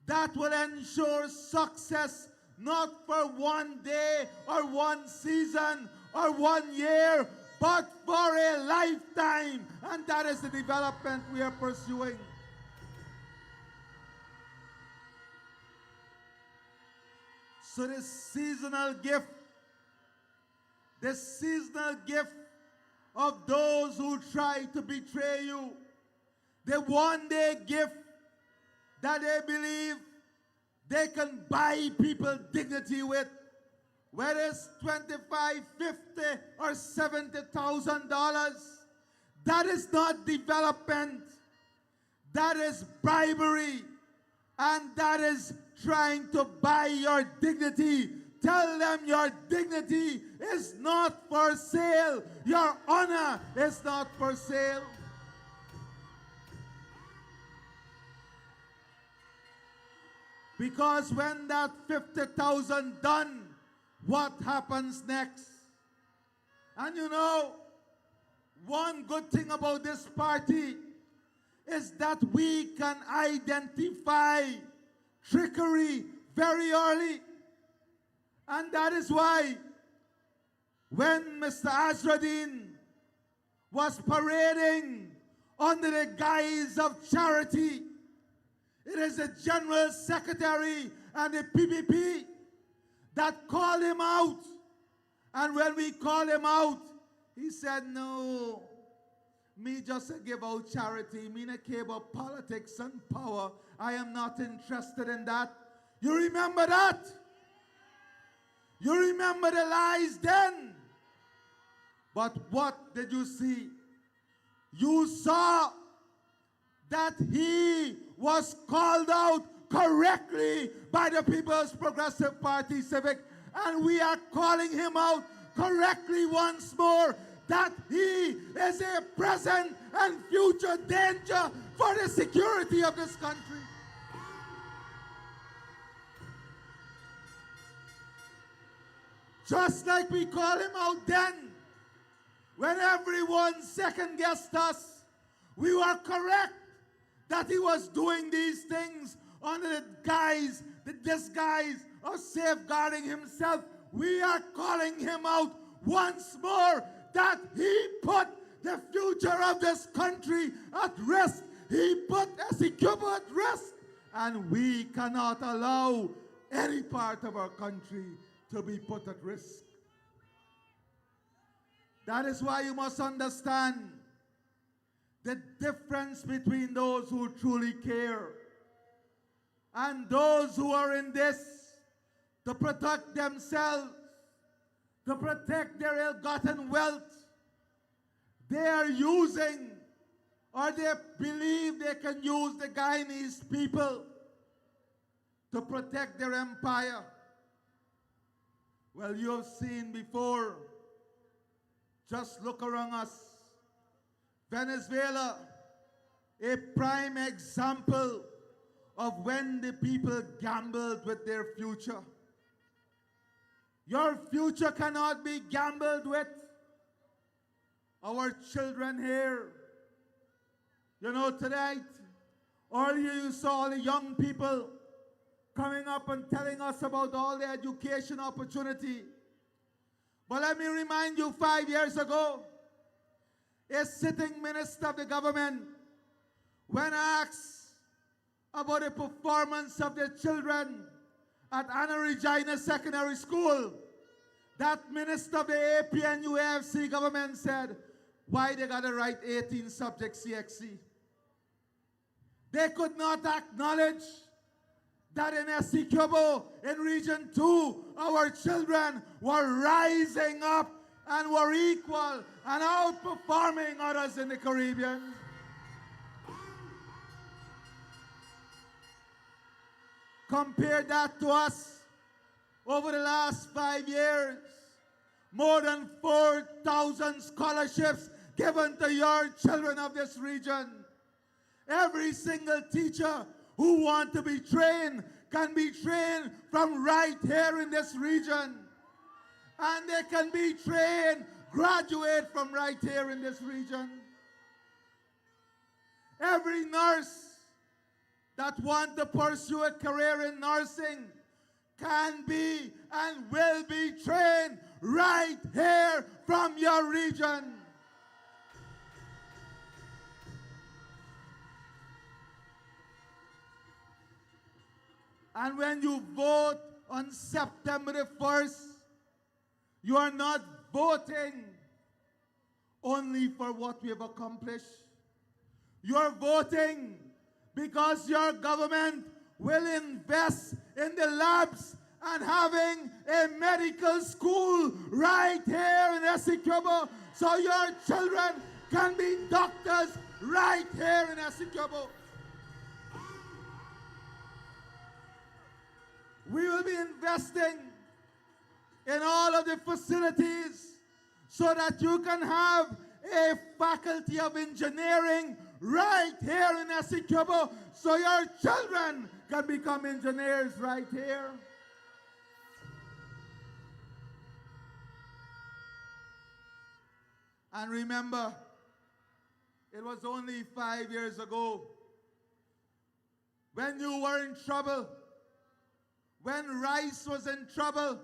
Speaker 3: that will ensure success not for one day or one season or 1 year, but for a lifetime. And that is the development we are pursuing. So this seasonal gift of those who try to betray you, the one-day gift that they believe they can buy people dignity with, whether it's $25, $50, or $70,000, that is not development. That is bribery, and that is trying to buy your dignity. Tell them your dignity is not for sale. Your honor is not for sale. Because when that 50,000 done, what happens next? And you know, one good thing about this party is that we can identify trickery very early. And that is why when Mr. Azradeen was parading under the guise of charity, it is the General Secretary and the PPP that called him out. And when we called him out, he said, no, me just give out charity. Me not care about politics and power. I am not interested in that. You remember that? You remember the lies then? But what did you see? You saw that he was called out correctly by the People's Progressive Party Civic, and we are calling him out correctly once more that he is a present and future danger for the security of this country. Just like we call him out then, when everyone second-guessed us, we were correct that he was doing these things under the disguise of safeguarding himself. We are calling him out once more that he put the future of this country at risk. He put Essequibo at risk, and we cannot allow any part of our country to be put at risk. That is why you must understand the difference between those who truly care and those who are in this to protect themselves, to protect their ill-gotten wealth. They are using, or they believe they can use the Guyanese people to protect their empire. Well, you have seen before, just look around us. Venezuela, a prime example of when the people gambled with their future. Your future cannot be gambled with. Our children here, you know, tonight, earlier you saw all the young people coming up and telling us about all the education opportunity. But let me remind you, 5 years ago, a sitting minister of the government, when asked about the performance of their children at Anna Regina Secondary School, that minister of the APN UAFC government said, why they gotta write 18 subjects CXC? They could not acknowledge that in Essequibo, in Region 2, our children were rising up and were equal and outperforming others in the Caribbean. Compare that to us. Over the last 5 years, more than 4,000 scholarships given to your children of this region. Every single teacher who want to be trained can be trained from right here in this region. And they can be trained, graduate from right here in this region. Every nurse that want to pursue a career in nursing can be and will be trained right here from your region. And when you vote on September the 1st, you are not voting only for what we have accomplished. You are voting because your government will invest in the labs and having a medical school right here in Essequibo so your children can be doctors right here in Essequibo. We will be investing in all of the facilities so that you can have a faculty of engineering right here in Essequibo so your children can become engineers right here. And remember, it was only 5 years ago when you were in trouble, when rice was in trouble.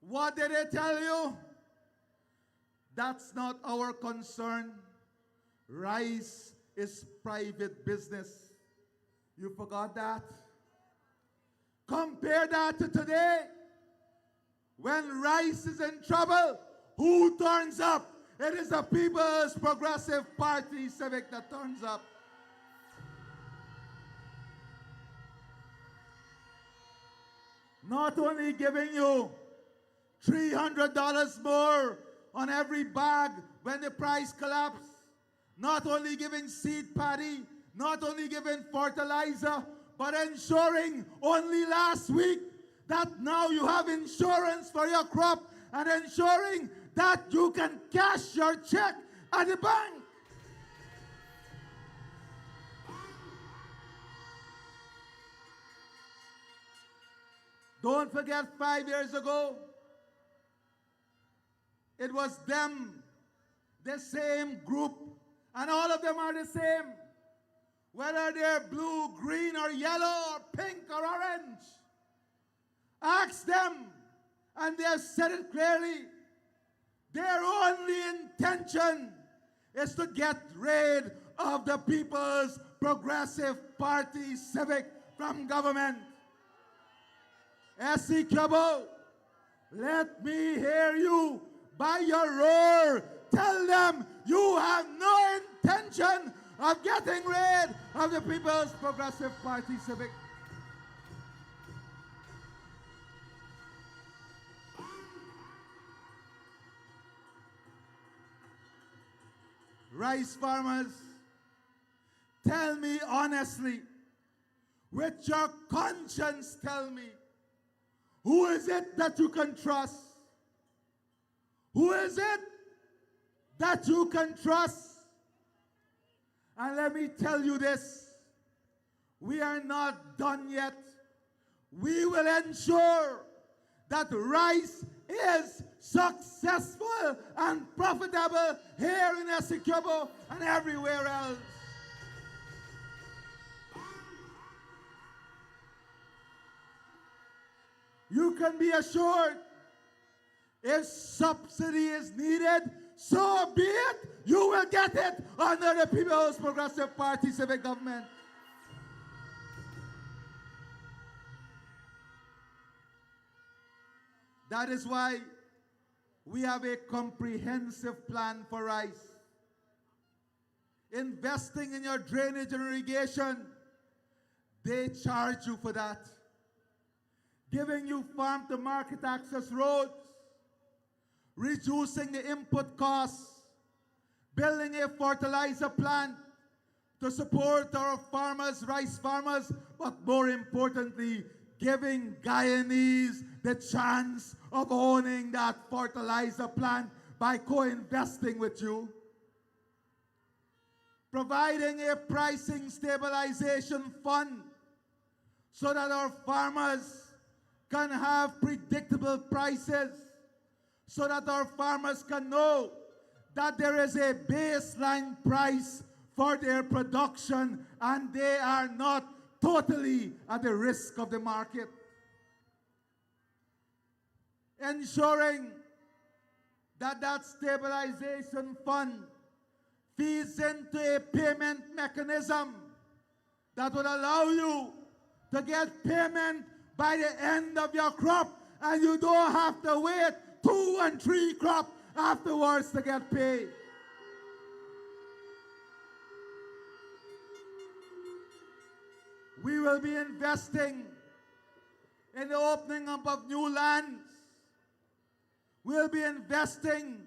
Speaker 3: What did they tell you? That's not our concern. Rice is private business. You forgot that? Compare that to today. When rice is in trouble, who turns up? It is the People's Progressive Party Civic that turns up. Not only giving you $300 more on every bag when the price collapsed,
Speaker 13: not only giving seed paddy, not only giving fertilizer, but ensuring only last week that now you have insurance for your crop and ensuring that you can cash your check at the bank. Don't forget 5 years ago, it was them, the same group, and all of them are the same. Whether they're blue, green, or yellow, or pink, or orange. Ask them, and they have said it clearly. Their only intention is to get rid of the People's Progressive Party Civic from government. S.C. Kyobo, let me hear you by your roar. Tell them you have no intention of getting rid of the People's Progressive Party Civic. Rice farmers, tell me honestly, with your conscience tell me, who is it that you can trust? Who is it that you can trust? And let me tell you this, we are not done yet. We will ensure that rice is successful and profitable here in Essequibo and everywhere else. You can be assured, if subsidy is needed, so be it. You will get it under the People's Progressive Party Civic Government. That is why we have a comprehensive plan for rice. Investing in your drainage and irrigation, they charge you for that. Giving you farm-to-market access roads, reducing the input costs, building a fertilizer plant to support our farmers, rice farmers, but more importantly, giving Guyanese the chance of owning that fertilizer plant by co-investing with you. Providing a pricing stabilization fund so that our farmers can have predictable prices, so that our farmers can know that there is a baseline price for their production and they are not totally at the risk of the market. Ensuring that that stabilization fund feeds into a payment mechanism that would allow you to get payment by the end of your crop, and you don't have to wait 2 and 3 crops afterwards to get paid. We will be investing in the opening up of new lands. We'll be investing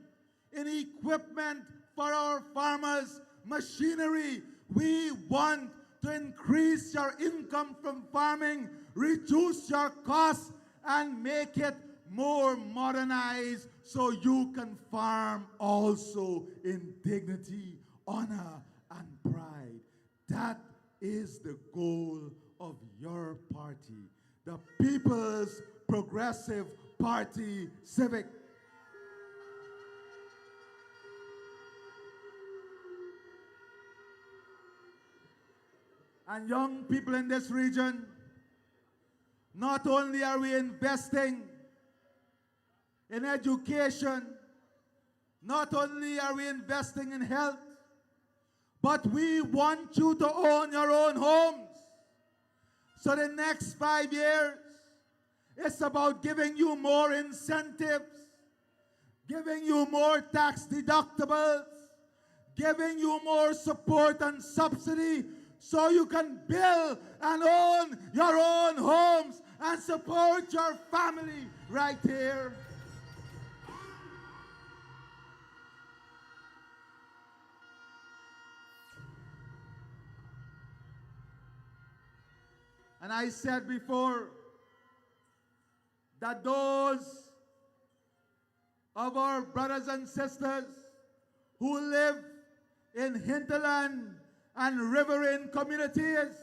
Speaker 13: in equipment for our farmers, machinery. We want to increase your income from farming, reduce your costs, and make it more modernized so you can farm also in dignity, honor, and pride. That is the goal of your party, the People's Progressive Party Civic. And young people in this region, not only are we investing in education, not only are we investing in health, but we want you to own your own homes. So the next 5 years, it's about giving you more incentives, giving you more tax deductibles, giving you more support and subsidy so you can build and own your own homes and support your family right here. And I said before that those of our brothers and sisters who live in hinterland and riverine communities,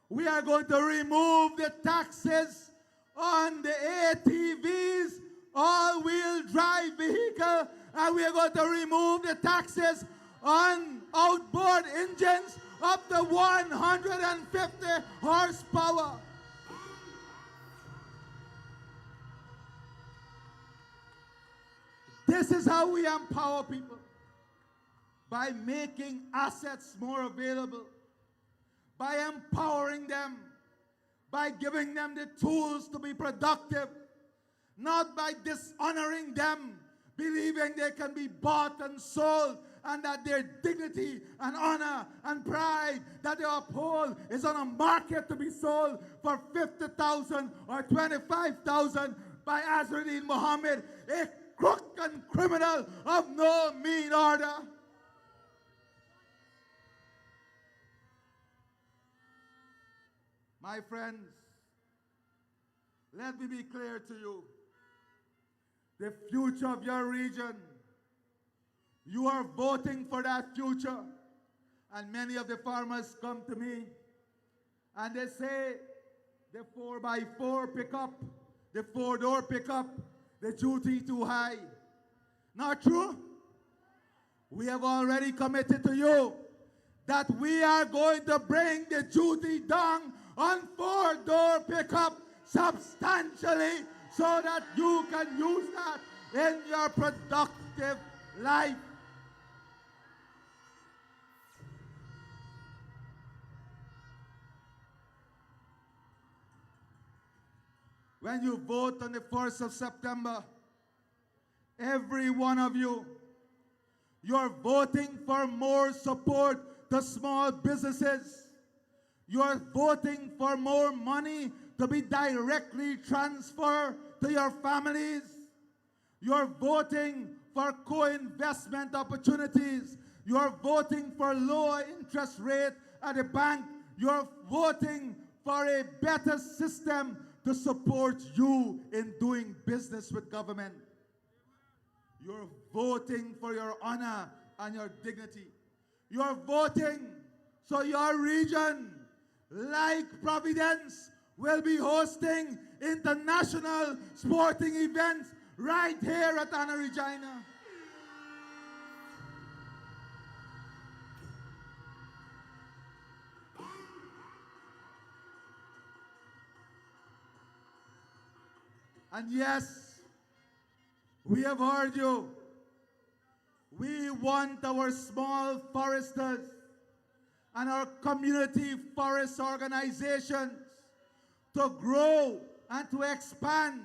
Speaker 13: we are going to remove the taxes on the ATVs, all-wheel drive vehicle, and we are going to remove the taxes on outboard engines up to 150 horsepower. This is how we empower people, by making assets more available, by empowering them, by giving them the tools to be productive, not by dishonoring them, believing they can be bought and sold, and that their dignity and honor and pride that they uphold is on a market to be sold for 50,000 or 25,000 by Azruddin Muhammad, a crook and criminal of no mean order. My friends, let me be clear to you. The future of your region, you are voting for that future. And many of the farmers come to me and they say the 4x4 pickup, the 4-door pickup, the duty too high. Not true? We have already committed to you that we are going to bring the duty down on 4-door pickup substantially so that you can use that in your productive life. When you vote on the 1st of September, every one of you, you're voting for more support to small businesses. You're voting for more money to be directly transferred to your families. You're voting for co-investment opportunities. You're voting for lower interest rate at the bank. You're voting for a better system to support you in doing business with government. You're voting for your honor and your dignity. You're voting so your region, like Providence, will be hosting international sporting events right here at Anna Regina. And yes, we have heard you. We want our small foresters and our community forest organizations to grow and to expand.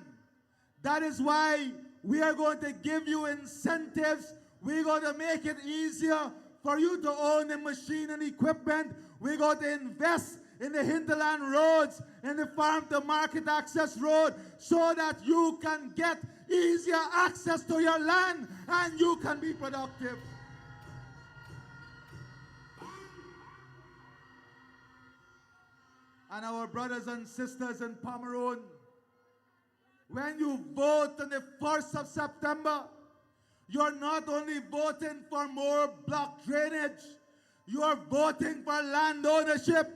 Speaker 13: That is why we are going to give you incentives. We're going to make it easier for you to own the machine and equipment. We're going to invest in the hinterland roads, in the farm to market access road, so that you can get easier access to your land and you can be productive. And our brothers and sisters in Pomeroon, when you vote on the 1st of September, you're not only voting for more block drainage, you are voting for land ownership,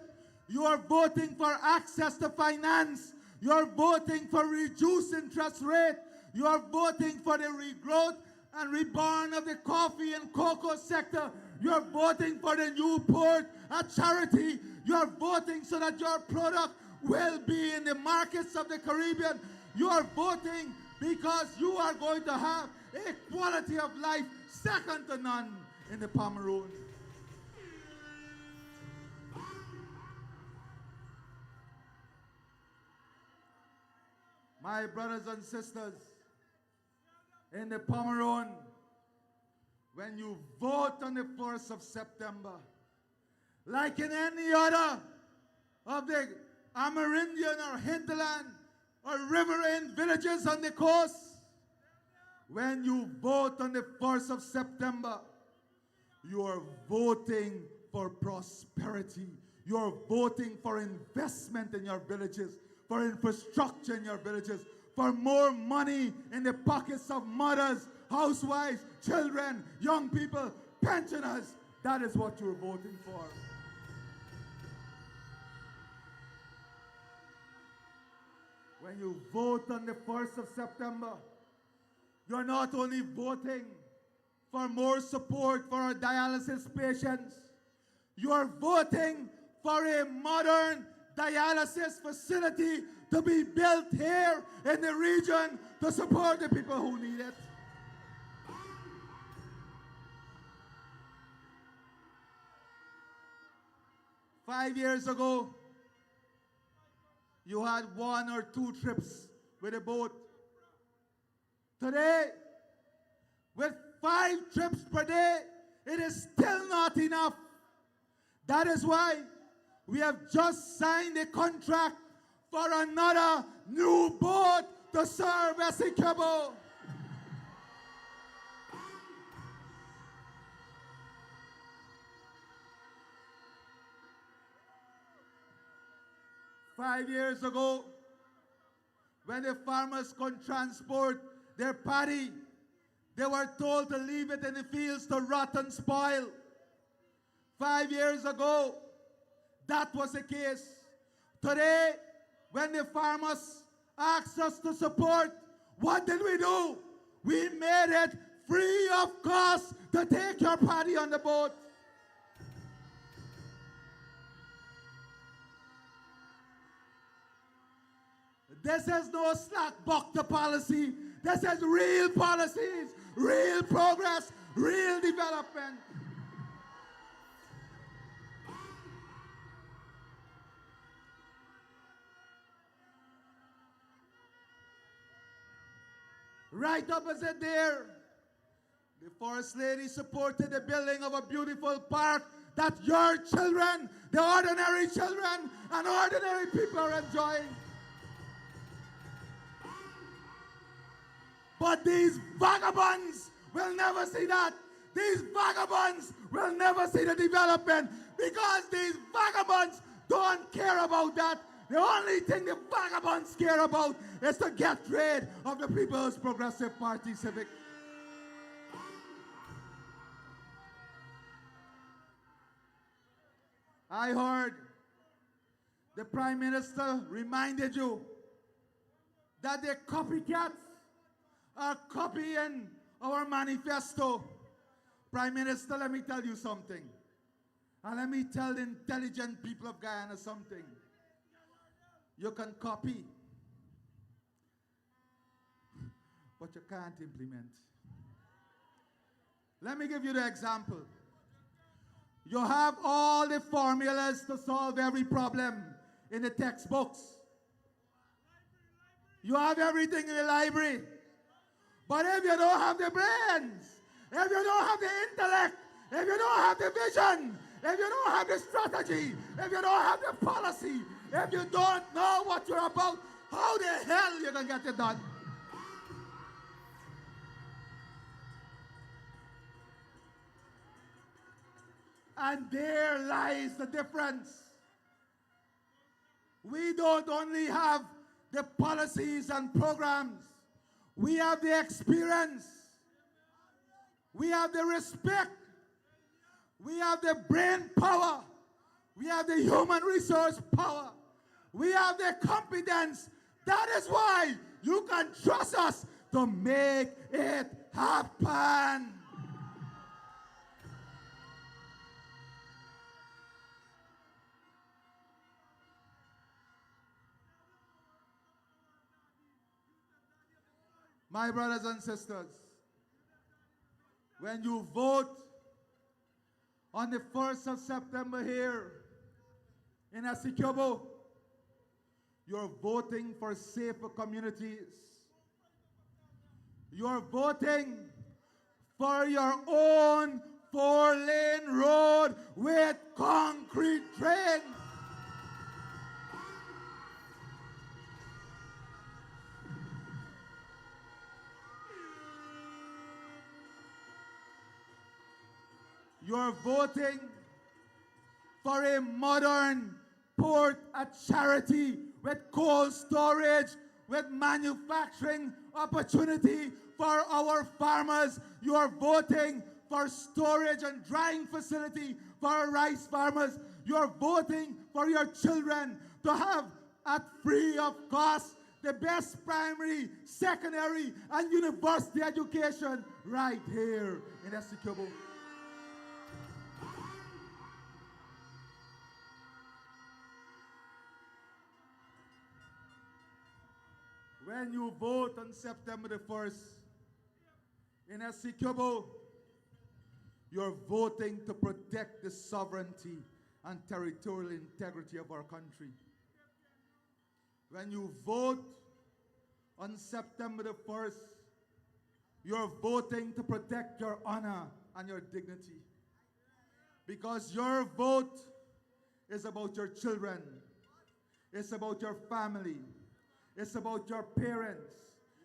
Speaker 13: you are voting for access to finance, you are voting for reduced interest rate, you are voting for the regrowth and reborn of the coffee and cocoa sector, you are voting for the new port, a charity, you are voting so that your product will be in the markets of the Caribbean. You are voting because you are going to have a quality of life second to none in the Pomeroon. My brothers and sisters, in the Pomeroon, when you vote on the 1st of September, like in any other of the Amerindian or hinterland or riverine villages on the coast, when you vote on the 1st of September, you are voting for prosperity. You're voting for investment in your villages, for infrastructure in your villages, for more money in the pockets of mothers, housewives, children, young people, pensioners. That is what you're voting for. When you vote on the 1st of September, you're not only voting for more support for our dialysis patients, you're voting for a modern dialysis facility to be built here in the region to support the people who need it. Five years ago, you had 1 or 2 trips with a boat. Today, with 5 trips per day, it is still not enough. That is why we have just signed a contract for another new boat to serve Essequibo. Five years ago, when the farmers could transport their paddy, they were told to leave it in the fields to rot and spoil. 5 years ago, that was the case. Today, when the farmers asked us to support, what did we do? We made it free of cost to take your paddy on the boat. This is no slack buck policy. This is real policies, real progress, real development. Right opposite there, the First Lady supported the building of a beautiful park that your children, the ordinary children, and ordinary people are enjoying. But these vagabonds will never see that. These vagabonds will never see the development because these vagabonds don't care about that. The only thing the vagabonds care about is to get rid of the People's Progressive Party Civic. I heard the Prime Minister reminded you that the copycats are copying our manifesto. Prime Minister, let me tell you something. And let me tell the intelligent people of Guyana something. You can copy, but you can't implement. Let me give you the example. You have all the formulas to solve every problem in the textbooks. You have everything in the library. But if you don't have the brains, if you don't have the intellect, if you don't have the vision, if you don't have the strategy, if you don't have the policy, if you don't know what you're about, how the hell you gonna get it done? And there lies the difference. We don't only have the policies and programs. We have the experience. We have the respect. We have the brain power. We have the human resource power. We have the competence. That is why you can trust us to make it happen. My brothers and sisters, when you vote on the 1st of September here in Essequibo, you're voting for safer communities. You're voting for your own 4-lane road with concrete trains. You're voting for a modern port, a charity with cold storage, with manufacturing opportunity for our farmers. You are voting for storage and drying facility for our rice farmers. You are voting for your children to have at free of cost the best primary, secondary, and university education right here in Essequibo. When you vote on September the 1st in Essequibo, you're voting to protect the sovereignty and territorial integrity of our country. When you vote on September the 1st, you're voting to protect your honor and your dignity. Because your vote is about your children. It's about your family. It's about your parents.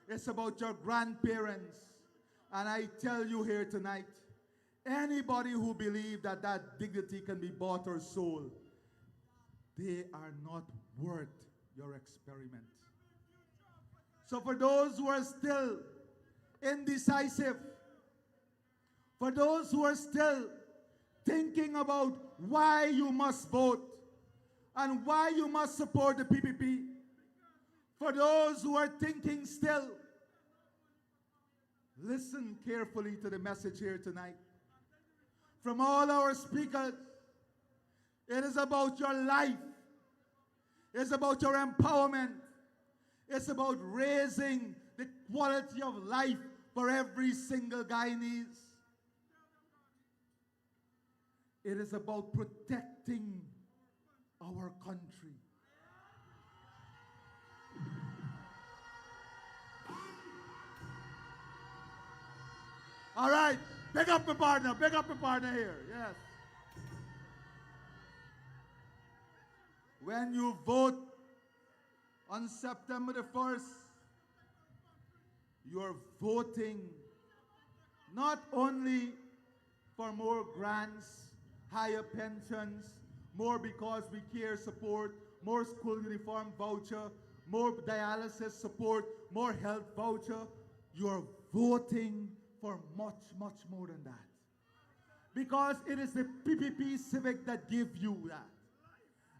Speaker 13: It's about your grandparents. And I tell you here tonight, anybody who believes that that dignity can be bought or sold, they are not worth your experiment. So for those who are still indecisive, for those who are still thinking about why you must vote and why you must support the PPP, for those who are thinking still, listen carefully to the message here tonight. From all our speakers, it is about your life. It's about your empowerment. It's about raising the quality of life for every single Guyanese. It is about protecting our country. All right, big up my partner here, yes. When you vote on September the 1st, you're voting not only for more grants, higher pensions, more because we care support, more school uniform voucher, more dialysis support, more health voucher. You're voting for much, much more than that. Because it is the PPP Civic that gives you that.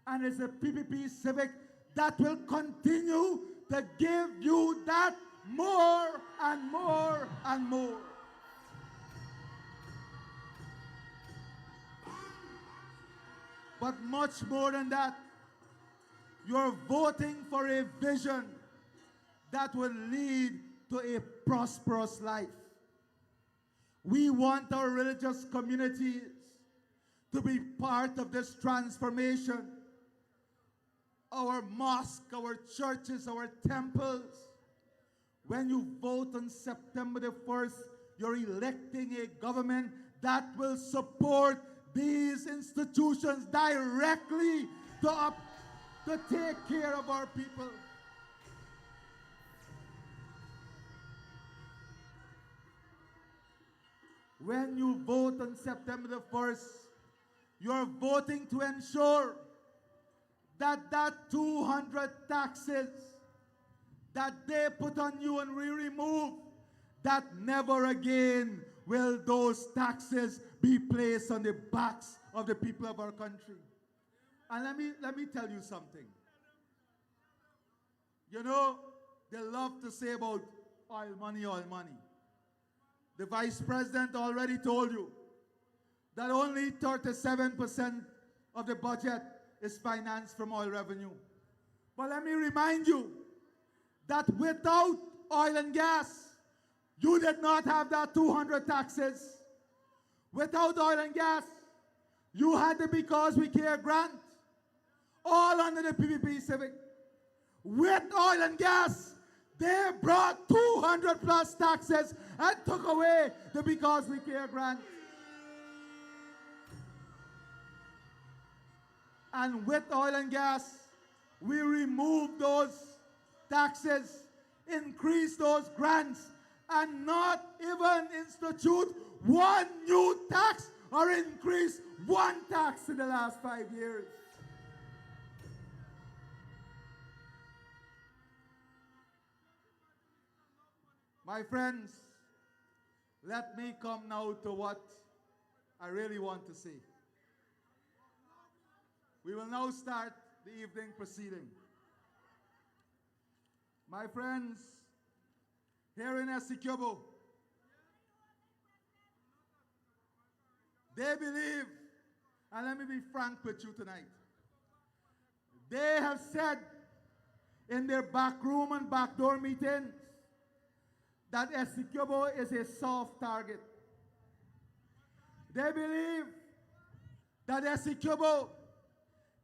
Speaker 13: And it's the PPP Civic that will continue to give you that more and more and more. But much more than that, you're voting for a vision that will lead to a prosperous life. We want our religious communities to be part of this transformation. Our mosques, our churches, our temples. When you vote on September the 1st, you're electing a government that will support these institutions directly to take care of our people. When you vote on September the 1st, you're voting to ensure that 200 taxes that they put on you and we remove, that never again will those taxes be placed on the backs of the people of our country. And let me tell you something. You know, they love to say about oil money, oil money. The Vice President already told you that only 37% of the budget is financed from oil revenue. But let me remind you that without oil and gas, you did not have that 200 taxes. Without oil and gas, you had the Because We Care grant, all under the PPP Civic. With oil and gas, they brought 200 plus taxes and took away the Because We Care grant. And with oil and gas, we removed those taxes, increased those grants, and not even institute one new tax or increased one tax in the last 5 years. My friends, let me come now to what I really want to say. We will now start the evening proceeding. My friends, here in Essequibo, they believe, and let me be frank with you tonight, they have said in their backroom and backdoor meetings that Essequibo is a soft target. They believe that Essequibo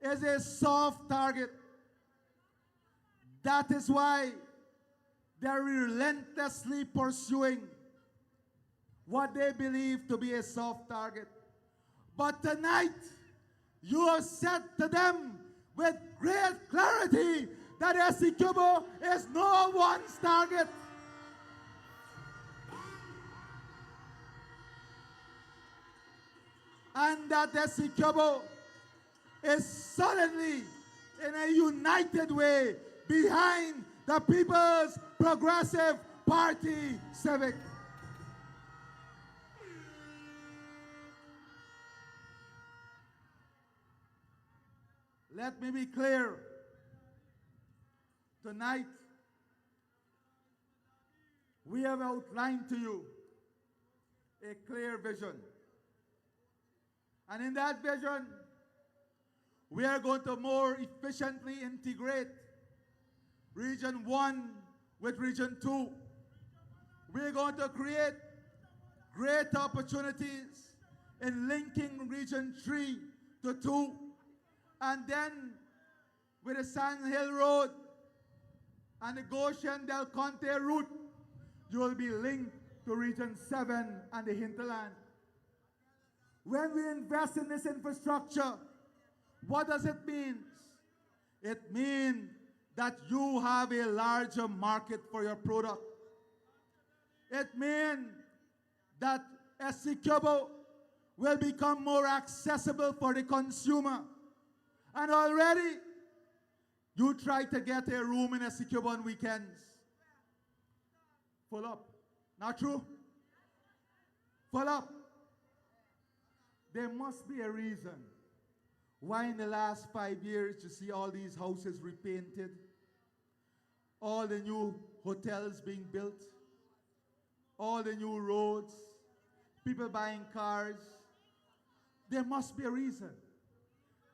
Speaker 13: is a soft target. That is why they're relentlessly pursuing what they believe to be a soft target. But tonight, you have said to them with great clarity that Essequibo is no one's target. And that Essequibo is suddenly, in a united way, behind the People's Progressive Party Civic. Let me be clear. Tonight, we have outlined to you a clear vision. And in that vision, we are going to more efficiently integrate Region 1 with Region 2. We're going to create great opportunities in linking Region 3 to 2. And then with the Sand Hill Road and the Goshen Del Conte route, you will be linked to Region 7 and the hinterland. When we invest in this infrastructure, what does it mean? It means that you have a larger market for your product. It means that Essequibo will become more accessible for the consumer. And already, you try to get a room in Essequibo on weekends. Full up. Not true? Full up. There must be a reason why in the last 5 years you see all these houses repainted, all the new hotels being built, all the new roads, people buying cars. There must be a reason.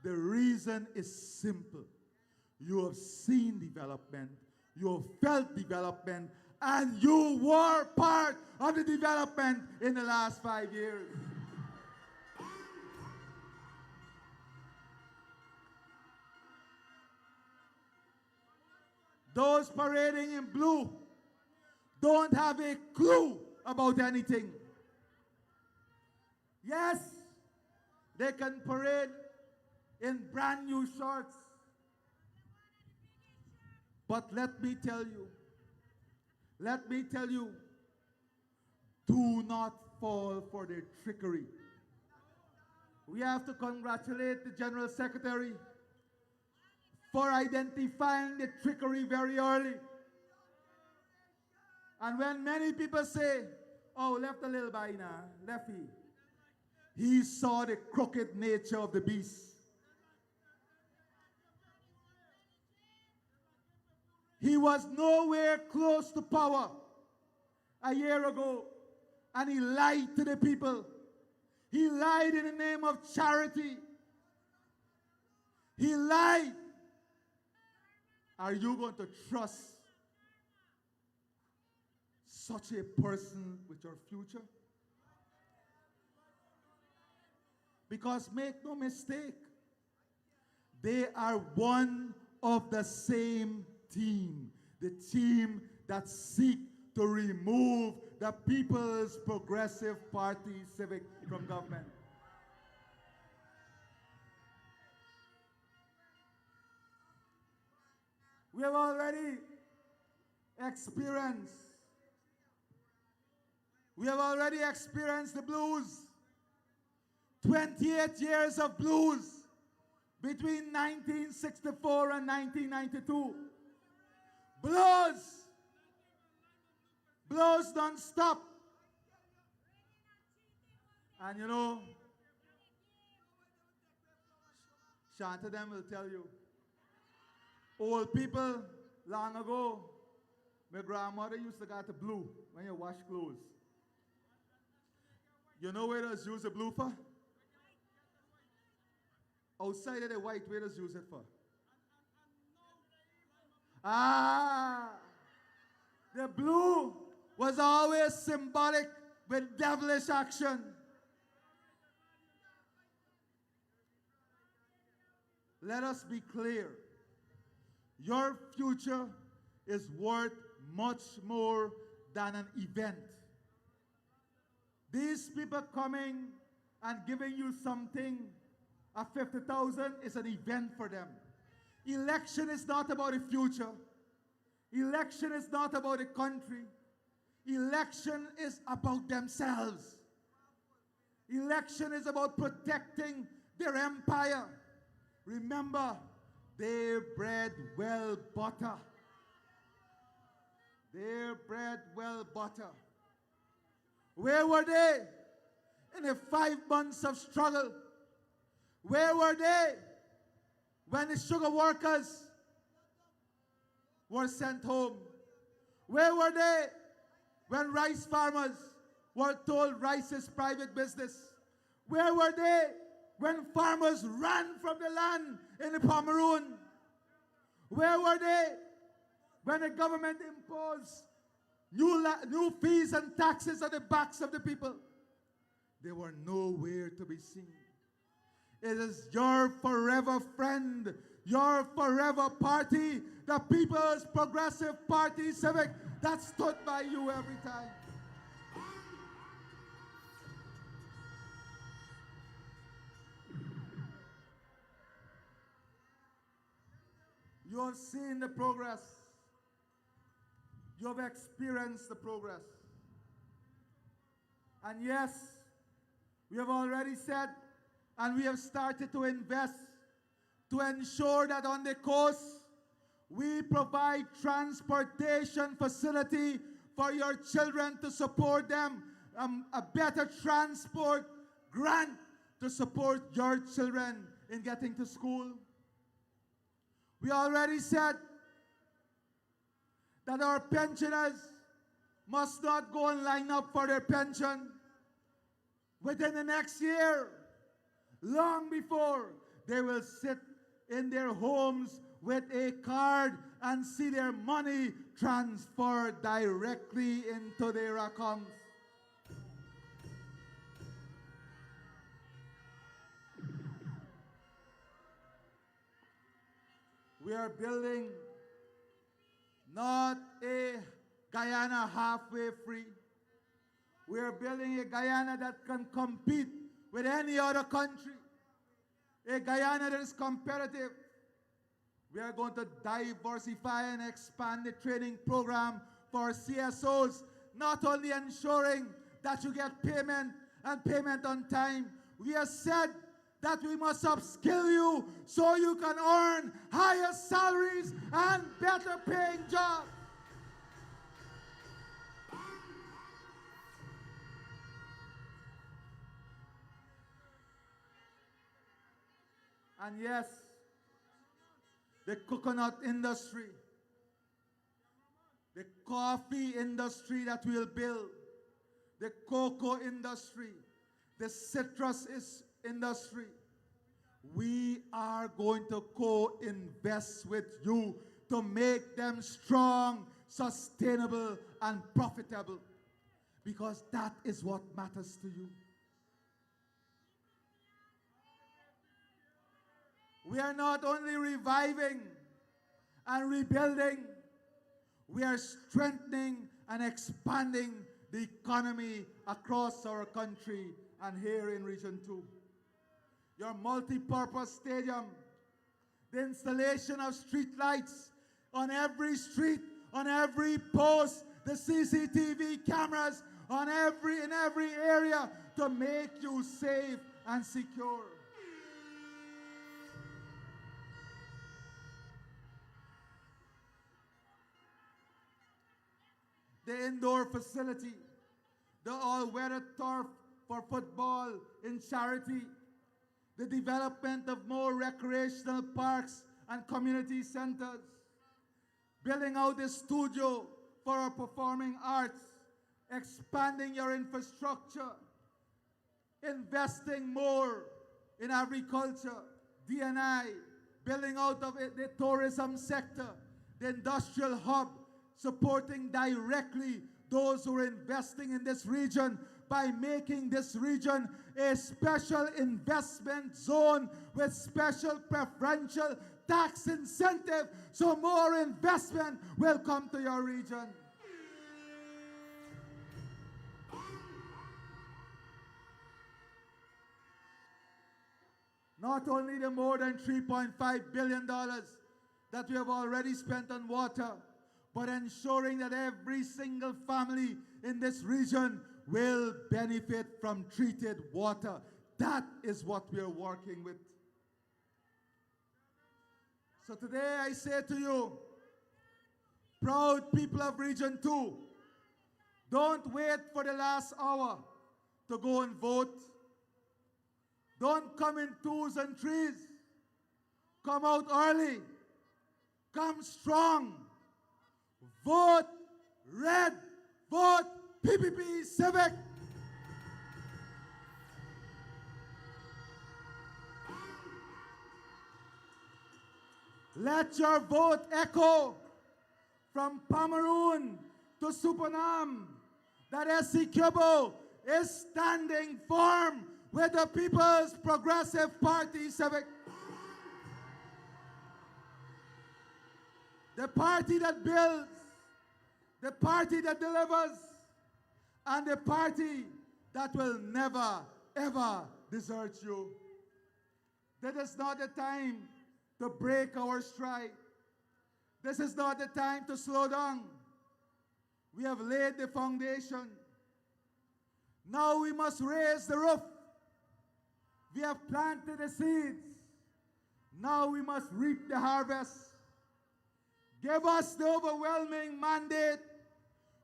Speaker 13: The reason is simple. You have seen development, you have felt development, and you were part of the development in the last 5 years. Those parading in blue don't have a clue about anything. Yes, they can parade in brand new shorts. But let me tell you, do not fall for their trickery. We have to congratulate the General Secretary for identifying the trickery very early. And when many people say, oh, left a little by now, left he saw the crooked nature of the beast. He was nowhere close to power a year ago, and he lied to the people. He lied in the name of charity. He lied. Are you going to trust such a person with your future? Because make no mistake, they are one of the same team, the team that seek to remove the People's Progressive Party Civic from government. We have already experienced the blues. 28 years of blues between 1964 and 1992. Blues. Blues don't stop. And you know, Shanta them will tell you, old people long ago, my grandmother used to get the blue when you wash clothes. You know where does use the blue for? Outside of the white, where does use it for? The blue was always symbolic with devilish action. Let us be clear. Your future is worth much more than an event. These people coming and giving you something, a 50,000 is an event for them. Election is not about the future. Election is not about the country. Election is about themselves. Election is about protecting their empire. Remember, they bred well butter. They bred well butter. Where were they in the 5 months of struggle? Where were they when the sugar workers were sent home? Where were they when rice farmers were told rice is private business? Where were they when farmers ran from the land in the Pomeroon? Where were they when the government imposed new fees and taxes on the backs of the people? They were nowhere to be seen. It is your forever friend, your forever party, the People's Progressive Party Civic, that stood by you every time. You have seen the progress. You have experienced the progress. And yes, we have already said, and we have started to invest to ensure that on the coast, we provide transportation facility for your children to support them, a better transport grant to support your children in getting to school. We already said that our pensioners must not go and line up for their pension within the next year, long before they will sit in their homes with a card and see their money transferred directly into their accounts. We are building not a Guyana halfway free. We are building a Guyana that can compete with any other country. A Guyana that is competitive. We are going to diversify and expand the training program for CSOs, not only ensuring that you get payment and payment on time. We have said that we must upskill you so you can earn higher salaries and better paying jobs. And yes, the coconut industry, the coffee industry that we'll build, the cocoa industry, the citrus industry, we are going to co-invest with you to make them strong, sustainable, and profitable, because that is what matters to you. We are not only reviving and rebuilding, we are strengthening and expanding the economy across our country and here in Region 2. Your multi-purpose stadium, the installation of street lights on every street, on every post, the CCTV cameras in every area to make you safe and secure. The indoor facility, the all-weather turf for football in Charity, the development of more recreational parks and community centers, building out a studio for our performing arts, expanding your infrastructure, investing more in agriculture, D&I, building out of it the tourism sector, the industrial hub, supporting directly those who are investing in this region by making this region a special investment zone with special preferential tax incentive so more investment will come to your region. Not only the more than $3.5 billion that we have already spent on water, but ensuring that every single family in this region will benefit from treated water. That is what we are working with. So today I say to you, proud people of Region 2, don't wait for the last hour to go and vote. Don't come in twos and threes. Come out early. Come strong. Vote red. Vote PPP Civic. Let your vote echo from Pomeroon to Supanam that SC Kyobo is standing firm with the People's Progressive Party Civic. The party that builds, the party that delivers, and the party that will never, ever desert you. This is not the time to break our stride. This is not the time to slow down. We have laid the foundation. Now we must raise the roof. We have planted the seeds. Now we must reap the harvest. Give us the overwhelming mandate.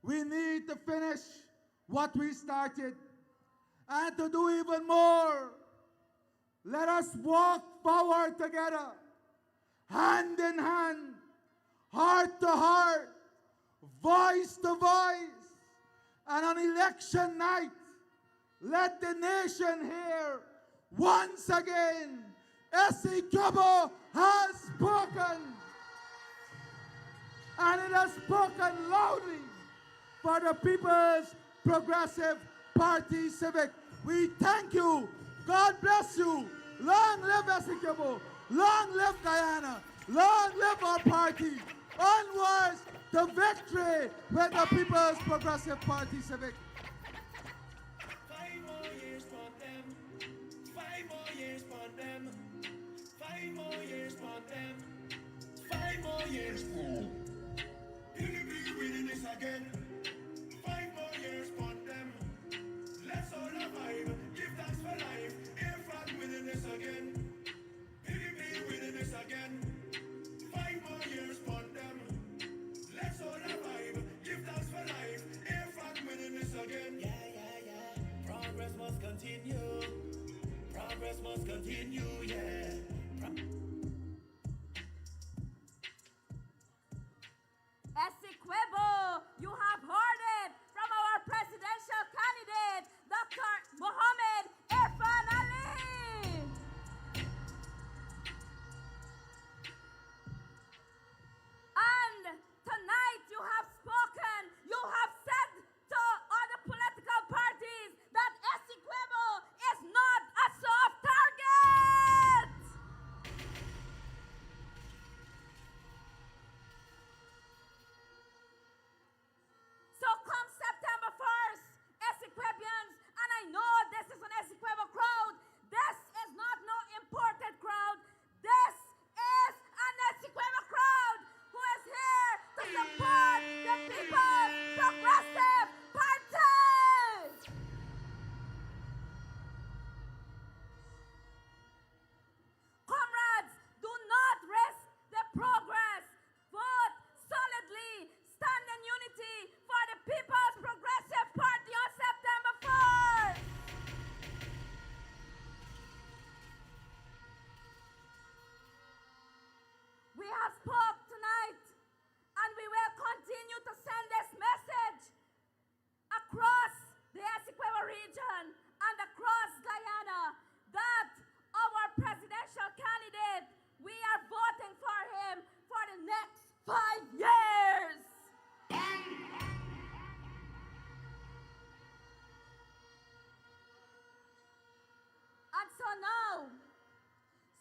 Speaker 13: We need to finish what we started. And to do even more, let us walk forward together, hand in hand, heart to heart, voice to voice. And on election night, let the nation hear once again, SC Kyobo has spoken. And it has spoken loudly for the People's Progressive Party Civic. We thank you. God bless you. Long live SC Kyobo. Long live Guyana. Long live our party. Onwards to victory with the People's Progressive Party Civic.
Speaker 2: 5 more years for them. 5 more years for them. 5 more years for them. 5 more years for PPP winning this again. 5 more years for them. Let's all revive. Give thanks for life. Air France winning this again. PPP winning this again. 5 more years for them. Let's all revive. Give thanks for life. Air France winning this again. Yeah. Progress must continue. Progress must continue, yeah.
Speaker 1: Essequibo, you have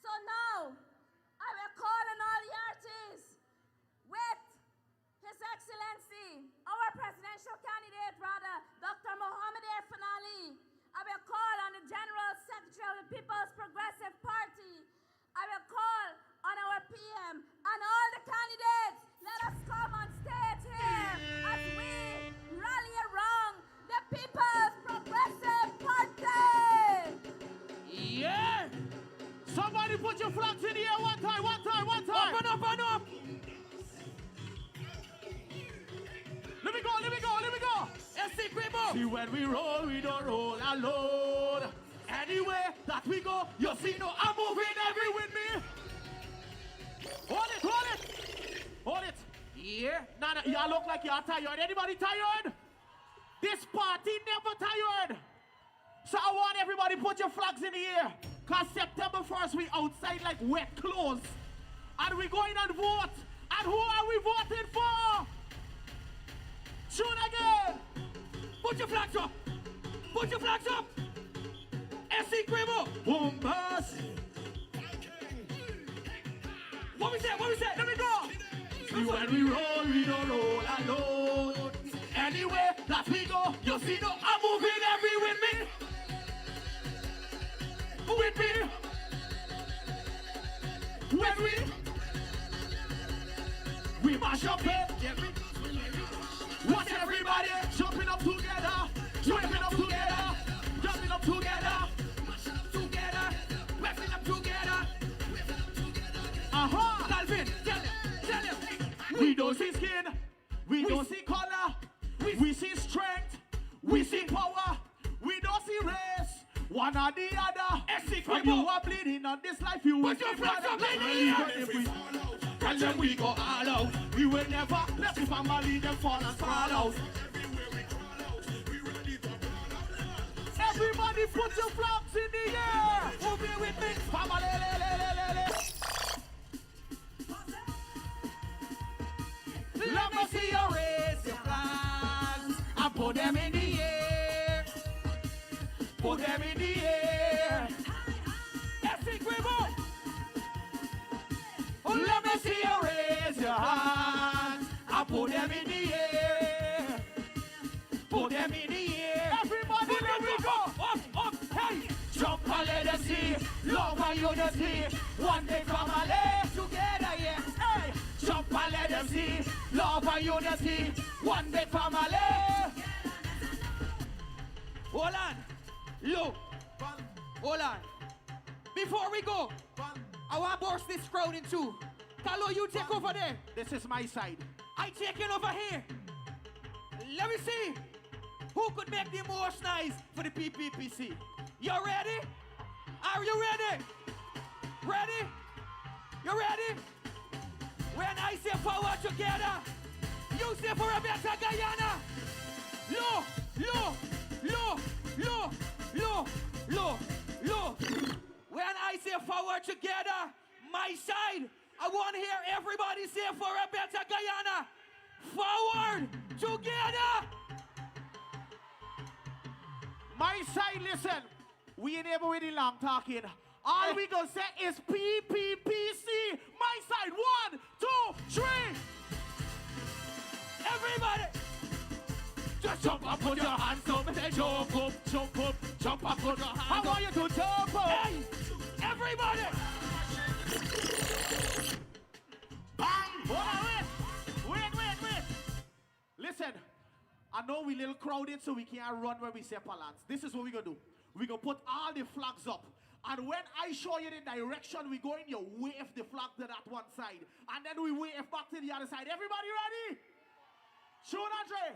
Speaker 1: So now, I will call on all Yarties with His Excellency, our presidential candidate, Dr. Mohammed Irfan Ali. I will call on the General Secretary of the People's Progressive Party. I will call on our PM and all the candidates. Let us come on stage here as we rally around the People's Progressive Party.
Speaker 3: Yeah! Somebody put your flags in the air one time, one time, one time.
Speaker 11: Open up, open up.
Speaker 3: Let me go, let me go, let me go.
Speaker 11: SC Grimo.
Speaker 3: See, when we roll, we don't roll alone. Anywhere that we go, you see, no, I'm moving every with me. Hold it, hold it. Hold it.
Speaker 11: Yeah.
Speaker 3: Nah, y'all look like y'all tired. Anybody tired? This party never tired. So I want everybody put your flags in the air. Because September 1st, we outside like wet clothes. And we going and vote. And who are we voting for? Shoot again.
Speaker 11: Put your flags up. Put your flags up. SC Grimo.
Speaker 3: Bombas.
Speaker 11: What we say? What we say?
Speaker 3: Let me go. See, when we roll, we don't roll alone. Anywhere that we go, you see, no, I'm moving every with me. With me. When we mash up it. Watch everybody jumping up together, jumping up together, jumping up together,
Speaker 11: Together. Wrapping up together.
Speaker 3: Aha!
Speaker 11: Calvin, tell him.
Speaker 3: We don't see skin, we don't see color, we see strength, we see power, we don't see race, one or the other. And you are bleeding on this life, you will
Speaker 11: Put your
Speaker 3: be
Speaker 11: flags up,
Speaker 3: brother.
Speaker 11: ladies.
Speaker 3: Tell them we go all out, we will never let the family them fall and fall out. Everybody put your flags in the air.
Speaker 11: Move it with me.
Speaker 3: Family, le, le, le, le, le.
Speaker 11: Let me see you raise your flags and put them in the air. Put them in the air. SC Grimo. Let me see you raise your hands and put them in the air. Put them in the air.
Speaker 3: Everybody, let me go.
Speaker 11: Up, hey.
Speaker 3: Jump and let us see, love and unity, one day family,
Speaker 11: Together, yeah.
Speaker 3: hey. Jump and let them see, love and unity, one day family.
Speaker 11: Hold on. Look. Hold on. Before we go, I want to burst this crowd in two. Talo, you take over there.
Speaker 3: This is my side.
Speaker 11: I taking over here. Let me see who could make the most noise for the PPPC. You ready? Are you ready? Ready? You ready? When I say forward together, you say for a better Guyana. Low, low, low, low, low, low, low. When I say forward together, my side, I want to hear everybody say for a better Guyana. Forward together.
Speaker 3: My side, listen, we ain't able with the long talking. All we gonna say is PPPC. My side, 1, 2, 3.
Speaker 11: Everybody.
Speaker 3: Just jump up, put your hands up, and then jump up, jump up, jump up, put your hands up. I want you to jump up.
Speaker 11: Hey, everybody.
Speaker 3: Bang! Hold on, wait. Listen, I know we little crowded, so we can't run when we say balance. This is what we're gonna do. We're gonna put all the flags up. And when I show you the direction we going, you wave the flag to that one side. And then we wave back to the other side. Everybody ready? Shoot, Andre.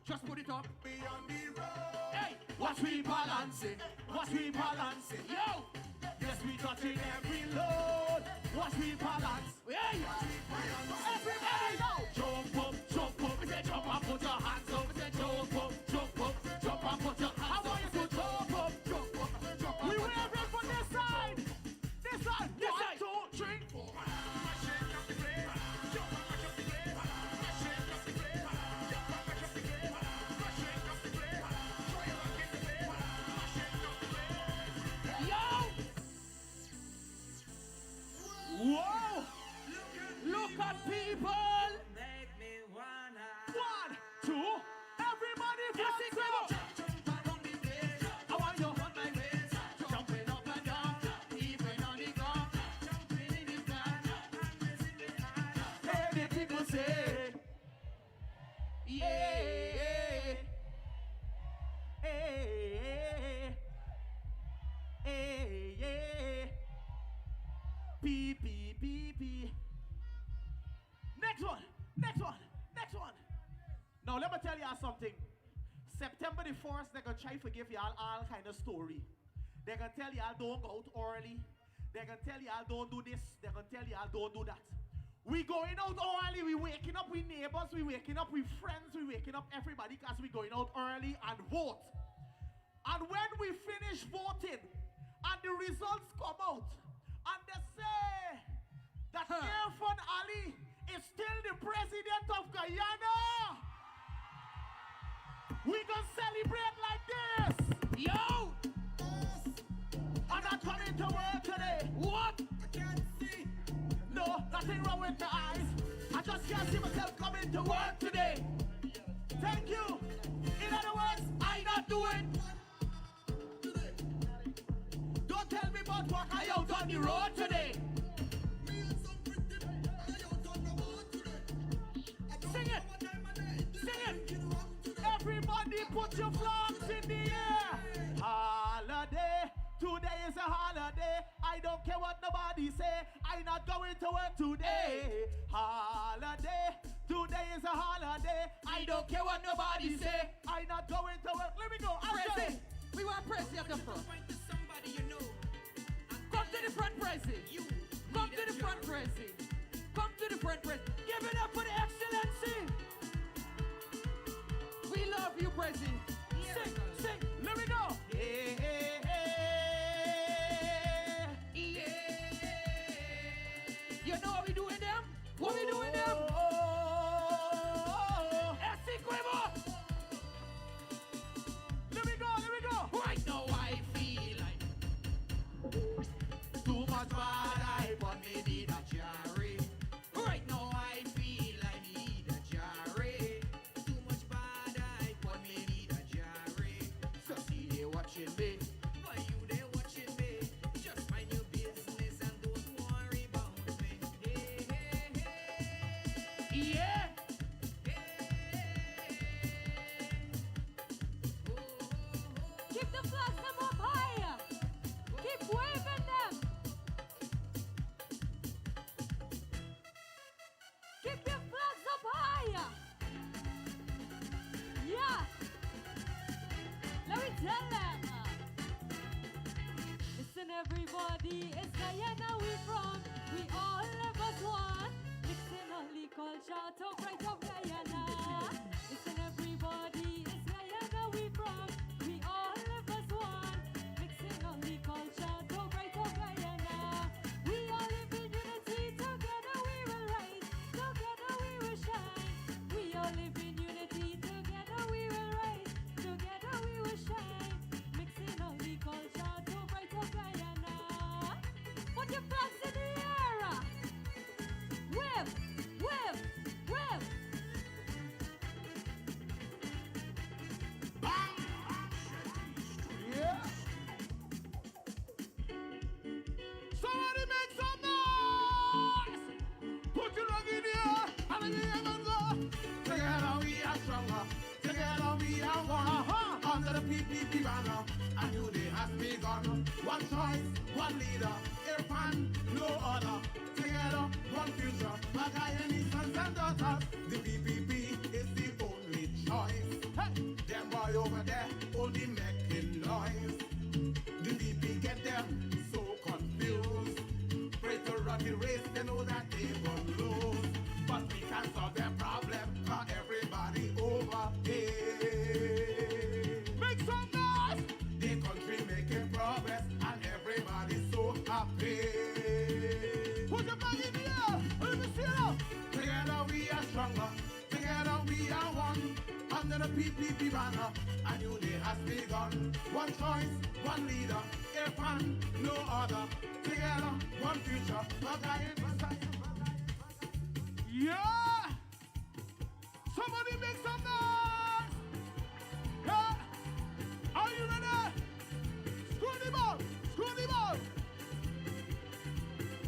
Speaker 11: Just put it up.
Speaker 2: Be on the road.
Speaker 11: Hey,
Speaker 3: Watch we balancing, watch we balancing.
Speaker 11: yo.
Speaker 3: Yes, we touching every load. Watch we balance.
Speaker 11: Hey,
Speaker 3: Everybody now. Jump up, we say jump up, put your hands up. We say jump up, jump up, put your hands up. I want you to jump up. We wave it for this side. This side.
Speaker 11: This
Speaker 3: 1,
Speaker 11: side.
Speaker 3: 2, 3, 4. something. September the 1st, they're gonna try to give y'all all kind of story. They're gonna tell y'all don't go out early. They're gonna tell y'all don't do this. They're gonna tell y'all don't do that. We going out early. We waking up with neighbors. We waking up with friends. We waking up everybody because we going out early and vote. And when we finish voting and the results come out and they say that Irfan Ali is still the president of Guyana, we gonna celebrate like this. Yo! I'm not coming to work today. What? I can't see. No, nothing wrong with my eyes. I just can't see myself coming to work today. Thank you. In other words, I not doing. Don't tell me about what I out on the road today. Sing it. Sing it. Everybody put your flags in the air. Holiday. Today is a holiday. I don't care what nobody say. I not going to work today. Holiday. Today is a holiday. I don't care what nobody say. I not going to work. Let me go.
Speaker 11: Prezi, we want Prezi at the front. Come to the front, Prezi. Come to the front, Prezi. Come to the front, Prezi. Give it up for the excellency. We love you, Prezi.
Speaker 3: Sing, sing. Let me go.
Speaker 11: You know what we doing them? What we doing them?
Speaker 3: Let me go.
Speaker 11: Right now I feel like
Speaker 3: Too much bad I
Speaker 11: but me need a cherry. Right now I feel I need a cherry. Too much bad I but me need a cherry. So see they watching me. Why you they watching me? Just mind your business and don't worry about me. Hey, hey, hey. Yeah.
Speaker 7: Keep the flags them up higher. Keep waving them. Keep your flags up higher. Yeah. Let me tell them. Listen, everybody, it's Guyana we from. We all live as one. Mixing only culture, talk right of Guyana. Listen, everybody, it's Guyana we from. We all live as one. Mixing only culture, talk right of Guyana. We all live in unity. Together we will rise. Together we will shine. We all live in unity. Together we will rise. Together we will shine. Mixing only culture, talk right of Guyana. Put your flags in the air. Wave, wave, wave.
Speaker 3: Yeah. Somebody make some noise. Put your rug in the air. I'm in the air. Together we are stronger. Together we are one. Under the PPP banner, a new day has begun. One choice, one leader. Irfan, no other. Together, one future. My Guyanese sons and daughters. The PPP is the only choice. Hey, them boy over there only making noise. The VP get them so confused. Pray to run the race, they know that they won't lose. But we can solve their problem for everybody over here. Make some noise! The country making progress and everybody's so happy. Put your flag in the air! Let me see it! Together we are stronger. Together we are one. Under the PPP banner, a new day has begun. One choice, one leader. Irfan, no other. Together, one future. Yeah! Somebody make some noise! Yeah! Are you ready? Screw the ball! Screw the ball!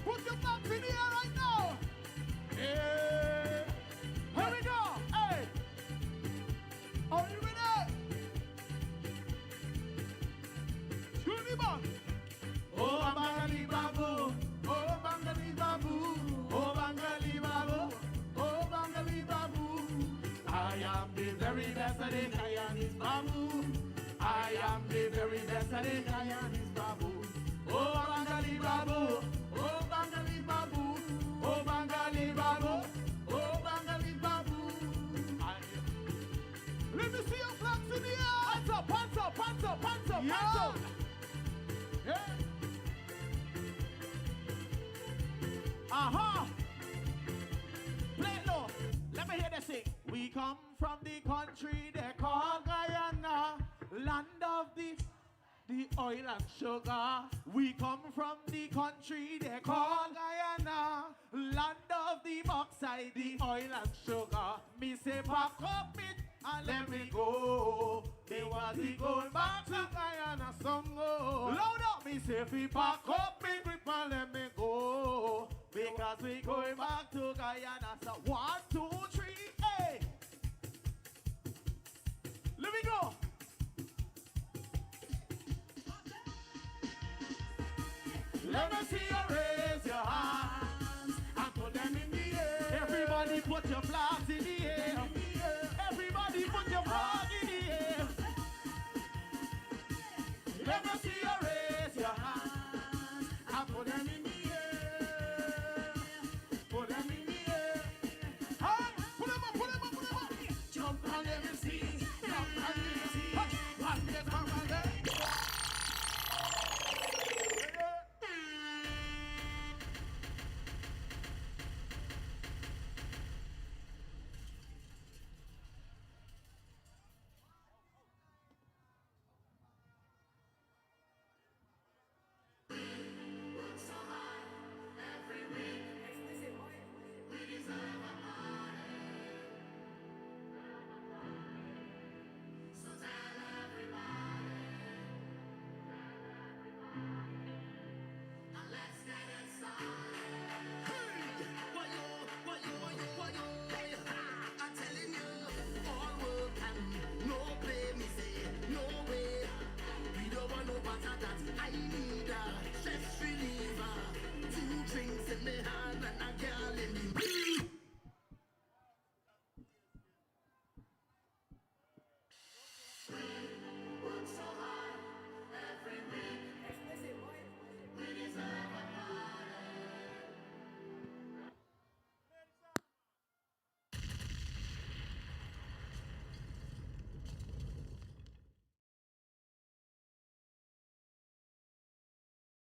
Speaker 3: Put your flags in the air right now! Hey! Here we go! Hey! Are you ready? Screw the ball! Oh, Bangali Babu! Oh, Bangali Babu! Oh, Bangali Babu! Oh, Bangali Babu! I am the very best the Guyanese baboon. Oh, Bangali babu, oh, Bangali babu, oh, Bangali babu, oh, Bangali babu. Let me see your flags in the air. Hands up, hands up, hands up, hands up, hands up. Yeah. Aha. Play it low. Let me hear this sing. We come from the country they call Guyana, land of the oil and sugar. We come from the country they call Guyana, land of the bauxite, the oil and sugar. Me say pack up it and let me go. They want to go back to Guyana some more. Load up, me say fi pack up me grip and let me go. Because we going back to Guyana. So 1, 2, 3, hey. Let me go. Let me see you raise your hands and put them in the air. Everybody put your flags in the